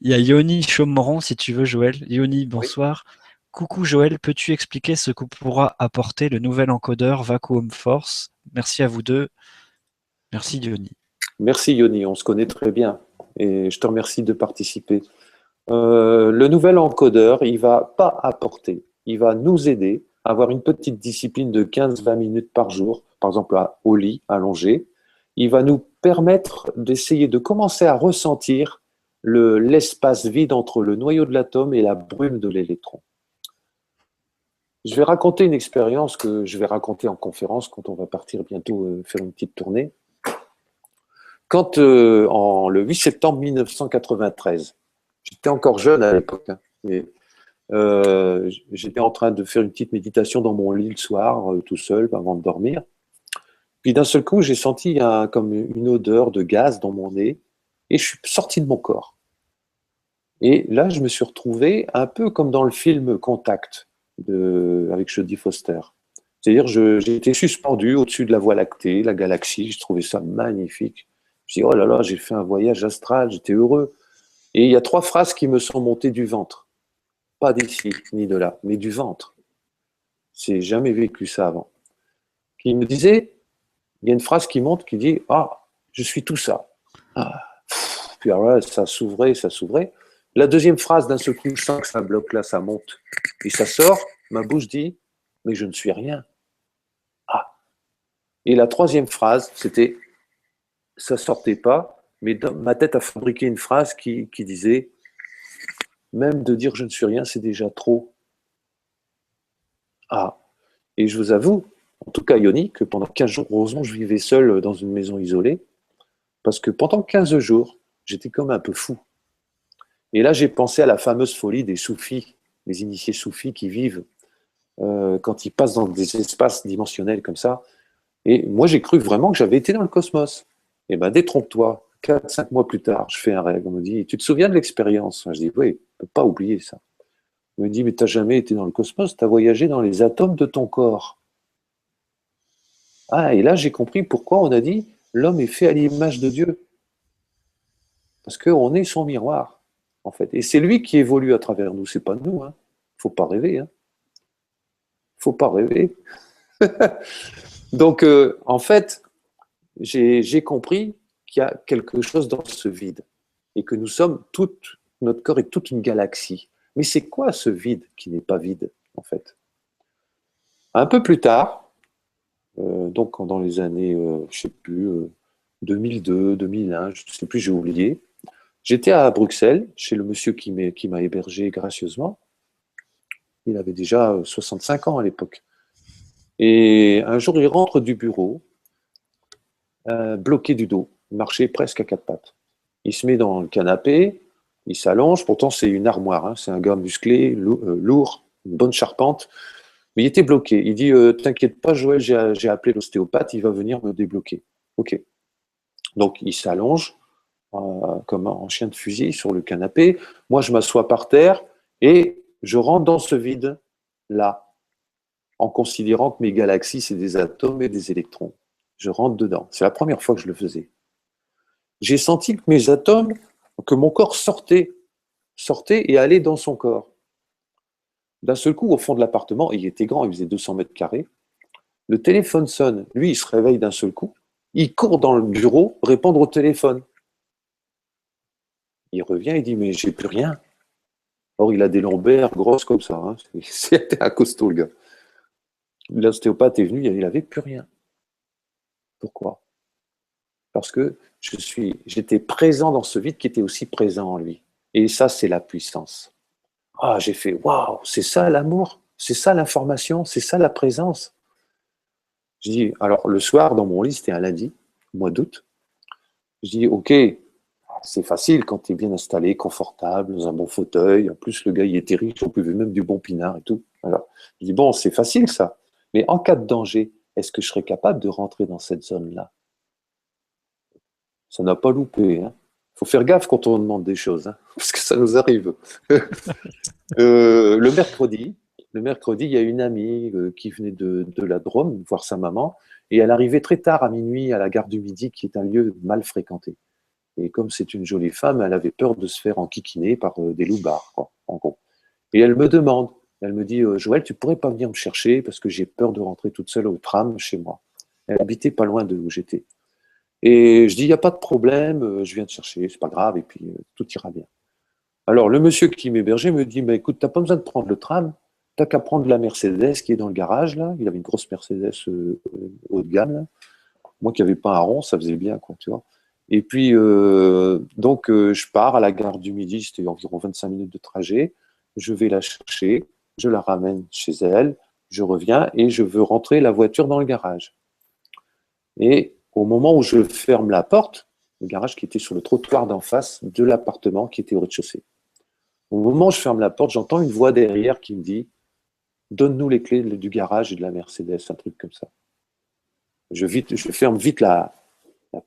il y a Yoni Chomoron, si tu veux, Joël. Yoni, Oui. bonsoir. Coucou Joël, peux-tu expliquer ce que pourra apporter le nouvel encodeur Vacuum Force? Merci à vous deux. Merci Yoni. Merci, Yoni. On se connaît très bien. Et je te remercie de participer. Le nouvel encodeur, il va pas apporter, il va nous aider à avoir une petite discipline de 15-20 minutes par jour par exemple au lit, allongé, il va nous permettre d'essayer de commencer à ressentir l'espace vide entre le noyau de l'atome et la brume de l'électron. Je vais raconter une expérience que je vais raconter en conférence quand on va partir bientôt faire une petite tournée. Quand, le 8 septembre 1993, j'étais encore jeune à l'époque, hein, mais j'étais en train de faire une petite méditation dans mon lit le soir, tout seul, avant de dormir. Puis d'un seul coup, j'ai senti comme une odeur de gaz dans mon nez et je suis sorti de mon corps. Et là, je me suis retrouvé un peu comme dans le film Contact avec Jodie Foster. C'est-à-dire, j'ai été suspendu au-dessus de la Voie lactée, la galaxie. Je trouvais ça magnifique. Je dis, oh là là, j'ai fait un voyage astral, j'étais heureux. Et il y a 3 phrases qui me sont montées du ventre. Pas d'ici, ni de là, mais du ventre. J'ai jamais vécu ça avant. Qui me disait, il y a une phrase qui monte qui dit, ah, je suis tout ça. Ah. Puis alors là, ça s'ouvrait, ça s'ouvrait. La deuxième phrase, d'un seul coup, je sens que ça bloque là, ça monte. Puis ça sort, ma bouche dit, mais je ne suis rien. Ah. Et la troisième phrase, c'était, ça sortait pas, mais dans ma tête a fabriqué une phrase qui disait, même de dire je ne suis rien, c'est déjà trop. Ah. Et je vous avoue, en tout cas Yoni, que pendant 15 jours, heureusement, je vivais seul dans une maison isolée, parce que pendant 15 jours, j'étais comme un peu fou. Et là, j'ai pensé à la fameuse folie des soufis, les initiés soufis qui vivent quand ils passent dans des espaces dimensionnels comme ça. Et moi, j'ai cru vraiment que j'avais été dans le cosmos. Et bien, détrompe-toi. 4, 5 mois plus tard, je fais un rêve. On me dit, tu te souviens de l'expérience? Je dis, oui, je ne peux pas oublier ça. On me dit, mais tu n'as jamais été dans le cosmos, tu as voyagé dans les atomes de ton corps. Ah, et là, j'ai compris pourquoi on a dit, l'homme est fait à l'image de Dieu. Parce qu'on est son miroir, en fait. Et c'est lui qui évolue à travers nous, c'est pas nous. Hein. Faut pas rêver. Hein. Faut pas rêver. Donc, en fait, j'ai compris qu'il y a quelque chose dans ce vide et que nous sommes notre corps est toute une galaxie. Mais c'est quoi ce vide qui n'est pas vide, en fait? Un peu plus tard, donc dans les années, je sais plus, 2002, 2001, je ne sais plus, j'ai oublié, j'étais à Bruxelles, chez le monsieur qui m'a hébergé gracieusement. Il avait déjà 65 ans à l'époque. Et un jour, il rentre du bureau, bloqué du dos, il marchait presque à 4 pattes. Il se met dans le canapé, il s'allonge, pourtant c'est une armoire, hein, c'est un gars musclé, lourd, une bonne charpente, mais il était bloqué. Il dit, t'inquiète pas Joël, j'ai appelé l'ostéopathe, il va venir me débloquer. Ok. Donc il s'allonge, comme en chien de fusil sur le canapé. Moi, je m'assois par terre et je rentre dans ce vide-là, en considérant que mes galaxies, c'est des atomes et des électrons. Je rentre dedans. C'est la première fois que je le faisais. J'ai senti que mes atomes, que mon corps sortait et allait dans son corps. D'un seul coup, au fond de l'appartement, il était grand, il faisait 200 mètres carrés, le téléphone sonne. Lui, il se réveille d'un seul coup. Il court dans le bureau répondre au téléphone. Il revient, il dit, mais j'ai plus rien. Or, il a des lombaires grosses comme ça. Hein. C'était un costaud, le gars. L'ostéopathe est venu, il n'avait plus rien. Pourquoi? Parce que j'étais présent dans ce vide qui était aussi présent en lui. Et ça, c'est la puissance. Ah, j'ai fait, waouh, c'est ça l'amour, c'est ça l'information, c'est ça la présence. Je dis, alors le soir, dans mon lit, c'était un lundi, mois d'août. Je dis, ok, c'est facile quand tu es bien installé, confortable, dans un bon fauteuil. En plus, le gars, il était riche, on pouvait même du bon pinard et tout. Alors, je dis, bon, c'est facile ça. Mais en cas de danger, est-ce que je serais capable de rentrer dans cette zone-là? Ça n'a pas loupé. Il faut faire gaffe quand on demande des choses, hein, parce que ça nous arrive. Le mercredi, il y a une amie qui venait de la Drôme voir sa maman, et elle arrivait très tard à minuit à la gare du Midi, qui est un lieu mal fréquenté. Et comme c'est une jolie femme, elle avait peur de se faire enquiquiner par des loupards, quoi, en gros. Et elle me demande, elle me dit, Joël, tu pourrais pas venir me chercher parce que j'ai peur de rentrer toute seule au tram chez moi. Elle habitait pas loin de où j'étais. Et je dis, il n'y a pas de problème, je viens te chercher, c'est pas grave, et puis tout ira bien. Alors, le monsieur qui m'hébergeait me dit, bah, écoute, tu n'as pas besoin de prendre le tram, t'as qu'à prendre la Mercedes qui est dans le garage, là. Il avait une grosse Mercedes haut de gamme, là. Moi qui n'avais pas un rond, ça faisait bien, quoi, tu vois. Et puis, donc, je pars à la gare du Midi, c'était environ 25 minutes de trajet. Je vais la chercher, je la ramène chez elle, je reviens et je veux rentrer la voiture dans le garage. Et au moment où je ferme la porte, le garage qui était sur le trottoir d'en face de l'appartement qui était au rez-de-chaussée. Au moment où je ferme la porte, j'entends une voix derrière qui me dit donne-nous les clés du garage et de la Mercedes, un truc comme ça. Je ferme vite la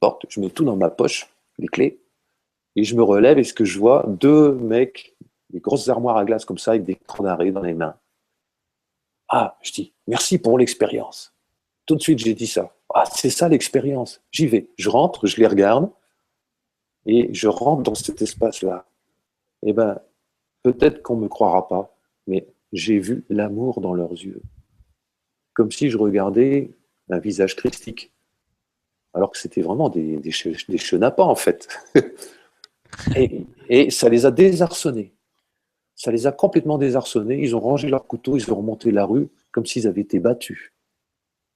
porte, je mets tout dans ma poche, les clés, et je me relève et ce que je vois, deux mecs, des grosses armoires à glace comme ça, avec des crans d'arrêt dans les mains. Ah, je dis, merci pour l'expérience. Tout de suite, j'ai dit ça. Ah, c'est ça l'expérience. J'y vais. Je rentre, je les regarde, et je rentre dans cet espace-là. Eh ben, peut-être qu'on ne me croira pas, mais j'ai vu l'amour dans leurs yeux. Comme si je regardais un visage christique. Alors que c'était vraiment des chenapans, en fait. Et ça les a désarçonnés. Ça les a complètement désarçonnés. Ils ont rangé leurs couteaux, ils ont remonté la rue comme s'ils avaient été battus.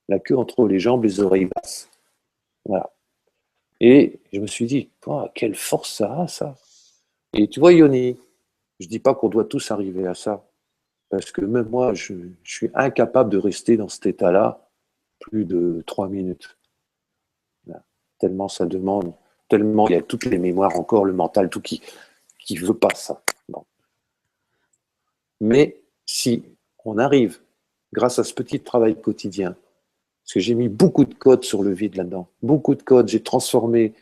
La queue entre les jambes, les oreilles basses. Voilà. Et je me suis dit, oh, quelle force ça a, ça. Et tu vois, Yoni, je ne dis pas qu'on doit tous arriver à ça. Parce que même moi, je suis incapable de rester dans cet état-là plus de 3 minutes. Voilà. Tellement ça demande, tellement il y a toutes les mémoires encore, le mental, tout qui ne veut pas ça. Bon. Mais si on arrive, grâce à ce petit travail quotidien, parce que j'ai mis beaucoup de codes sur le vide là-dedans, beaucoup de codes, j'ai transformé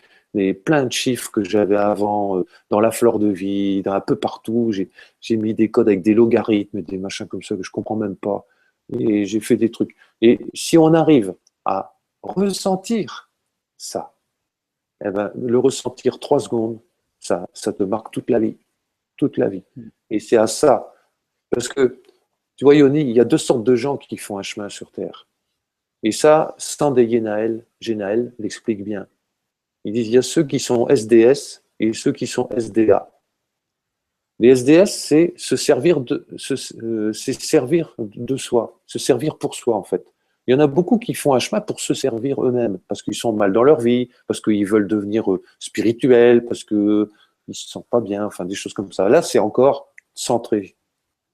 plein de chiffres que j'avais avant dans la fleur de vie, un peu partout, j'ai mis des codes avec des logarithmes, des machins comme ça que je ne comprends même pas, et j'ai fait des trucs. Et si on arrive à ressentir ça, eh ben, le ressentir 3 secondes, ça te marque toute la vie, toute la vie. Et c'est à ça, parce que, tu vois, Yoni, il y a 2 sortes de gens qui font un chemin sur Terre. Et ça, Stan Genaël l'explique bien. Ils disent il y a ceux qui sont SDS et ceux qui sont SDA. Les SDS, c'est servir de soi, se servir pour soi, en fait. Il y en a beaucoup qui font un chemin pour se servir eux-mêmes, parce qu'ils sont mal dans leur vie, parce qu'ils veulent devenir spirituels, parce qu'ils ne se sentent pas bien, enfin des choses comme ça. Là, c'est encore centré,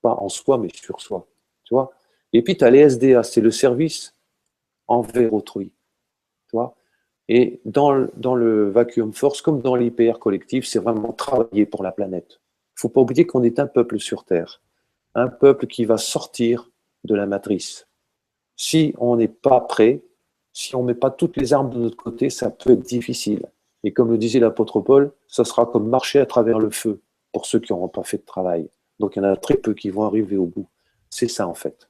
pas en soi, mais sur soi. Tu vois. Et puis, tu as les SDA, c'est le service envers autrui. Tu vois. Et dans le Vacuum Force, comme dans l'IPR collectif, c'est vraiment travailler pour la planète. Il ne faut pas oublier qu'on est un peuple sur Terre, un peuple qui va sortir de la matrice. Si on n'est pas prêt, si on ne met pas toutes les armes de notre côté, ça peut être difficile. Et comme le disait l'apôtre Paul, ça sera comme marcher à travers le feu pour ceux qui n'auront pas fait de travail. Donc il y en a très peu qui vont arriver au bout. C'est ça en fait.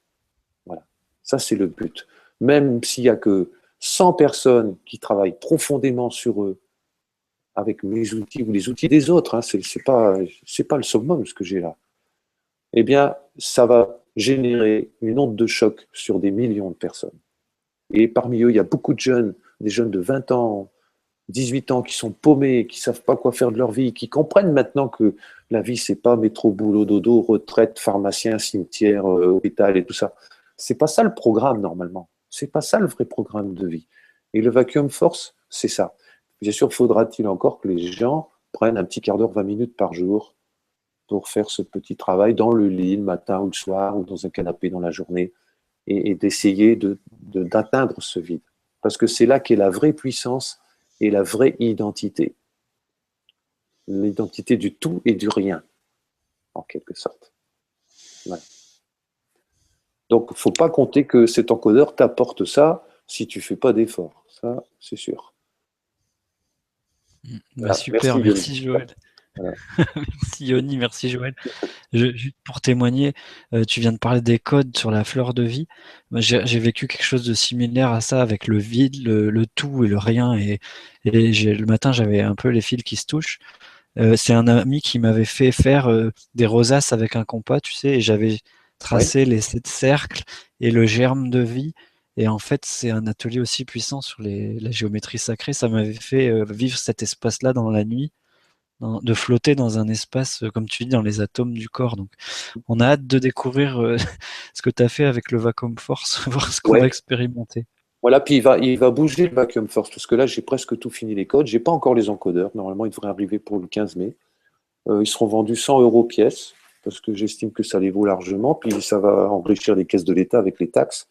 Voilà. Ça c'est le but. Même s'il n'y a que 100 personnes qui travaillent profondément sur eux, avec mes outils ou les outils des autres, hein, c'est pas le summum ce que j'ai là, eh bien, ça va générer une onde de choc sur des millions de personnes. Et parmi eux, il y a beaucoup de jeunes, des jeunes de 20 ans, 18 ans, qui sont paumés, qui ne savent pas quoi faire de leur vie, qui comprennent maintenant que la vie, c'est pas métro, boulot, dodo, retraite, pharmacien, cimetière, hôpital et tout ça. C'est pas ça le programme, normalement. C'est pas ça le vrai programme de vie. Et le Vacuum Force, c'est ça. Bien sûr, faudra-t-il encore que les gens prennent un petit quart d'heure, 20 minutes par jour pour faire ce petit travail dans le lit, le matin ou le soir, ou dans un canapé dans la journée, et d'essayer d'atteindre ce vide. Parce que c'est là qu'est la vraie puissance et la vraie identité. L'identité du tout et du rien, en quelque sorte. Ouais. Donc, il ne faut pas compter que cet encodeur t'apporte ça si tu ne fais pas d'effort. Ça, c'est sûr. Bah, super, merci Joël. Voilà. Merci Yoni, merci Joël. Juste pour témoigner, tu viens de parler des codes sur la fleur de vie. J'ai vécu quelque chose de similaire à ça avec le vide, le tout et le rien. Et le matin, j'avais un peu les fils qui se touchent. C'est un ami qui m'avait fait faire des rosaces avec un compas, tu sais, et j'avais tracé les 7 cercles et le germe de vie. Et en fait, c'est un atelier aussi puissant sur la géométrie sacrée. Ça m'avait fait vivre cet espace-là dans la nuit. de flotter dans un espace, comme tu dis, dans les atomes du corps. Donc, on a hâte de découvrir ce que tu as fait avec le Vacuum Force, voir ce qu'on va Ouais. expérimenter. Voilà, puis il va bouger le Vacuum Force, parce que là, j'ai presque tout fini les codes. J'ai pas encore les encodeurs. Normalement, ils devraient arriver pour le 15 mai. Ils seront vendus 100 euros pièce, parce que j'estime que ça les vaut largement. Puis ça va enrichir les caisses de l'État avec les taxes.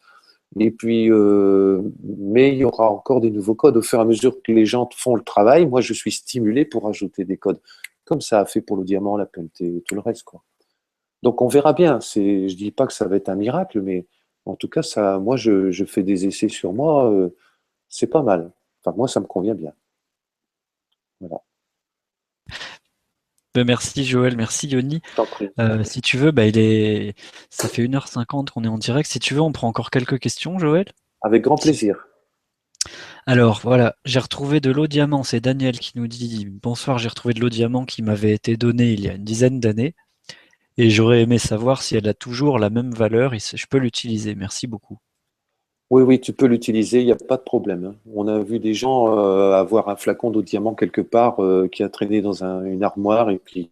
Et puis, mais il y aura encore des nouveaux codes au fur et à mesure que les gens font le travail. Moi, je suis stimulé pour ajouter des codes, comme ça a fait pour le diamant, la PMT et tout le reste, quoi. Donc, on verra bien. Je dis pas que ça va être un miracle, mais en tout cas, ça, moi, je fais des essais sur moi. C'est pas mal. Enfin, moi, ça me convient bien. Voilà. Ben, merci Joël, merci Yoni. Je t'en prie. Si tu veux, ça fait 1h50 qu'on est en direct. Si tu veux, on prend encore quelques questions, Joël. Avec grand plaisir. Alors voilà, j'ai retrouvé de l'eau diamant. C'est Daniel qui nous dit bonsoir, j'ai retrouvé de l'eau diamant qui m'avait été donnée il y a une dizaine d'années et j'aurais aimé savoir si elle a toujours la même valeur et si je peux l'utiliser. Merci beaucoup. Oui, oui, tu peux l'utiliser, il n'y a pas de problème, hein. On a vu des gens avoir un flacon d'eau diamant quelque part qui a traîné dans une armoire et puis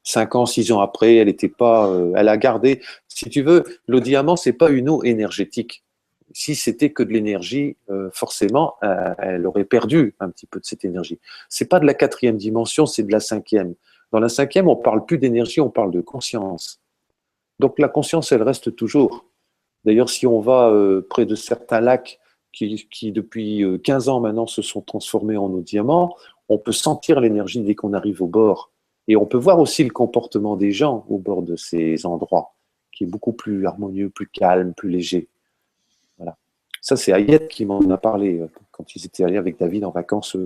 5 ans, 6 ans après, elle était pas, elle a gardé. Si tu veux, l'eau diamant, c'est pas une eau énergétique. Si c'était que de l'énergie, forcément, elle aurait perdu un petit peu de cette énergie. C'est pas de la quatrième dimension, c'est de la cinquième. Dans la cinquième, on parle plus d'énergie, on parle de conscience. Donc la conscience, elle reste toujours. D'ailleurs, si on va près de certains lacs qui, depuis 15 ans maintenant, se sont transformés en eau diamant, on peut sentir l'énergie dès qu'on arrive au bord. Et on peut voir aussi le comportement des gens au bord de ces endroits, qui est beaucoup plus harmonieux, plus calme, plus léger. Voilà. Ça, c'est Ayette qui m'en a parlé quand ils étaient allés avec David en vacances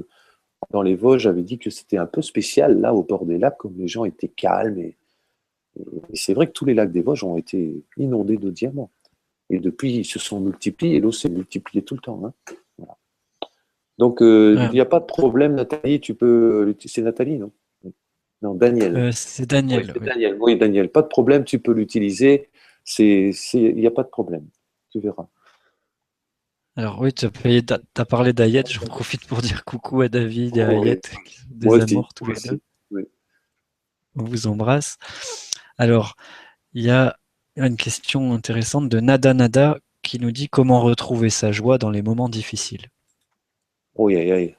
dans les Vosges. J'avais dit que c'était un peu spécial, là, au bord des lacs, comme les gens étaient calmes. Et c'est vrai que tous les lacs des Vosges ont été inondés d'eau diamant. Et depuis, ils se sont multipliés et l'eau s'est multipliée tout le temps, hein. Voilà. Donc, il Ouais, n'y a pas de problème, Nathalie. Tu peux. C'est Nathalie, non? Non, Daniel. c'est Oui, Daniel, c'est oui. Daniel. Oui, Daniel. Pas de problème, tu peux l'utiliser. Il n'y a pas de problème. Tu verras. Alors oui, t'as parlé d'Ayette, j'en profite pour dire coucou à David et à Oui, Ayette, qui sont moi des aussi. amours tous Moi les deux. aussi. Oui. On vous embrasse. Alors, il y a une question intéressante de Nada Nada qui nous dit comment retrouver sa joie dans les moments difficiles. Oui, aïe, aïe.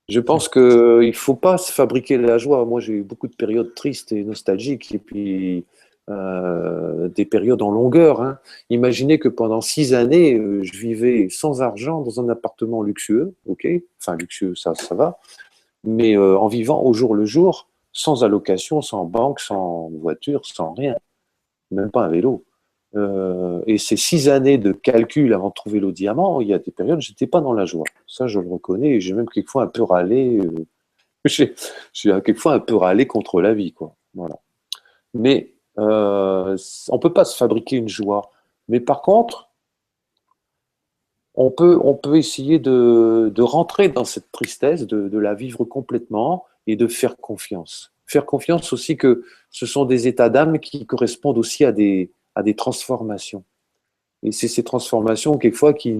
Je pense qu'il ne faut pas se fabriquer la joie. Moi, j'ai eu beaucoup de périodes tristes et nostalgiques, et puis des périodes en longueur, hein. Imaginez que pendant 6 années, je vivais sans argent dans un appartement luxueux, ok, enfin luxueux, ça va, mais en vivant au jour le jour, sans allocation, sans banque, sans voiture, sans rien, même pas un vélo. Et ces 6 années de calcul avant de trouver le diamant, il y a des périodes où j'étais pas dans la joie. Ça, je le reconnais, et j'ai même quelquefois un peu râlé. J'ai quelquefois un peu râlé contre la vie, quoi. Voilà. Mais on peut pas se fabriquer une joie. Mais par contre, on peut essayer de rentrer dans cette tristesse, de la vivre complètement et de faire confiance. Faire confiance aussi que ce sont des états d'âme qui correspondent aussi à des transformations. Et c'est ces transformations, quelquefois, qui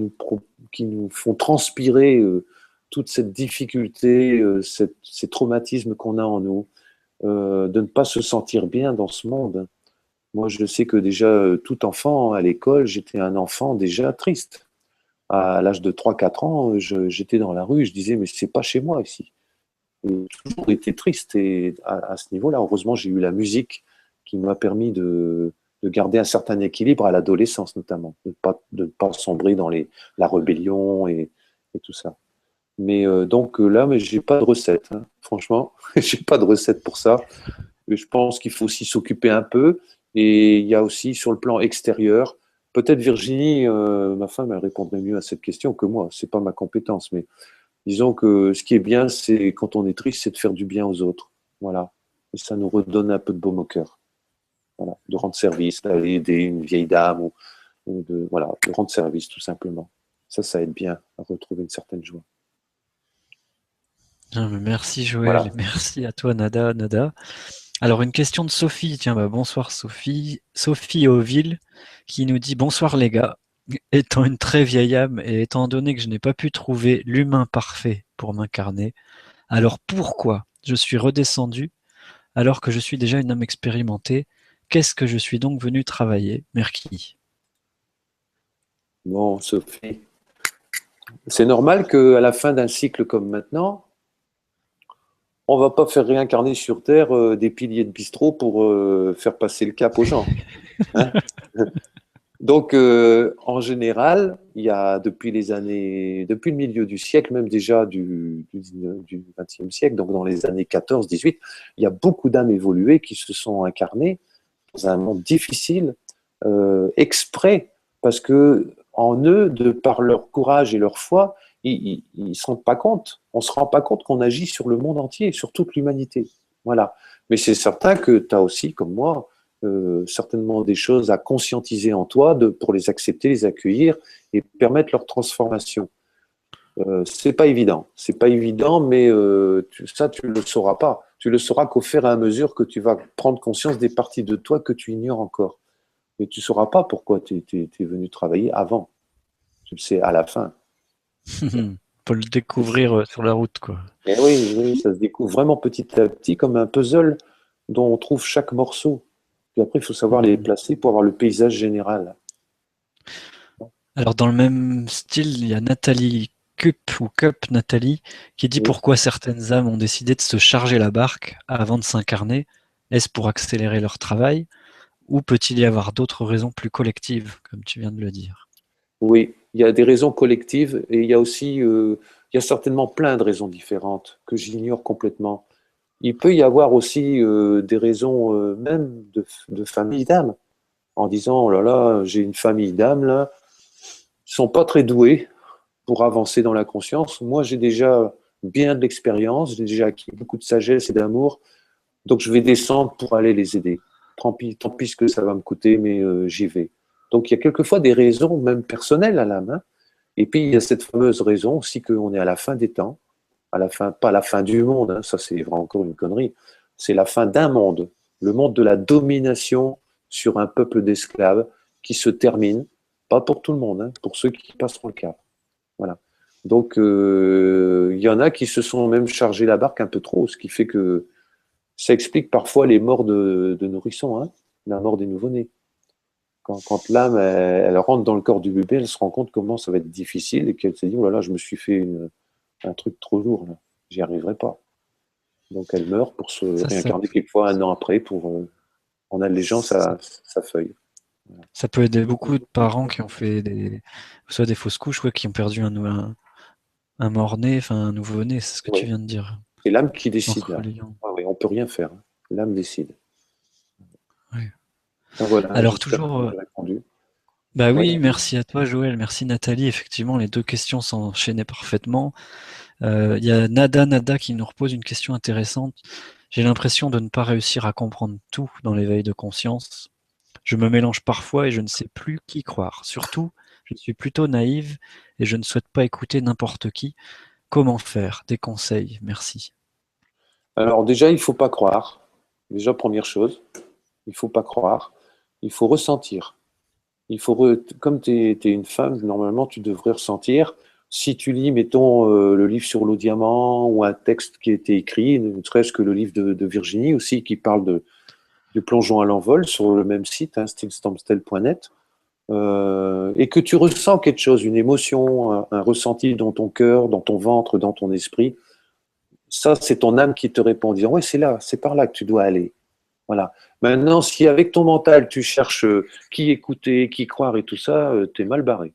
nous font transpirer toute cette difficulté, ces traumatismes qu'on a en nous, de ne pas se sentir bien dans ce monde. Moi, je sais que déjà, tout enfant, à l'école, j'étais un enfant déjà triste. À l'âge de 3 4 ans, j'étais dans la rue, je disais, mais c'est pas chez moi ici. Et j'ai toujours été triste et à ce niveau-là. Heureusement, j'ai eu la musique qui m'a permis de garder un certain équilibre à l'adolescence notamment, de ne pas sombrer dans la rébellion et tout ça. Mais donc là, mais j'ai pas de recette, hein. Franchement, j'ai pas de recette pour ça. Mais je pense qu'il faut aussi s'occuper un peu. Et il y a aussi sur le plan extérieur, peut-être Virginie, ma femme, elle répondrait mieux à cette question que moi. C'est pas ma compétence, mais disons que ce qui est bien, c'est quand on est triste, c'est de faire du bien aux autres. Voilà. Et ça nous redonne un peu de baume au cœur. Voilà. De rendre service, d'aller aider une vieille dame ou voilà, de rendre service tout simplement. Ça aide bien à retrouver une certaine joie. Ah, mais merci Joël, Voilà. merci à toi Nada, Nada. Alors une question de Sophie, tiens, bonsoir Sophie. Sophie Auville qui nous dit bonsoir les gars. Étant une très vieille âme et étant donné que je n'ai pas pu trouver l'humain parfait pour m'incarner, alors pourquoi je suis redescendu alors que je suis déjà une âme expérimentée. Qu'est-ce que je suis donc venu travailler? Merki. Bon, Sophie, c'est normal qu'à la fin d'un cycle comme maintenant, on va pas faire réincarner sur Terre des piliers de bistrot pour faire passer le cap aux gens. Hein. Donc, en général, il y a depuis depuis le milieu du siècle, même déjà du XXe siècle, donc dans les années 14, 18, il y a beaucoup d'âmes évoluées qui se sont incarnées dans un monde difficile, exprès, parce que en eux, de par leur courage et leur foi, ils ne se rendent pas compte. On ne se rend pas compte qu'on agit sur le monde entier, sur toute l'humanité. Voilà. Mais c'est certain que tu as aussi, comme moi, certainement des choses à conscientiser en toi pour les accepter, les accueillir et permettre leur transformation. C'est pas évident, mais ça tu le sauras pas. Tu le sauras qu'au fur et à mesure que tu vas prendre conscience des parties de toi que tu ignores encore. Mais tu sauras pas pourquoi tu es venu travailler avant. Tu le sais à la fin. Faut le découvrir sur la route, quoi. Et oui, oui, ça se découvre vraiment petit à petit comme un puzzle dont on trouve chaque morceau. Puis après, il faut savoir les placer pour avoir le paysage général. Alors, dans le même style, il y a Nathalie Cup Nathalie qui dit Oui. pourquoi certaines âmes ont décidé de se charger la barque avant de s'incarner. Est-ce pour accélérer leur travail ou peut-il y avoir d'autres raisons plus collectives, comme tu viens de le dire? Oui, il y a des raisons collectives et il y a aussi, il y a certainement plein de raisons différentes que j'ignore complètement. Il peut y avoir aussi des raisons même de famille d'âmes, en disant, oh là là, j'ai une famille d'âmes là, ils sont pas très doués pour avancer dans la conscience. Moi, j'ai déjà bien de l'expérience, j'ai déjà acquis beaucoup de sagesse et d'amour, donc je vais descendre pour aller les aider. Tant pis ce que ça va me coûter, mais j'y vais. Donc il y a quelquefois des raisons, même personnelles à l'âme, hein. Et puis il y a cette fameuse raison aussi qu'on est à la fin des temps, à la fin, pas la fin du monde, hein, ça c'est vraiment encore une connerie, c'est la fin d'un monde, le monde de la domination sur un peuple d'esclaves qui se termine, pas pour tout le monde, hein, pour ceux qui passeront le cap. Voilà. Donc il y en a qui se sont même chargés la barque un peu trop, ce qui fait que ça explique parfois les morts de nourrissons, hein, la mort des nouveau-nés. Quand l'âme elle rentre dans le corps du bébé, elle se rend compte comment ça va être difficile et qu'elle s'est dit, oh là là, je me suis fait un truc trop lourd, là. J'y arriverai pas. Donc elle meurt pour se Ça, réincarner quelquefois un an après pour en allégeance sa feuille. ça peut aider beaucoup de parents qui ont fait soit des fausses couches, ouais, qui ont perdu un mort-né, enfin un nouveau-né, c'est ce que tu Oui. viens de dire. C'est l'âme qui En décide là. reliant. Ah oui, on peut rien faire, hein. L'âme décide. Ouais. Donc voilà, Alors j'espère toujours, que j'ai répondu. bah Oui. oui, merci à toi Joël, merci Nathalie. Effectivement, les deux questions s'enchaînaient parfaitement. Il y a Nada qui nous repose une question intéressante. J'ai l'impression de ne pas réussir à comprendre tout dans l'éveil de conscience. Je me mélange parfois et je ne sais plus qui croire. Surtout, je suis plutôt naïve et je ne souhaite pas écouter n'importe qui. Comment faire? Des conseils, merci. Alors déjà, il faut pas croire. Déjà, première chose, il faut pas croire. Il faut ressentir. Comme tu es une femme, normalement, tu devrais ressentir. Si tu lis, mettons, le livre sur l'eau diamant ou un texte qui a été écrit, ne serait-ce que le livre de Virginie aussi, qui parle du plongeon à l'envol sur le même site, hein, stillstampstel.net, et que tu ressens quelque chose, une émotion, un ressenti dans ton cœur, dans ton ventre, dans ton esprit, ça, c'est ton âme qui te répond en disant, ouais, c'est là, c'est par là que tu dois aller. Voilà. Maintenant, si avec ton mental, tu cherches qui écouter, qui croire et tout ça, tu es mal barré.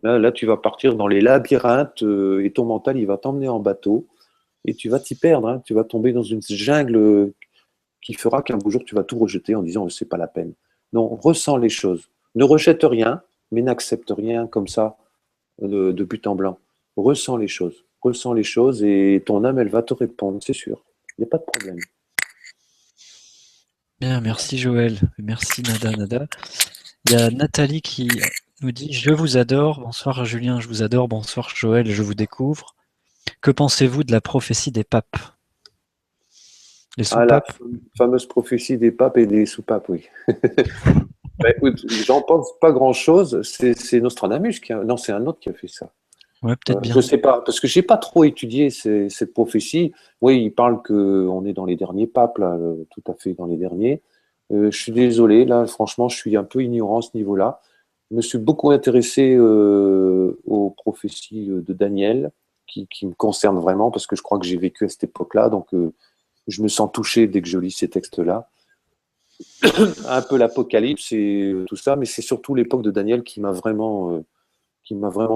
Là, tu vas partir dans les labyrinthes et ton mental, il va t'emmener en bateau et tu vas t'y perdre, hein. Tu vas tomber dans une jungle qui fera qu'un beau jour, tu vas tout rejeter en disant, c'est pas la peine. Non, ressens les choses. Ne rejette rien, mais n'accepte rien comme ça de but en blanc. Ressens les choses. Ressens les choses et ton âme, elle va te répondre, c'est sûr. Il n'y a pas de problème. Bien, merci Joël, merci Nada. Il y a Nathalie qui nous dit: Je vous adore. Bonsoir Julien, je vous adore. Bonsoir Joël, je vous découvre. Que pensez-vous de la prophétie des papes? Les Ah, la soupapes? fameuse prophétie des papes et des soupapes, oui. Bah, écoute, j'en pense pas grand-chose. C'est Nostradamus qui a... Non, c'est un autre qui a fait ça. Ouais, peut-être Je bien. sais pas, parce que j'ai pas trop étudié cette prophétie. Oui, il parle que on est dans les derniers papes, là, tout à fait dans les derniers. Je suis désolé, là, franchement, je suis un peu ignorant à ce niveau-là. Je me suis beaucoup intéressé aux prophéties de Daniel, qui me concernent vraiment, parce que je crois que j'ai vécu à cette époque-là, donc je me sens touché dès que je lis ces textes-là. Un peu l'Apocalypse et tout ça, mais c'est surtout l'époque de Daniel qui m'a vraiment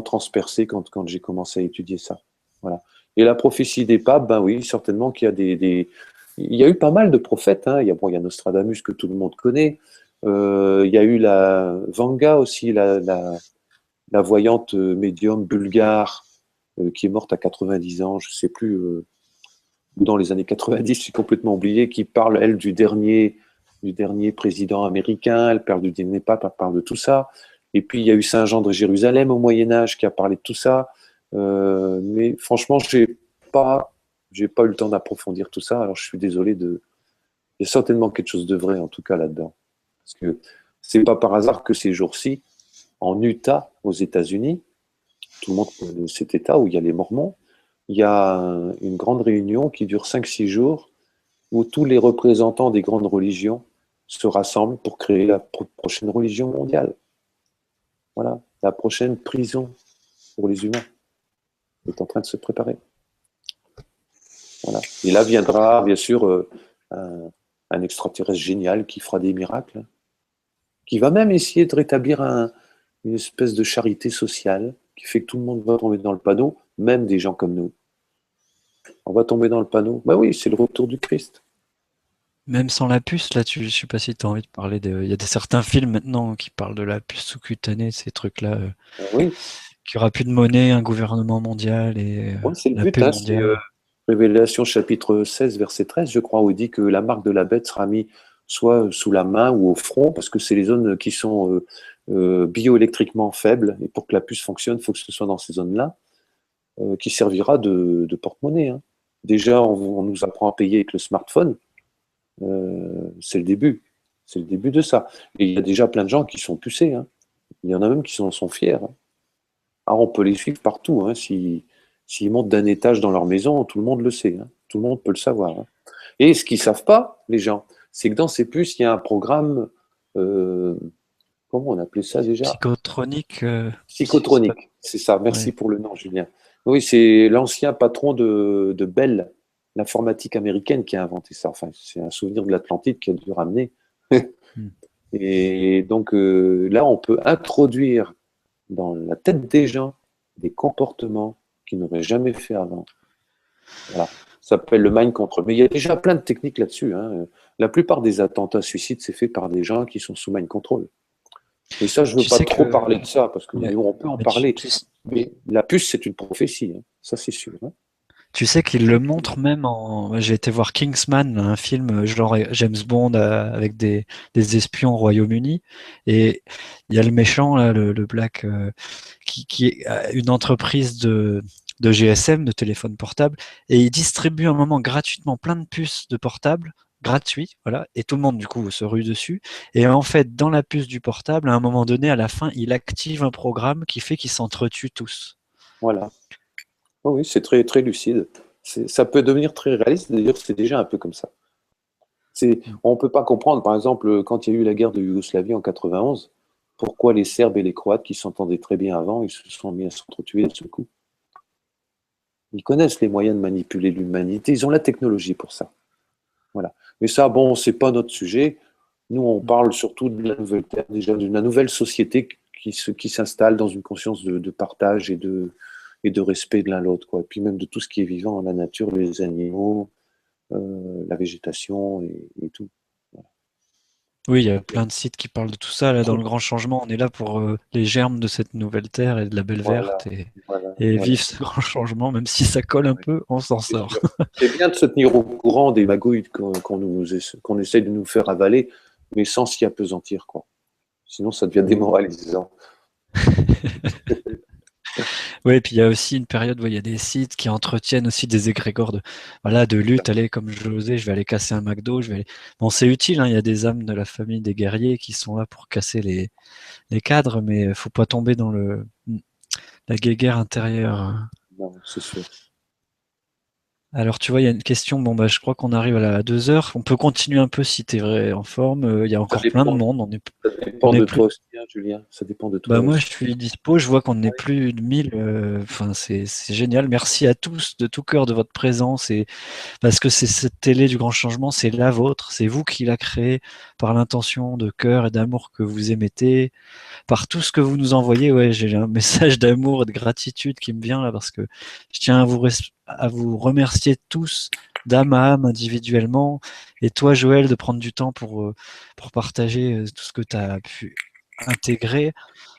transpercé quand j'ai commencé à étudier ça. Voilà. Et la prophétie des papes, ben oui, certainement qu'il y a il y a eu pas mal de prophètes. Hein. Il y a Nostradamus que tout le monde connaît. Il y a eu la Vanga aussi, la voyante médium bulgare qui est morte à 90 ans, je ne sais plus, dans les années 90, j'ai complètement oublié, qui parle, elle, du dernier président américain, elle parle du dernier pape, elle parle de tout ça. Et puis, il y a eu Saint Jean de Jérusalem au Moyen-Âge qui a parlé de tout ça. Mais franchement, j'ai pas eu le temps d'approfondir tout ça. Alors, je suis désolé il y a certainement quelque chose de vrai, en tout cas, là-dedans. Parce que c'est pas par hasard que ces jours-ci, en Utah, aux États-Unis, tout le monde connaît cet État où il y a les Mormons, il y a une grande réunion qui dure 5-6 jours où tous les représentants des grandes religions se rassemblent pour créer la prochaine religion mondiale. Voilà, la prochaine prison pour les humains est en train de se préparer. Voilà. Et là viendra, bien sûr, un extraterrestre génial qui fera des miracles, qui va même essayer de rétablir une espèce de charité sociale qui fait que tout le monde va tomber dans le panneau, même des gens comme nous. On va tomber dans le panneau. Ben oui, c'est le retour du Christ. Même sans la puce, là, je sais pas si tu as envie de parler de. Il y a certains films maintenant qui parlent de la puce sous-cutanée, ces trucs-là, Ben oui, qu'il n'y aura plus de monnaie, un gouvernement mondial et ouais, c'est le la but. paix Hein, c'est mondiale. Révélation chapitre 16, verset 13, je crois, où il dit que la marque de la bête sera mise soit sous la main ou au front, parce que c'est les zones qui sont bioélectriquement faibles, et pour que la puce fonctionne, il faut que ce soit dans ces zones-là, qui servira de porte-monnaie. Hein. Déjà, on nous apprend à payer avec le smartphone, c'est le début. C'est le début de ça. Et il y a déjà plein de gens qui sont pucés. Hein. Il y en a même qui sont fiers. Hein. Alors, on peut les suivre partout. Hein. S'ils montent d'un étage dans leur maison, tout le monde le sait. Hein. Tout le monde peut le savoir. Hein. Et ce qu'ils ne savent pas, les gens, c'est que dans ces puces, il y a un programme, euh, comment on appelait ça déjà? Psychotronique, c'est pas. Psychotronique. C'est ça. Merci Ouais. pour le nom, Julien. Oui, c'est l'ancien patron de Bell, l'informatique américaine, qui a inventé ça. Enfin, c'est un souvenir de l'Atlantide qui a dû ramener. Hmm. Et donc là, on peut introduire dans la tête des gens des comportements qu'ils n'auraient jamais fait avant. Voilà. Ça s'appelle le mind control. Mais il y a déjà plein de techniques là-dessus. Hein. La plupart des attentats suicides, c'est fait par des gens qui sont sous mind control. Et ça, je ne veux Tu pas sais trop que. parler de ça, parce que Ouais. on peut en Mais parler. Mais la puce, c'est une prophétie. Hein. Ça, c'est sûr. Hein. tu sais qu'il le montre même en. J'ai été voir Kingsman, un film genre James Bond avec des espions au Royaume-Uni. Et il y a le méchant, là, le Black, qui est une entreprise de GSM, de téléphone portable. Et il distribue à un moment gratuitement plein de puces de portable, gratuit, voilà. Et tout le monde, du coup, se rue dessus. Et en fait, dans la puce du portable, à un moment donné, à la fin, il active un programme qui fait qu'ils s'entretuent tous. Voilà. Oh oui, c'est très, très lucide. Ça peut devenir très réaliste. D'ailleurs, c'est déjà un peu comme ça. On ne peut pas comprendre, par exemple, quand il y a eu la guerre de Yougoslavie en 91, pourquoi les Serbes et les Croates, qui s'entendaient très bien avant, ils se sont mis à s'entretuer de ce coup. Ils connaissent les moyens de manipuler l'humanité, ils ont la technologie pour ça. Voilà. Mais ça, bon, c'est pas notre sujet. Nous, on parle surtout de la nouvelle terre, déjà de la nouvelle société qui s'installe dans une conscience de partage et de respect de l'un l'autre, quoi. Et puis même de tout ce qui est vivant, la nature, les animaux, la végétation et tout. Oui, il y a plein de sites qui parlent de tout ça. Là, dans le grand changement, on est là pour les germes de cette nouvelle terre et de la belle Voilà, verte voilà, et voilà. vivre ce grand changement, même si ça colle un Ouais, peu, on s'en c'est sort. sûr. C'est bien de se tenir au courant des magouilles qu'on essaie de nous faire avaler, mais sans s'y appesantir, quoi. Sinon, ça devient démoralisant. Oui, et puis il y a aussi une période où il y a des sites qui entretiennent aussi des égrégores voilà, de lutte. Allez, comme je vais aller casser un McDo, je vais aller. Bon, c'est utile, hein, il y a des âmes de la famille des guerriers qui sont là pour casser les cadres, mais il faut pas tomber la guéguerre intérieure. Non, c'est sûr. Alors, tu vois, il y a une question. Bon, bah, je crois qu'on arrive à 2 heures. On peut continuer un peu si tu es vrai en forme. Il y a Ça encore plein de dépend, monde. ça On dépend est de plus. toi aussi, hein, Julien. Ça dépend de Bah, toi moi, aussi. je suis dispo. Je vois qu'on est plus de 1000. Enfin, c'est génial. Merci à tous de tout cœur de votre présence et parce que c'est cette télé du grand changement, c'est la vôtre. C'est vous qui la créée par l'intention de cœur et d'amour que vous émettez, par tout ce que vous nous envoyez. Ouais, j'ai un message d'amour et de gratitude qui me vient là parce que je tiens à vous remercier tous d'âme à âme individuellement et toi Joël de prendre du temps pour partager tout ce que tu as pu intégrer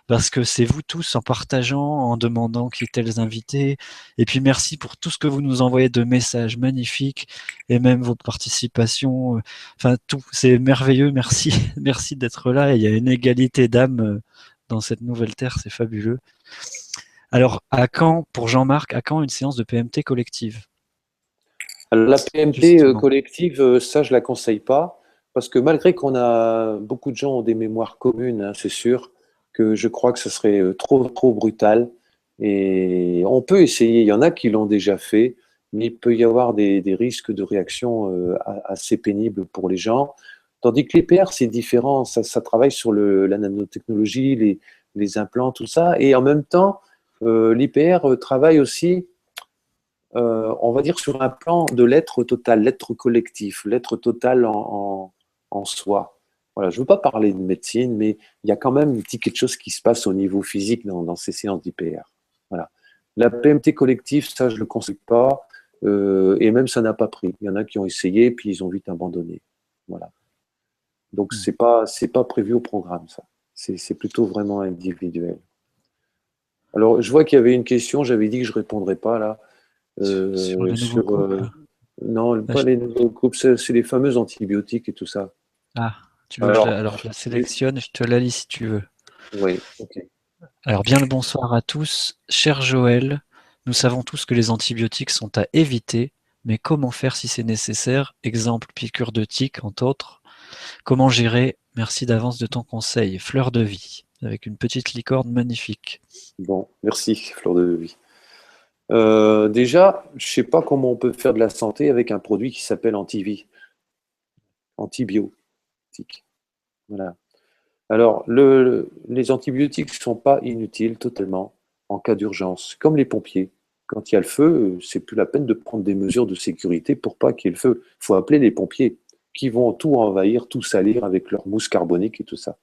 parce que c'est vous tous en partageant, en demandant qui tels invités et puis merci pour tout ce que vous nous envoyez de messages magnifiques et même vos participations, enfin tout, c'est merveilleux, merci, merci d'être là et il y a une égalité d'âme dans cette nouvelle terre, c'est fabuleux. Alors, à quand, pour Jean-Marc, à quand une séance de PMT collective, Alors, la PMT justement? collective, ça, je la conseille pas, parce que malgré qu'on a beaucoup de gens ont des mémoires communes, hein, c'est sûr que je crois que ce serait trop brutal. Et on peut essayer. Il y en a qui l'ont déjà fait, mais il peut y avoir des risques de réaction assez pénibles pour les gens. Tandis que l'IPR, c'est différent. Ça travaille sur la nanotechnologie, les implants, tout ça. Et en même temps, l'IPR travaille aussi on va dire, sur un plan de l'être total, l'être collectif, l'être total en soi. Voilà, je ne veux pas parler de médecine, mais il y a quand même un petit quelque chose qui se passe au niveau physique dans ces séances d'IPR. Voilà. La PMT collective, ça, je ne le conseille pas, et même ça n'a pas pris. Il y en a qui ont essayé, puis ils ont vite abandonné. Voilà. Donc, c'est pas prévu au programme, ça. C'est plutôt vraiment individuel. Alors, je vois qu'il y avait une question, j'avais dit que je ne répondrais pas là. Sur le nouveau Sur couple. non, Là, pas les nouveaux groupes, c'est les fameux antibiotiques et tout ça. Ah, tu veux que Alors, alors je la j'ai- sélectionne, je te la lis si tu veux. oui, ok. Alors, bien le bonsoir à tous. Cher Joël, nous savons tous que les antibiotiques sont à éviter, mais comment faire si c'est nécessaire? Exemple, piqûre de tique, entre autres. Comment gérer? Merci d'avance de ton conseil. Fleur de vie, avec une petite licorne magnifique. Bon, merci, Fleur de Vie. Déjà, je sais pas comment on peut faire de la santé avec un produit qui s'appelle antivie, antibiotique. Voilà. Alors, les antibiotiques ne sont pas inutiles totalement en cas d'urgence, comme les pompiers. Quand il y a le feu, c'est plus la peine de prendre des mesures de sécurité pour pas qu'il y ait le feu. Il faut appeler les pompiers qui vont tout envahir, tout salir avec leur mousse carbonique et tout ça.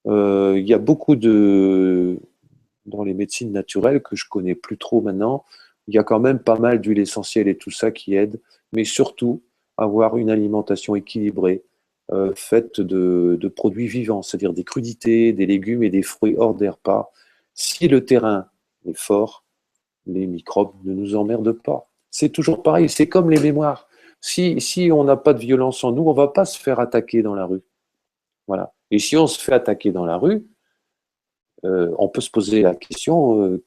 Il y a beaucoup dans les médecines naturelles que je connais plus trop maintenant, il y a quand même pas mal d'huiles essentielles et tout ça qui aide, mais surtout avoir une alimentation équilibrée, faite de produits vivants, c'est-à-dire des crudités, des légumes et des fruits hors des repas. Si le terrain est fort, les microbes ne nous emmerdent pas. C'est toujours pareil, c'est comme les mémoires. Si on n'a pas de violence en nous, on ne va pas se faire attaquer dans la rue. Voilà. Et si on se fait attaquer dans la rue, on peut se poser la question,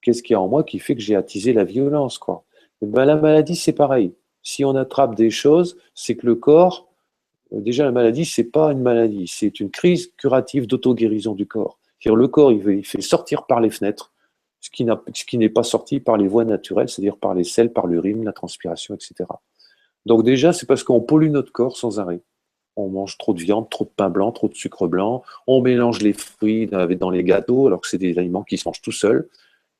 qu'est-ce qu'il y a en moi qui fait que j'ai attisé la violence, quoi. Et ben, la maladie, c'est pareil. Si on attrape des choses, c'est que le corps, déjà la maladie, c'est pas une maladie, c'est une crise curative d'auto-guérison du corps. C'est-à-dire le corps, il fait sortir par les fenêtres ce qui n'est pas sorti par les voies naturelles, c'est-à-dire par les selles, par l'urine, la transpiration, etc. Donc déjà, c'est parce qu'on pollue notre corps sans arrêt. On mange trop de viande, trop de pain blanc, trop de sucre blanc. On mélange les fruits dans les gâteaux, alors que c'est des aliments qui se mangent tout seuls,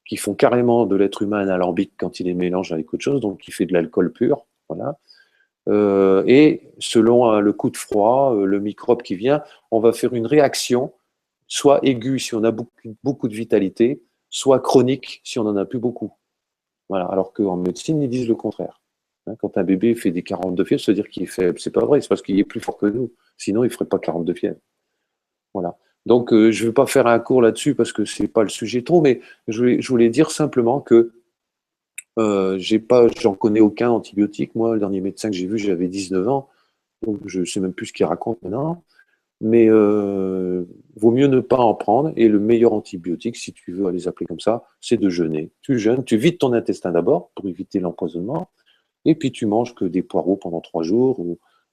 qui font carrément de l'être humain un alambic quand il les mélange avec autre chose, donc qui fait de l'alcool pur. Voilà. Et selon le coup de froid, le microbe qui vient, on va faire une réaction, soit aiguë si on a beaucoup de vitalité, soit chronique si on n'en a plus beaucoup. Voilà. Alors qu'en médecine, ils disent le contraire. Hein, quand un bébé fait des 42 fièvres, ça veut dire qu'il est faible. C'est pas vrai, c'est parce qu'il est plus fort que nous. Sinon, il ne ferait pas 42 fièvres. Voilà. Donc, je ne veux pas faire un cours là-dessus parce que ce n'est pas le sujet trop, mais je voulais dire simplement que j'en connais aucun antibiotique. Moi, le dernier médecin que j'ai vu, j'avais 19 ans, donc je ne sais même plus ce qu'il raconte maintenant. Mais vaut mieux ne pas en prendre. Et le meilleur antibiotique, si tu veux les appeler comme ça, c'est de jeûner. Tu jeûnes, tu vides ton intestin d'abord pour éviter l'empoisonnement, et puis tu manges que des poireaux pendant 3 jours,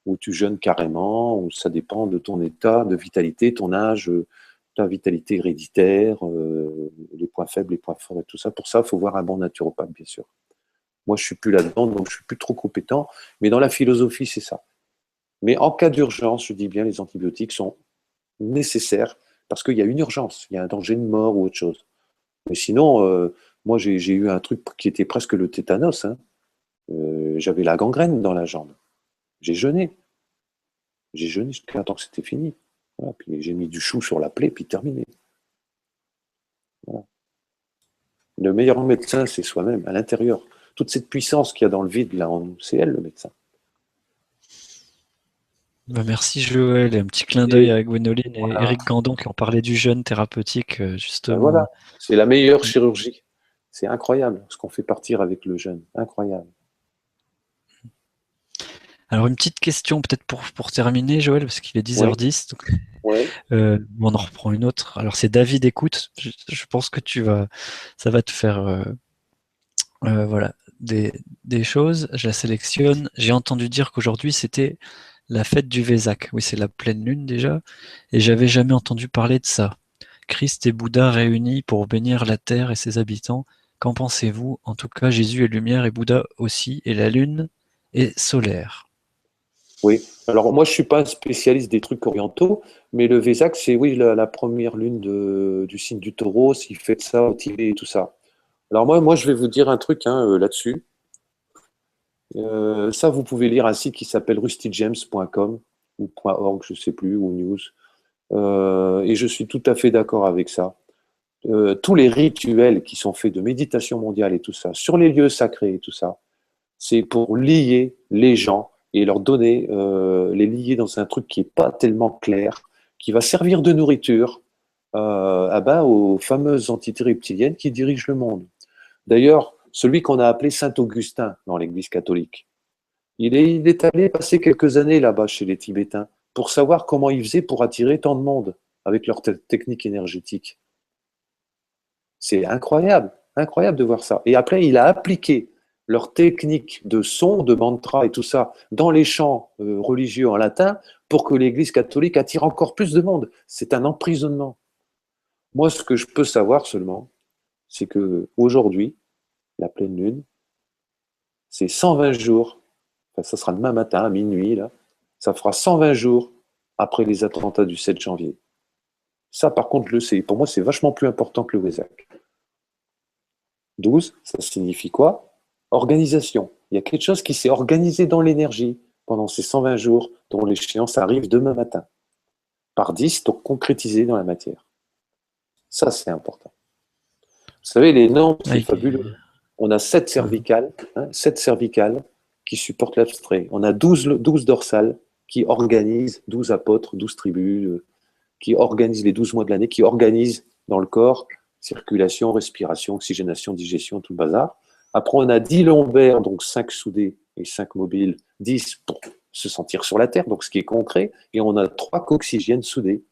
ou tu jeûnes carrément, ou ça dépend de ton état de vitalité, ton âge, ta vitalité héréditaire, les points faibles, les points forts et tout ça. Pour ça, il faut voir un bon naturopathe, bien sûr. Moi, je ne suis plus là-dedans, donc je ne suis plus trop compétent. Mais dans la philosophie, c'est ça. Mais en cas d'urgence, je dis bien, les antibiotiques sont nécessaires parce qu'il y a une urgence, il y a un danger de mort ou autre chose. Mais sinon, moi, j'ai eu un truc qui était presque le tétanos, hein. J'avais la gangrène dans la jambe. J'ai jeûné. J'ai jeûné jusqu'à temps que c'était fini. Voilà. Puis j'ai mis du chou sur la plaie, puis terminé. Voilà. Le meilleur médecin, c'est soi-même, à l'intérieur. Toute cette puissance qu'il y a dans le vide, là, c'est elle, le médecin. Bah, merci Joël, et un petit clin d'œil Et à Gwénoline et voilà, Eric Gandon qui ont parlé du jeûne thérapeutique, ben justement. voilà. C'est la meilleure chirurgie. C'est incroyable ce qu'on fait partir avec le jeûne. Incroyable. Alors une petite question peut-être pour terminer, Joël, parce qu'il est Oui, 10h10, donc oui, on en reprend une autre. Alors c'est David écoute, je pense que ça va te faire voilà des choses. Je la sélectionne. J'ai entendu dire qu'aujourd'hui c'était la fête du Vésac. Oui, c'est la pleine lune déjà, et j'avais jamais entendu parler de ça. Christ et Bouddha réunis pour bénir la terre et ses habitants. Qu'en pensez-vous? En tout cas, Jésus est lumière et Bouddha aussi, et la lune est solaire. oui. Alors moi, je suis pas un spécialiste des trucs orientaux, mais le Vésac, c'est oui la première lune du signe du Taureau, s'il fait de ça au Tibet et tout ça. Alors moi, je vais vous dire un truc hein, là-dessus. Ça, vous pouvez lire un site qui s'appelle rustyjames.com ou .org, je sais plus, ou news. Et je suis tout à fait d'accord avec ça. Tous les rituels qui sont faits de méditation mondiale et tout ça, sur les lieux sacrés et tout ça, c'est pour lier les gens et leur donner, les lier dans un truc qui n'est pas tellement clair, qui va servir de nourriture aux fameuses entités reptiliennes qui dirigent le monde. D'ailleurs, celui qu'on a appelé Saint Augustin dans l'Église catholique, il est allé passer quelques années là-bas chez les Tibétains pour savoir comment ils faisaient pour attirer tant de monde avec leur technique énergétique. C'est incroyable, incroyable de voir ça. Et après, il a appliqué leur technique de son, de mantra et tout ça dans les chants religieux en latin pour que l'Église catholique attire encore plus de monde. C'est un emprisonnement. Moi, ce que je peux savoir seulement, c'est que aujourd'hui, la pleine lune, c'est 120 jours. Enfin, ça sera demain matin à minuit là. Ça fera 120 jours après les attentats du 7 janvier. Ça, par contre, je le sais. Pour moi, c'est vachement plus important que le Wesak. 12, ça signifie quoi? Organisation. Il y a quelque chose qui s'est organisé dans l'énergie pendant ces 120 jours dont l'échéance arrive demain matin. Par 10, donc concrétisé dans la matière. Ça, c'est important. Vous savez, les nombres, c'est Avec, fabuleux. On a 7 cervicales, 7 cervicales qui supportent l'abstrait. On a 12 dorsales qui organisent, 12 apôtres, 12 tribus, qui organisent les 12 mois de l'année, qui organisent dans le corps circulation, respiration, oxygénation, digestion, tout le bazar. Après, on a 10 lombaires, donc 5 soudés et 5 mobiles, 10 pour se sentir sur la terre, donc ce qui est concret, et on a 3 coxygènes soudés.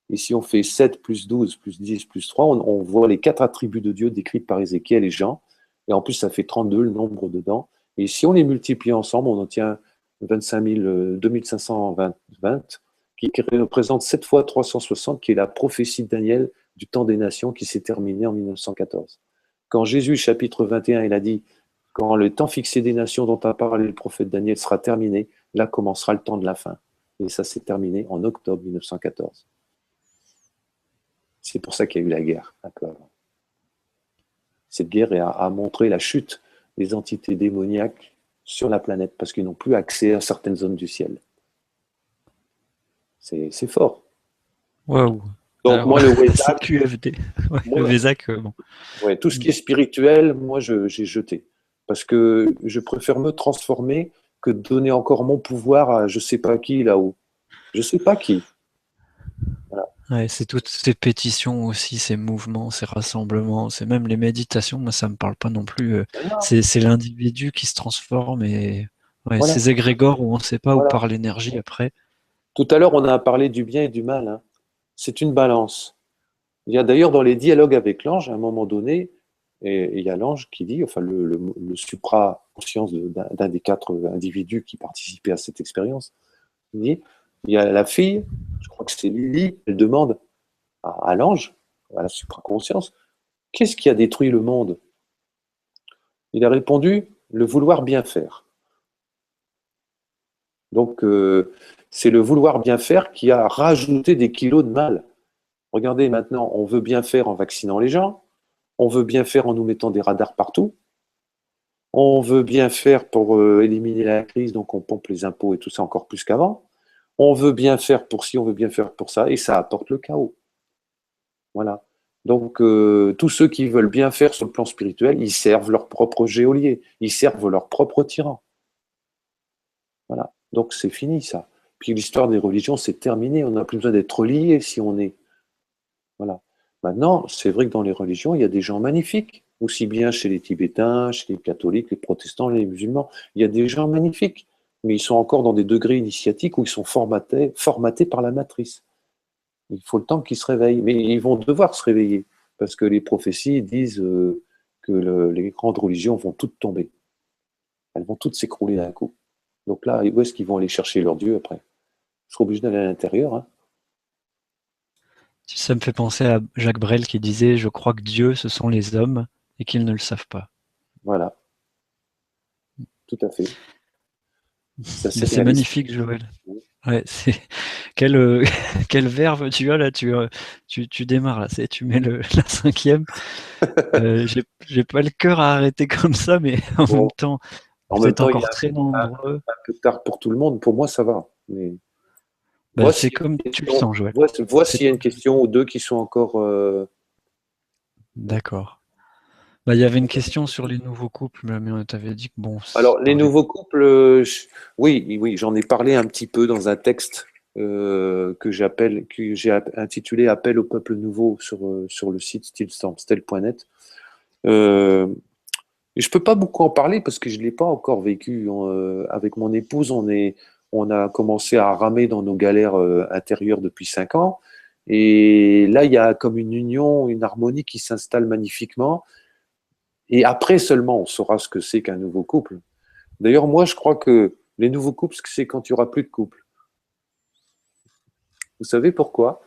Et si on fait 7 plus 12 plus 10 plus 3, on voit les 4 attributs de Dieu décrits par Ézéchiel et Jean, et en plus ça fait 32 le nombre dedans. Et si on les multiplie ensemble, on obtient 25 000, 2520, qui représente 7 fois 360, qui est la prophétie de Daniel du temps des nations qui s'est terminée en 1914. Quand Jésus, chapitre 21, il a dit, quand le temps fixé des nations dont a parlé le prophète Daniel sera terminé, là commencera le temps de la fin. Et ça s'est terminé en octobre 1914. C'est pour ça qu'il y a eu la guerre un peu avant. Cette guerre a montré la chute des entités démoniaques sur la planète parce qu'ils n'ont plus accès à certaines zones du ciel. C'est fort. waouh. Donc Alors, moi, le c'est Wesak, QFD. Ouais, le Vésac, bon. ouais, tout ce qui est spirituel, moi, j'ai jeté. Parce que je préfère me transformer que de donner encore mon pouvoir à je sais pas qui là-haut. Je sais pas qui. Voilà. Ouais, c'est toutes ces pétitions aussi, ces mouvements, ces rassemblements, c'est même les méditations, moi ça me parle pas non plus. C'est l'individu qui se transforme et ouais, Voilà. ces égrégores où on ne sait pas où Voilà. part l'énergie après. Tout à l'heure, on a parlé du bien et du mal, hein. C'est une balance. Il y a d'ailleurs dans les dialogues avec l'ange, à un moment donné, et il y a l'ange qui dit, enfin le supra-conscience d'un des 4 individus qui participaient à cette expérience, il dit, il y a la fille, je crois que c'est Lily, elle demande à l'ange, à la supraconscience, qu'est-ce qui a détruit le monde? Il a répondu, le vouloir bien faire. Donc, c'est le vouloir bien faire qui a rajouté des kilos de mal. Regardez maintenant, on veut bien faire en vaccinant les gens, on veut bien faire en nous mettant des radars partout, on veut bien faire pour éliminer la crise, donc on pompe les impôts et tout ça encore plus qu'avant. On veut bien faire pour ci, on veut bien faire pour ça, et ça apporte le chaos. Voilà. Donc, tous ceux qui veulent bien faire sur le plan spirituel, ils servent leur propre geôlier, ils servent leur propre tyran. Voilà. Donc, c'est fini, ça. Puis l'histoire des religions, c'est terminé. On n'a plus besoin d'être lié si on est. Voilà. Maintenant, c'est vrai que dans les religions, il y a des gens magnifiques, aussi bien chez les Tibétains, chez les catholiques, les protestants, les musulmans. Il y a des gens magnifiques, mais ils sont encore dans des degrés initiatiques où ils sont formatés par la matrice. Il faut le temps qu'ils se réveillent, mais ils vont devoir se réveiller, parce que les prophéties disent que les grandes religions vont toutes tomber. Elles vont toutes s'écrouler d'un coup. Donc là, où est-ce qu'ils vont aller chercher leur Dieu après? Ils seront obligés d'aller à l'intérieur. Hein. Ça me fait penser à Jacques Brel qui disait: «Je crois que Dieu, ce sont les hommes et qu'ils ne le savent pas». Voilà, tout à fait. C'est Mais assez c'est réaliste. magnifique, Joël. Ouais, c'est quel, quel verve tu as là, tu démarres là, tu mets la cinquième. J'ai pas le cœur à arrêter comme ça, mais en même Bon, temps, en vous même êtes temps, il est encore très nombreux. un peu tard pour tout le monde. Pour moi, ça va. Mais Bah, c'est comme tu le sens, Joël. vois C'est s'il y a une question ou deux qui sont encore. D'accord. Bah, il y avait une question sur les nouveaux couples, mais on t'avait dit que bon, Alors, les parler. nouveaux couples, oui, oui, j'en ai parlé un petit peu dans un texte que j'ai intitulé Appel au peuple nouveau sur le site stillstampstel.net. Euh, et je peux pas beaucoup en parler parce que je l'ai pas encore vécu. Avec mon épouse, on a commencé à ramer dans nos galères intérieures depuis 5 ans. Et là, il y a comme une union, une harmonie qui s'installe magnifiquement. Et après seulement, on saura ce que c'est qu'un nouveau couple. D'ailleurs, moi, je crois que les nouveaux couples, c'est quand il n'y aura plus de couple. Vous savez pourquoi?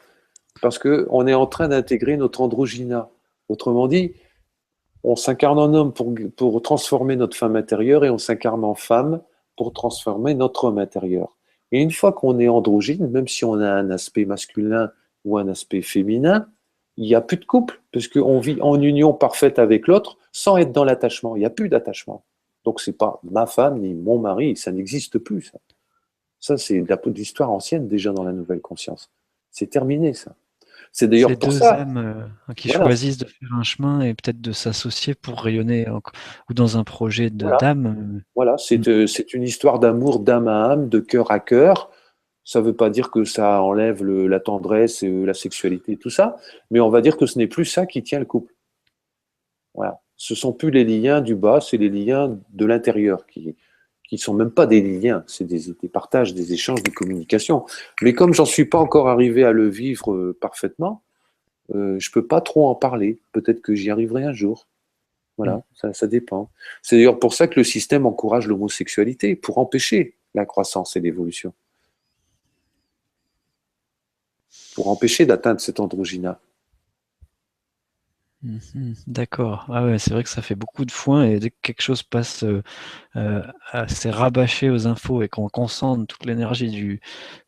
Parce qu'on est en train d'intégrer notre androgyna. Autrement dit, on s'incarne en homme pour transformer notre femme intérieure et on s'incarne en femme pour transformer notre homme intérieur. Et une fois qu'on est androgyne, même si on a un aspect masculin ou un aspect féminin, il n'y a plus de couple, parce qu'on vit en union parfaite avec l'autre sans être dans l'attachement. Il n'y a plus d'attachement. Donc, ce n'est pas ma femme ni mon mari, ça n'existe plus. Ça c'est de l'histoire ancienne déjà dans la nouvelle conscience. C'est terminé, ça. C'est C'est d'ailleurs pour 2 ça. âmes, qui Voilà, choisissent de faire un chemin et peut-être de s'associer pour rayonner ou dans un projet de voilà. d'âme. Voilà, c'est une histoire d'amour d'âme à âme, de cœur à cœur. Ça ne veut pas dire que ça enlève la tendresse, et la sexualité, tout ça, mais on va dire que ce n'est plus ça qui tient le couple. Voilà. Ce sont plus les liens du bas, c'est les liens de l'intérieur qui sont même pas des liens, c'est des partages, des échanges, des communications. Mais comme j'en suis pas encore arrivé à le vivre parfaitement, je peux pas trop en parler. Peut-être que j'y arriverai un jour. Mmh. Voilà, ça dépend. C'est d'ailleurs pour ça que le système encourage l'homosexualité, pour empêcher la croissance et l'évolution, pour empêcher d'atteindre cet androgyna. Mmh. D'accord. Ah ouais, c'est vrai que ça fait beaucoup de foin et dès que quelque chose passe, c'est rabâché aux infos et qu'on concentre toute l'énergie du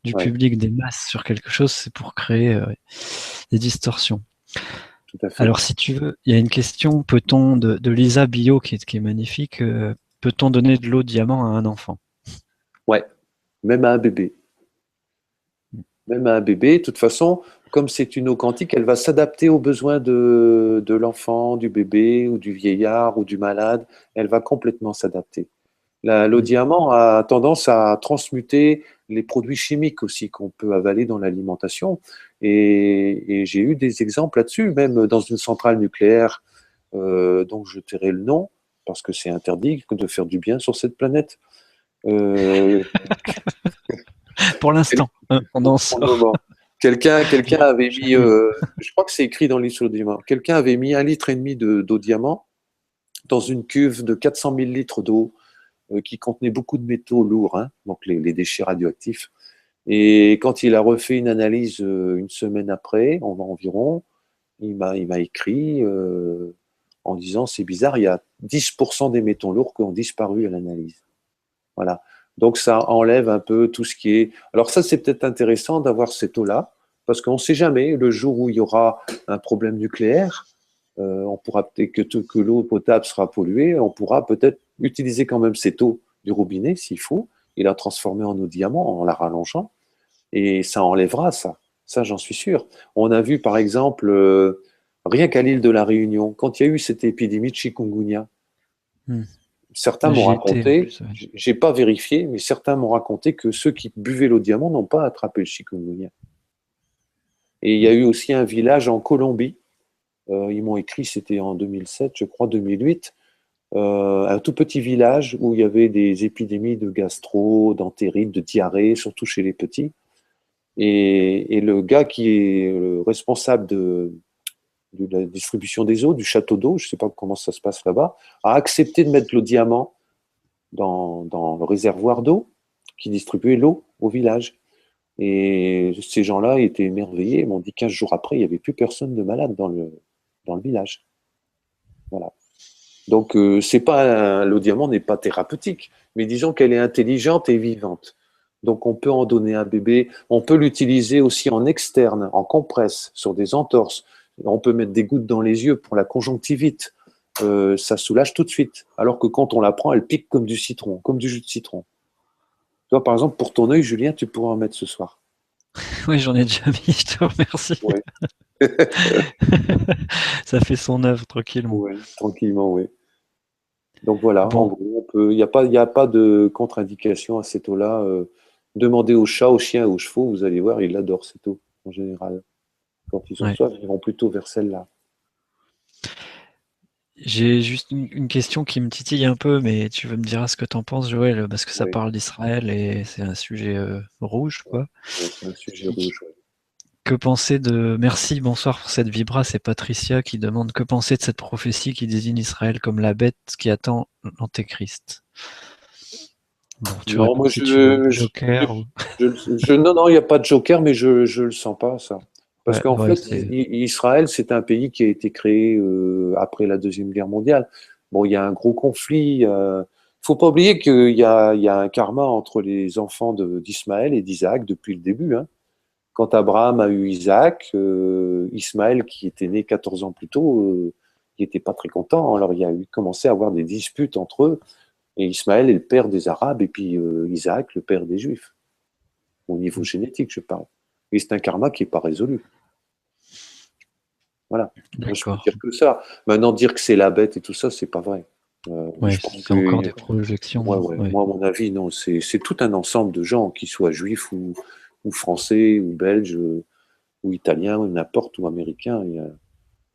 Ouais, public, des masses sur quelque chose, c'est pour créer, des distorsions. tout à fait. Alors si tu veux, il y a une question, peut-on de Lisa Bio qui est magnifique, peut-on donner de l'eau diamant à un enfant? Ouais, même à un bébé. Même à un bébé, de toute façon, comme c'est une eau quantique, elle va s'adapter aux besoins de l'enfant, du bébé, ou du vieillard, ou du malade. Elle va complètement s'adapter. L'eau Mmh. diamant a tendance à transmuter les produits chimiques aussi qu'on peut avaler dans l'alimentation. Et j'ai eu des exemples là-dessus, même dans une centrale nucléaire, dont je tairai le nom, parce que c'est interdit de faire du bien sur cette planète. Euh, Pour l'instant, hein, on en pour le sort. moment. Quelqu'un avait mis, Jamais. je crois que c'est écrit dans l'histoire du diamant, quelqu'un avait mis 1,5 litre d'eau diamant dans une cuve de 400 000 litres d'eau qui contenait beaucoup de métaux lourds, hein, donc les déchets radioactifs. Et quand il a refait une analyse une semaine après, environ, il m'a écrit en disant c'est bizarre, il y a 10% des métaux lourds qui ont disparu à l'analyse. Voilà. Donc ça enlève un peu tout ce qui est. Alors ça, c'est peut-être intéressant d'avoir cette eau-là, parce qu'on ne sait jamais, le jour où il y aura un problème nucléaire, on pourra peut-être que l'eau potable sera polluée, on pourra peut-être utiliser quand même cette eau du robinet s'il faut, et la transformer en eau diamant en la rallongeant, et ça enlèvera ça. Ça, j'en suis sûr. On a vu par exemple, rien qu'à l'île de la Réunion, quand il y a eu cette épidémie de chikungunya, Hmm. certains m'ont J'y étais en raconté, plus. Ouais. j'ai pas vérifié, mais certains m'ont raconté que ceux qui buvaient l'eau diamant n'ont pas attrapé le chikungunya. Et il y a eu aussi un village en Colombie, ils m'ont écrit, c'était en 2007, je crois, 2008, un tout petit village où il y avait des épidémies de gastro, d'entérite, de diarrhée, surtout chez les petits. Et le gars qui est le responsable de la distribution des eaux, du château d'eau, je ne sais pas comment ça se passe là-bas, a accepté de mettre le diamant dans le réservoir d'eau qui distribuait l'eau au village. Et ces gens-là étaient émerveillés. Ils m'ont dit 15 jours après, il n'y avait plus personne de malade dans le village. Voilà. Donc, c'est pas l'eau diamant n'est pas thérapeutique, mais disons qu'elle est intelligente et vivante. Donc, on peut en donner à un bébé. On peut l'utiliser aussi en externe, en compresse, sur des entorses. On peut mettre des gouttes dans les yeux pour la conjonctivite. Ça soulage tout de suite. Alors que quand on la prend, elle pique comme du citron, comme du jus de citron. Toi, par exemple, pour ton œil, Julien, tu pourras en mettre ce soir. Oui, j'en ai déjà mis, je te remercie. Ouais. Ça fait son œuvre tranquillement. Ouais, tranquillement, oui. Donc voilà, en Bon, gros, il y a pas de contre-indication à cette eau-là. Demandez aux chats, aux chiens, aux chevaux, vous allez voir, ils adorent cette eau en général. Quand ils ont ouais. soif, ils vont plutôt vers celle-là. J'ai juste une question qui me titille un peu, mais tu veux me dire ce que t'en penses, Joël, parce que ça Oui, parle d'Israël et c'est un sujet rouge, quoi. ouais, c'est un sujet rouge. Ouais. Que penser de... Merci, bonsoir pour cette vibra, c'est Patricia qui demande que penser de cette prophétie qui désigne Israël comme la bête qui attend l'Antéchrist. Bon, tu Non, réponds moi, si tu veux. Joker ou... non, non, il n'y a pas de joker, mais je ne le sens pas, ça. Parce Ouais, qu'en ouais, fait, c'est... Israël, c'est un pays qui a été créé après la Deuxième Guerre mondiale. Bon, il y a un gros conflit. Il ne faut pas oublier il y a un karma entre les enfants d'Ismaël et d'Isaac depuis le début. Hein. Quand Abraham a eu Isaac, Ismaël, qui était né 14 ans plus tôt, il n'était pas très content. Alors, il y a eu commencé à avoir des disputes entre eux. Et Ismaël est le père des Arabes, et puis Isaac, le père des Juifs. Au niveau génétique, je parle. Et c'est un karma qui n'est pas résolu. Voilà. Moi, je peux D'accord. dire que ça. Maintenant, dire que c'est la bête et tout ça, c'est pas vrai. Ouais, Je pense c'est encore que, des projections. ouais, ouais. Ouais. Moi, à mon avis, non, c'est tout un ensemble de gens, qui soient juifs ou français, ou belges, ou italiens, ou n'importe, ou américains.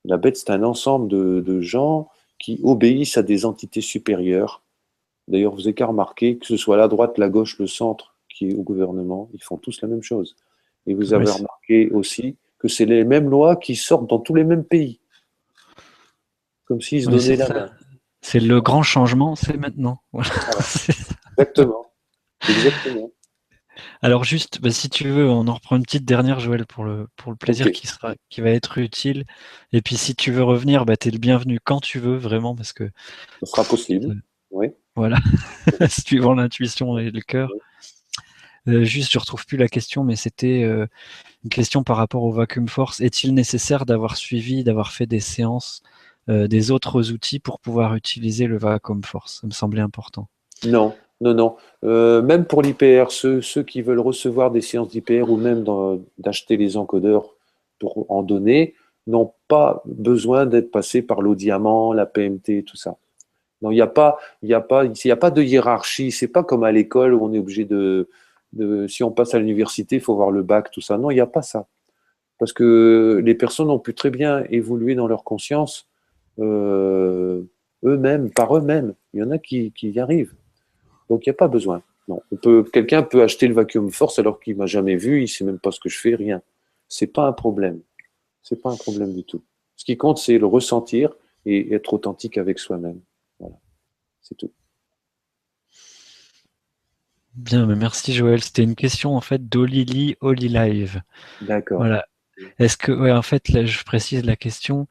La bête, c'est un ensemble de gens qui obéissent à des entités supérieures. D'ailleurs, vous avez qu'à remarquer que ce soit la droite, la gauche, le centre qui est au gouvernement, ils font tous la même chose. Et vous Ouais, avez remarqué aussi que c'est les mêmes lois qui sortent dans tous les mêmes pays, comme s'ils se ouais, c'est donnaient la ça. main. C'est le grand changement, c'est maintenant. Voilà. Voilà. C'est ça. Exactement. Exactement. Alors juste, bah, si tu veux, on en reprend une petite dernière, Joël, pour le Ok. plaisir qui va être utile. Et puis si tu veux revenir, bah, t'es le bienvenu quand tu veux, vraiment, parce que Ce sera possible. euh, Oui. voilà, suivant l'intuition et le cœur. Oui. Juste, je retrouve plus la question, mais c'était une question par rapport au vacuum force. Est-il nécessaire d'avoir suivi, d'avoir fait des séances des autres outils pour pouvoir utiliser le vacuum force? Ça me semblait important. Non, non, non. Même pour l'IPR, ceux qui veulent recevoir des séances d'IPR ou même d'acheter les encodeurs pour en donner, n'ont pas besoin d'être passés par l'eau diamant, la PMT, tout ça. Non, il y a pas de hiérarchie. C'est pas comme à l'école où on est obligé si on passe à l'université, il faut avoir le bac, tout ça. Non, il n'y a pas ça. Parce que les personnes ont pu très bien évoluer dans leur conscience euh, eux-mêmes, par eux-mêmes. Il y en a qui y arrivent. Donc, il n'y a pas besoin. Non. Quelqu'un peut acheter le vacuum force alors qu'il m'a jamais vu, il sait même pas ce que je fais, rien. C'est pas un problème. C'est pas un problème du tout. Ce qui compte, c'est le ressentir et être authentique avec soi-même. Voilà, c'est tout. Bien, mais merci Joël. C'était une question en fait d'Olili Live. D'accord. Voilà. Est-ce que, ouais, en fait, là, je précise la question.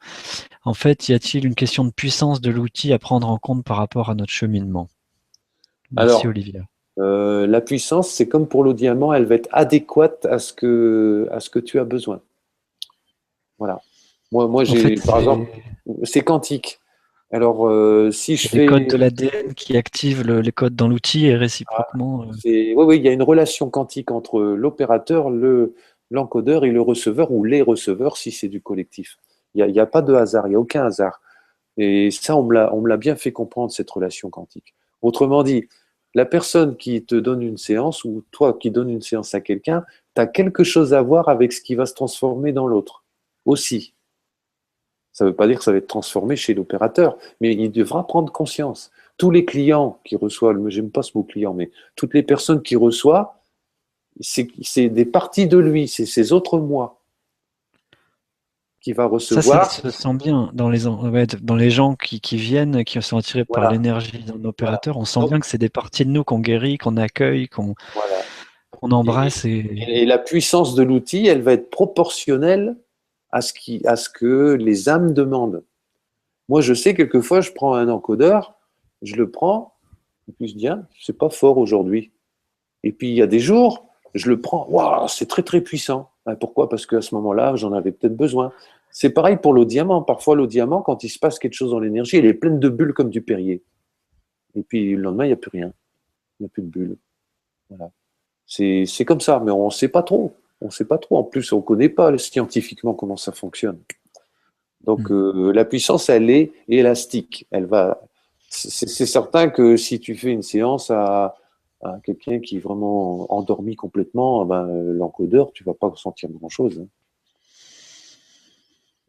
En fait, y a-t-il une question de puissance de l'outil à prendre en compte par rapport à notre cheminement? Merci Alors, Olivia. la puissance, c'est comme pour le diamant, elle va être adéquate à ce que tu as besoin. Voilà. Moi En fait, j'ai, par exemple, c'est quantique. Alors, si je c'est les codes fais, de l'ADN qui activent les codes dans l'outil et réciproquement. oui, oui, il y a une relation quantique entre l'opérateur, l'encodeur et le receveur, ou les receveurs, si c'est du collectif. Il y a pas de hasard, il n'y a aucun hasard. Et ça, on me l'a bien fait comprendre, cette relation quantique. Autrement dit, la personne qui te donne une séance, ou toi qui donnes une séance à quelqu'un, tu as quelque chose à voir avec ce qui va se transformer dans l'autre aussi. Ça ne veut pas dire que ça va être transformé chez l'opérateur, mais il devra prendre conscience. Tous les clients qui reçoivent, j'aime pas ce mot client, mais toutes les personnes qui reçoivent, c'est des parties de lui, c'est ses autres moi qui va Ça recevoir. se sent bien dans ouais, dans les gens qui viennent, qui sont attirés par Voilà, l'énergie d'un voilà. opérateur. On sent Donc, bien que c'est des parties de nous qu'on guérit, qu'on accueille, voilà. qu'on embrasse. Et Et la puissance de l'outil, elle va être proportionnelle à ce que les âmes demandent. Moi, je sais, quelquefois, je prends un encodeur, je le prends, et puis je dis, ah, c'est pas fort aujourd'hui. Et puis, il y a des jours, je le prends, waouh, c'est très, très puissant. Pourquoi? Parce qu'à ce moment-là, j'en avais peut-être besoin. C'est pareil pour l'eau diamant. Parfois, l'eau diamant, quand il se passe quelque chose dans l'énergie, elle est pleine de bulles comme du Perrier. Et puis, le lendemain, il n'y a plus rien. Il n'y a plus de bulles. Voilà. C'est comme ça, mais on ne sait pas trop. On ne sait pas trop. En plus, on ne connaît pas scientifiquement comment ça fonctionne. Donc, Hmm. la puissance, elle est élastique. Elle va. C'est certain que si tu fais une séance à quelqu'un qui est vraiment endormi complètement, ben, l'encodeur, tu vas pas ressentir grand-chose, hein.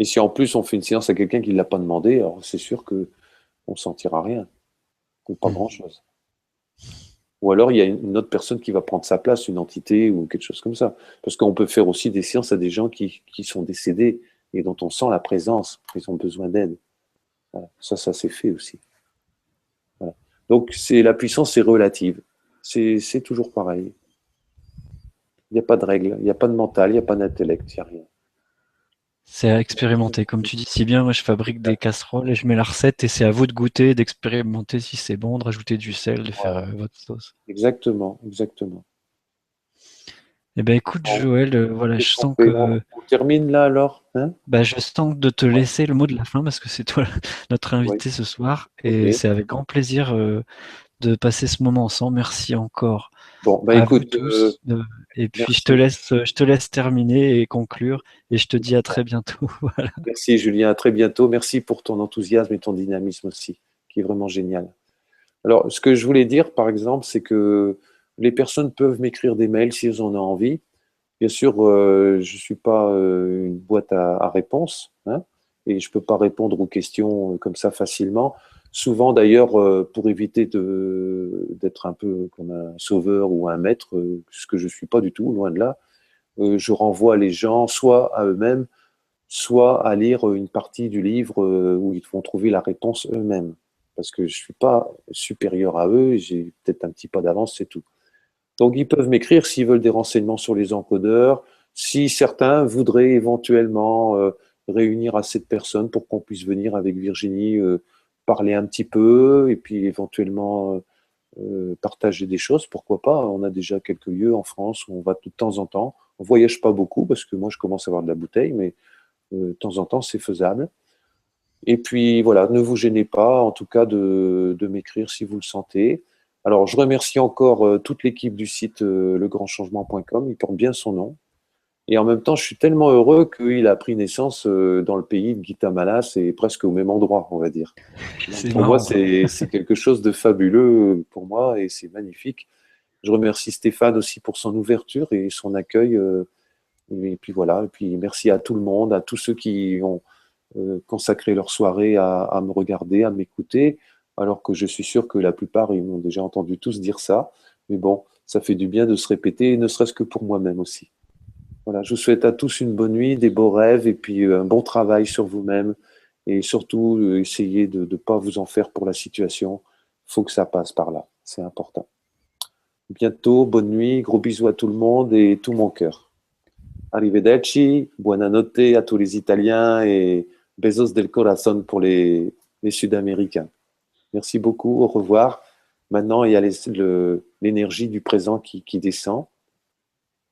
Et si en plus on fait une séance à quelqu'un qui ne l'a pas demandé, alors c'est sûr que on sentira rien, ou pas Hmm. grand-chose. Ou alors il y a une autre personne qui va prendre sa place, une entité ou quelque chose comme ça. Parce qu'on peut faire aussi des séances à des gens qui sont décédés et dont on sent la présence, ils ont besoin d'aide. Voilà. Ça s'est fait aussi. Voilà. Donc la puissance est relative. C'est toujours pareil. Il n'y a pas de règle, il n'y a pas de mental, il n'y a pas d'intellect, il n'y a rien. C'est à expérimenter. Comme tu dis si bien, moi je fabrique des casseroles et je mets la recette et c'est à vous de goûter, d'expérimenter si c'est bon, de rajouter du sel, de faire Voilà. votre sauce. Exactement, exactement. Eh ben écoute Bon, Joël, voilà, je qu'est-ce qu'on sens fait? que On termine là alors, hein? je sens de te Ouais. laisser le mot de la fin parce que c'est toi notre Oui, invité ce soir ok. et c'est avec grand plaisir de passer ce moment ensemble. Merci encore Bon, bah à vous écoute, tous. Et puis merci. je te laisse terminer et conclure et je te dis à très bientôt. Voilà. Merci Julien, à très bientôt. Merci pour ton enthousiasme et ton dynamisme aussi, qui est vraiment génial. Alors, ce que je voulais dire, par exemple, c'est que les personnes peuvent m'écrire des mails si elles en ont envie. Bien sûr, je ne suis pas une boîte à réponses, hein, et je ne peux pas répondre aux questions comme ça facilement. Souvent, d'ailleurs, pour éviter d'être un peu comme un sauveur ou un maître, ce que je ne suis pas du tout, loin de là, je renvoie les gens soit à eux-mêmes, soit à lire une partie du livre où ils vont trouver la réponse eux-mêmes. Parce que je ne suis pas supérieur à eux, j'ai peut-être un petit pas d'avance, c'est tout. Donc, ils peuvent m'écrire s'ils veulent des renseignements sur les encodeurs, si certains voudraient éventuellement réunir assez de personnes pour qu'on puisse venir avec Virginie parler un petit peu et puis éventuellement partager des choses, pourquoi pas. On a déjà quelques lieux en France où on va de temps en temps. On voyage pas beaucoup parce que moi je commence à avoir de la bouteille, mais de temps en temps c'est faisable. Et puis voilà, ne vous gênez pas, en tout cas, de m'écrire si vous le sentez. Alors, je remercie encore toute l'équipe du site legrandchangement.com, il porte bien son nom. Et en même temps, je suis tellement heureux qu'il a pris naissance dans le pays de Guatemala, c'est presque au même endroit, on va dire. Donc, C'est pour moi, marrant. c'est quelque chose de fabuleux pour moi et c'est magnifique. Je remercie Stéphane aussi pour son ouverture et son accueil. Et puis voilà, et puis merci à tout le monde, à tous ceux qui ont consacré leur soirée à me regarder, à m'écouter, alors que je suis sûr que la plupart, ils m'ont déjà entendu tous dire ça. Mais bon, ça fait du bien de se répéter, ne serait-ce que pour moi-même aussi. Voilà, je vous souhaite à tous une bonne nuit, des beaux rêves et puis un bon travail sur vous-même. Et surtout, essayez de ne pas vous en faire pour la situation. Il faut que ça passe par là. C'est important. bientôt, bonne nuit, gros bisous à tout le monde et tout mon cœur. Arrivederci, buonanotte à tous les Italiens et besos del corazón pour les Sud-Américains. Merci beaucoup, au revoir. Maintenant, il y a l'énergie du présent qui descend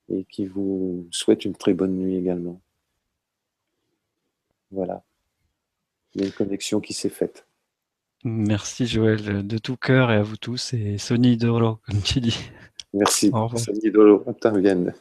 et qui vous souhaite une très bonne nuit également. Voilà, il y a une connexion qui s'est faite. Merci Joël, de tout cœur et à vous tous, et Sony Doro, comme tu dis. Merci, Au revoir. Sani Dolo, también.